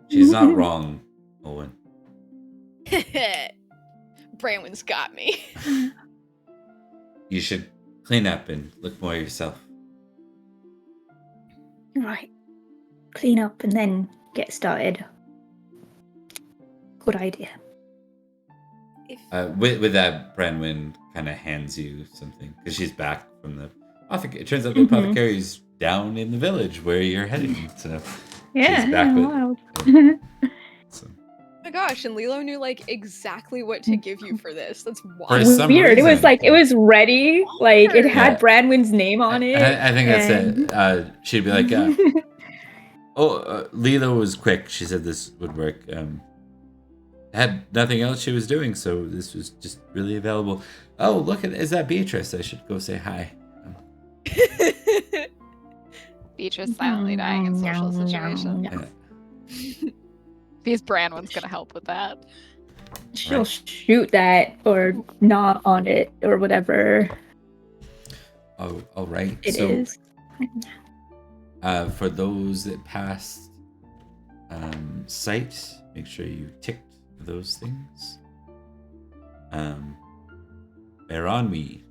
she's not wrong, Owen. Branwen's got me. You should clean up and look more yourself. Right. Clean up and then get started. Good idea. With that, Branwen kind of hands you something because she's back from the apothecary. It turns out the apothecary's down in the village where you're heading. So Yeah. she's back with. Wild. So. Oh my gosh, and Lilo knew like exactly what to give you for this. That's For wild. some Weird. It was reason. like it was ready. Like it had Yeah. Branwen's name on it. I think that's and- it. She'd be like, Lilo was quick. She said this would work. Had nothing else she was doing, so this was just really available. Oh, look is that Beatrice? I should go say hi. Beatrice silently dying in social situation. Yeah. Because Branwen's gonna help with that. She'll shoot that or not on it or whatever Oh, all right. it so, is. For those that passed sight, make sure you ticked those things. Eronwy,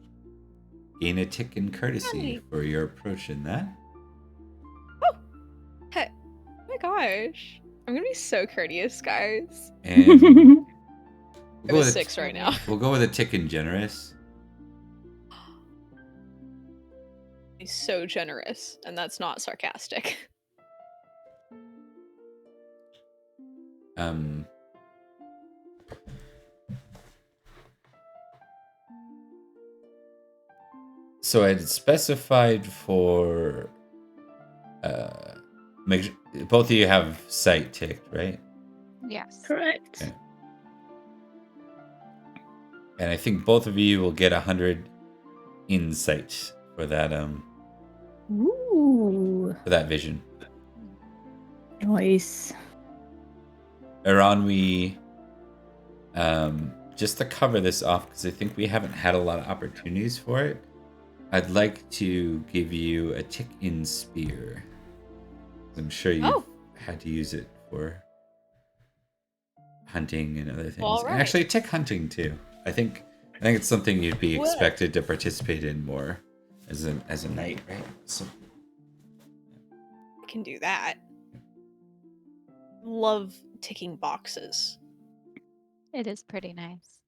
gain a tick in courtesy Hey. for your approach in that. gosh. I'm gonna be so courteous, guys. And I we'll have go a with 6 right now. we'll go with a tick and generous. He's so generous, and that's not sarcastic. So I'd specified for both of you have sight ticked, right? Yes. Correct. Okay. And I think both of you will get 100 insight for that Ooh, vision. nice. Aranwi, just to cover this off, because I think we haven't had a lot of opportunities for it, I'd like to give you a tick in spear. I'm sure you've had to use it for hunting and other things. All right. And actually, tick hunting too. I think it's something you'd be expected to participate in more as a knight, right? So I can do that. Love ticking boxes. It is pretty nice.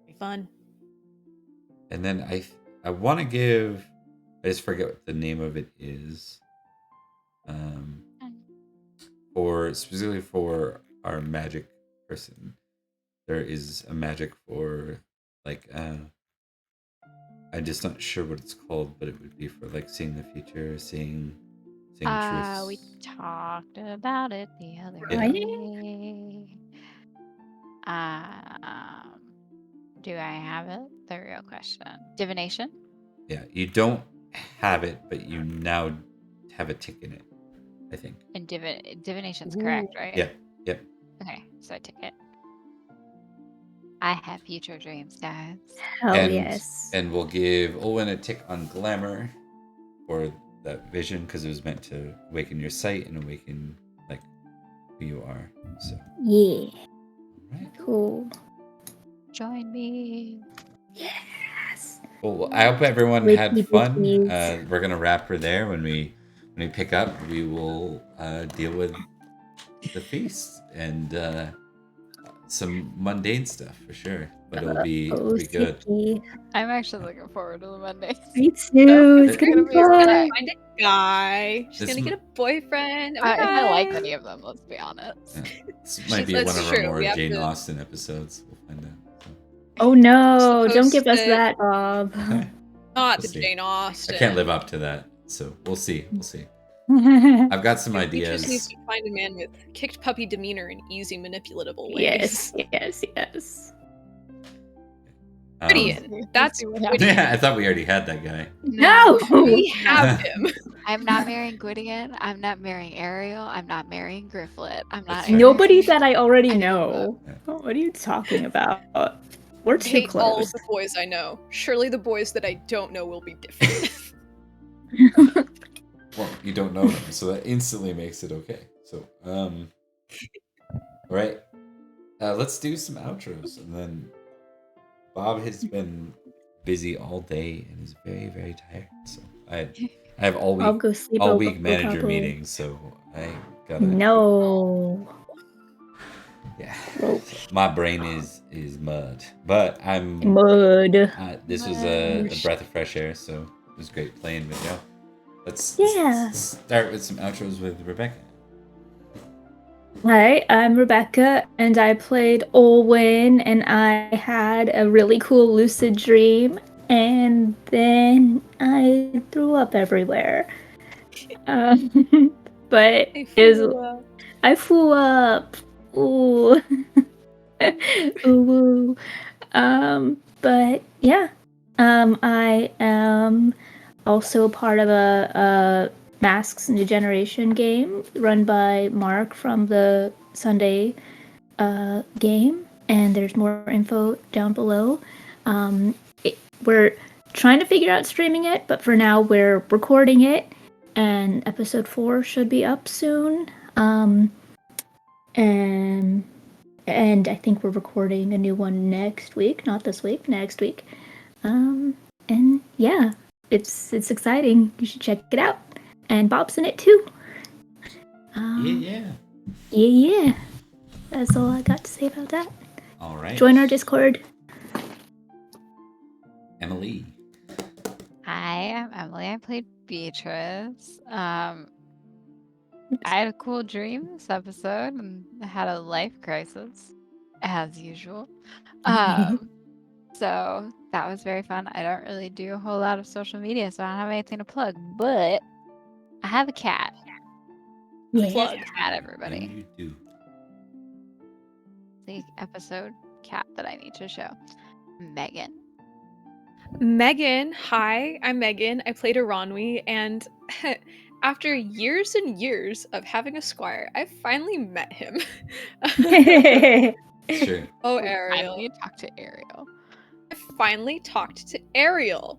Be fun. and then I want to give. I just forget what the name of it is. Specifically for our magic person, there is a magic for like I'm just not sure what it's called, but it would be for like seeing the future, seeing truths. We talked about it the other Yeah. day. Do I have it? The real question. Divination? Yeah, you don't have it, but you now have a tick in it, I think. And divination's correct, right? Yeah. Yep. Okay, so I took it. I have future dreams, guys. Hell yes. And we'll give Owen a tick on glamour for that vision, because it was meant to awaken your sight and awaken like who you are. So Yeah. right. Cool. Join me. Yes. Well, I hope everyone Wait, had please, fun. please. We're gonna wrap her there. When we pick up, we will deal with the feast and some mundane stuff for sure. But it'll be good. Sicky. I'm actually looking forward to the Mondays. Me too. It's It's gonna gonna be be fun. fun. Find a guy. She's This gonna m- get a boyfriend. Oh If I like my any of them, let's be honest. Yeah. This might be That's one of true, our more we have Jane to- Austen episodes. We'll find out. So. Oh no! Don't give us Supposed to- that, Bob. Not We'll the see. Jane Austen. I can't live up to that, so we'll see. We'll see. yes. I've got some You just need ideas. to find a man with kicked puppy demeanor and easy manipulatable ways. Yes. Gideon. That's Let's see what happens. Yeah, I thought we already had that guy. No. We have him. I'm not marrying Gwydion. I'm not marrying Ariel. I'm not marrying Grifflet. I'm not. That's fair. Nobody that I already I know. Yeah. What are you talking about? We're too Hate all close. of the boys I know. Surely the boys that I don't know will be different. Well, you don't know them, so that instantly makes it okay. So, all right, let's do some outros, and then Bob has been busy all day and is very, very tired. So I have all I'll week go sleep. manager meetings, so I gotta. No. Yeah, Rope. my brain is mud, but I'm. Mud. This was a breath of fresh air, so it was great playing with you. Let's start with some outros with Rebecca. Hi, I'm Rebecca, and I played Olwen, and I had a really cool lucid dream, and then I threw up everywhere. But I flew up. Ooh. Ooh. But yeah. I am also part of a Masks New Generation game run by Mark from the Sunday game, and there's more info down below. We're trying to figure out streaming it, but for now we're recording it, and episode 4 should be up soon. And I think we're recording a new one next week, not this week, next week. And yeah, it's exciting. You should check it out. And Bob's in it too. Yeah. Yeah. That's all I got to say about that. All right. Join our Discord. Emily. Hi, I'm Emily. I played Beatrice. I had a cool dream this episode and I had a life crisis, as usual. So that was very fun. I don't really do a whole lot of social media, so I don't have anything to plug, but I have a cat. Yeah. Plug. Cat, everybody. You do. The episode cat that I need to show. Megan. Megan, hi, I'm Megan. I played Aranwi, and after years and years of having a squire, I finally met him. Sure. Oh, We Ariel. finally talked to Ariel. I finally talked to Ariel.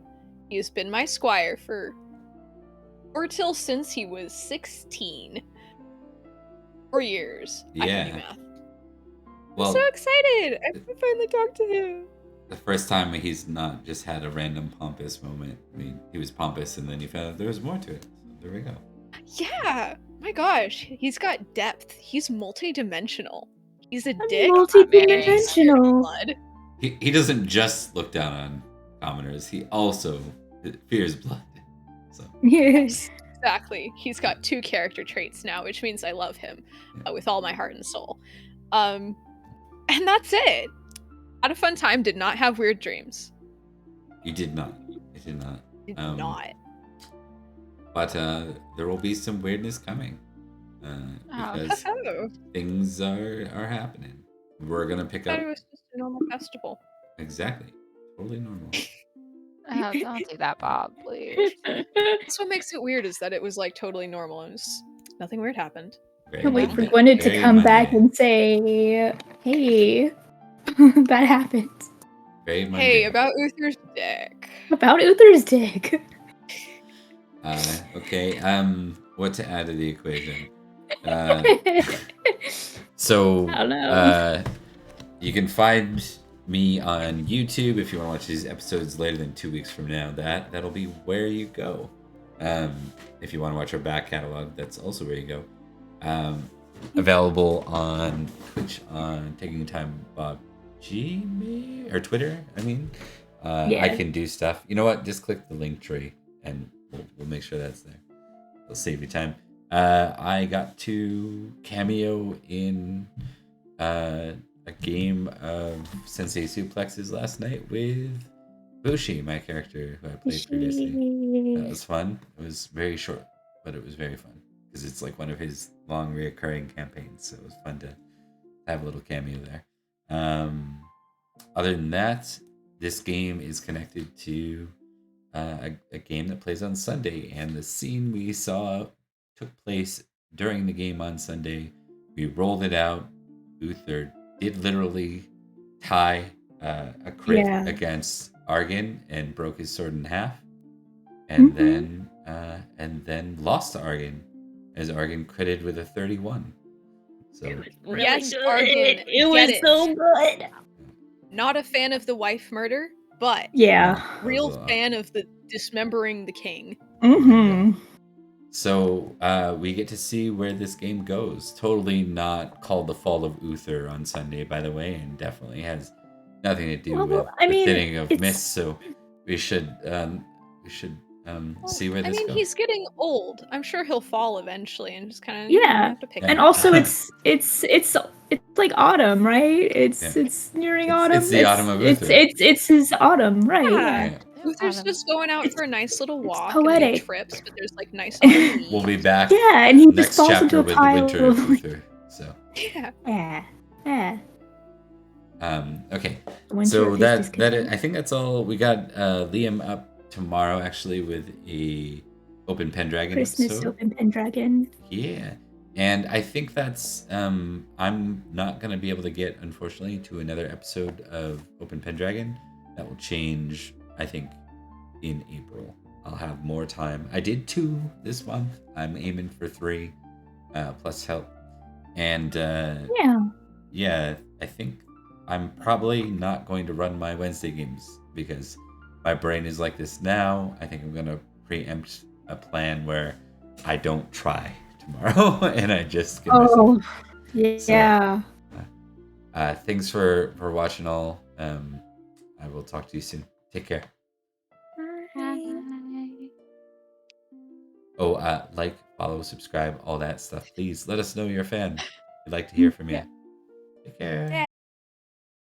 He has been my squire or till since he was 16. 4 years. I can do Yeah. math. Well, I'm so excited. I finally talked to him. the first time he's not just had a random pompous moment. I mean, he was pompous and then he found out there was more to it. So there we go. Yeah. My gosh. He's got depth. He's multi-dimensional. He's a dick. Multi-dimensional. Blood. He doesn't just look down on commoners. He also fears blood. So Yes. Exactly. He's got 2 character traits now, which means I love him Yeah. with all my heart and soul. And that's it. Had a fun time. Did not have weird dreams. you did not. I did not. Did not. But there will be some weirdness coming. Because Oh, things are happening. We're gonna pick I up thought it was just a normal festival. exactly. Totally normal. Don't do that, Bob, please. That's what makes it weird is that it was like totally normal and just nothing weird happened. Very Can't wait for Monday. Gwyneth to Very come back Monday. and say, "Hey, that happened." Very Monday. Hey, about Uther's dick. About Uther's dick. Okay. What to add to the equation? So I don't know. you can find me on YouTube if you want to watch these episodes later than 2 weeks from now. That'll be where you go. If you want to watch our back catalog, that's also where you go. Available on Twitch on Taking Time Bob G or Twitter. I mean, I Yeah. can do stuff. You know what? Just click the link tree and we'll make sure that's there. It'll save you time. I got to cameo in a game of Sensei Suplexes last night with Bushi, my character who I played previously. That was fun. It was very short, but it was very fun because it's like one of his long reoccurring campaigns. So it was fun to have a little cameo there. Other than that, this game is connected to a game that plays on Sunday, and the scene we saw took place during the game on Sunday. We rolled it out. Uther did literally tie a crit Yeah. against Argon and broke his sword in half, and Mhm. then lost to Argon as Argon critted with a 31. So Yes, Argon, It get was it. so good. Not a fan of the wife murder, but Yeah. real fan of the dismembering the king. Mm-hmm. So we get to see where this game goes. Totally not called the Fall of Uther on Sunday, by the way, and definitely has nothing to do Well, with I the mean, thinning of it's- Mist. So we should see where I this mean, goes. he's getting old. I'm sure he'll fall eventually and just kind of Yeah. have to pick Yeah. And him. also, it's like autumn, right? It's Yeah. nearing It's autumn. the autumn of Uther. It's his autumn, right? Yeah. Yeah. Uther's just going out for a nice little walk poetic. and trips, but there's like nice autumn leaves. We'll be back Yeah, and he just next falls chapter into a with the pile winter of of Uther. So Yeah. yeah. okay. The winter So of that his I think that's all. We got Liam up tomorrow actually with a Open Pendragon Christmas episode. Open Pendragon. Yeah. And I think that's I'm not gonna be able to get, unfortunately, to another episode of Open Pendragon. That will change, I think, in April. I'll have more time. I did 2 this month. I'm aiming for 3 plus help. And Yeah. I think I'm probably not going to run my Wednesday games because my brain is like this now. I think I'm gonna preempt a plan where I don't try tomorrow, and I just get myself. Oh, yeah. Thanks for watching all. I will talk to you soon. Take care. Oh, like, follow, subscribe, all that stuff. Please let us know you're a fan. We'd like to hear from you. Yeah. Take care. Yeah.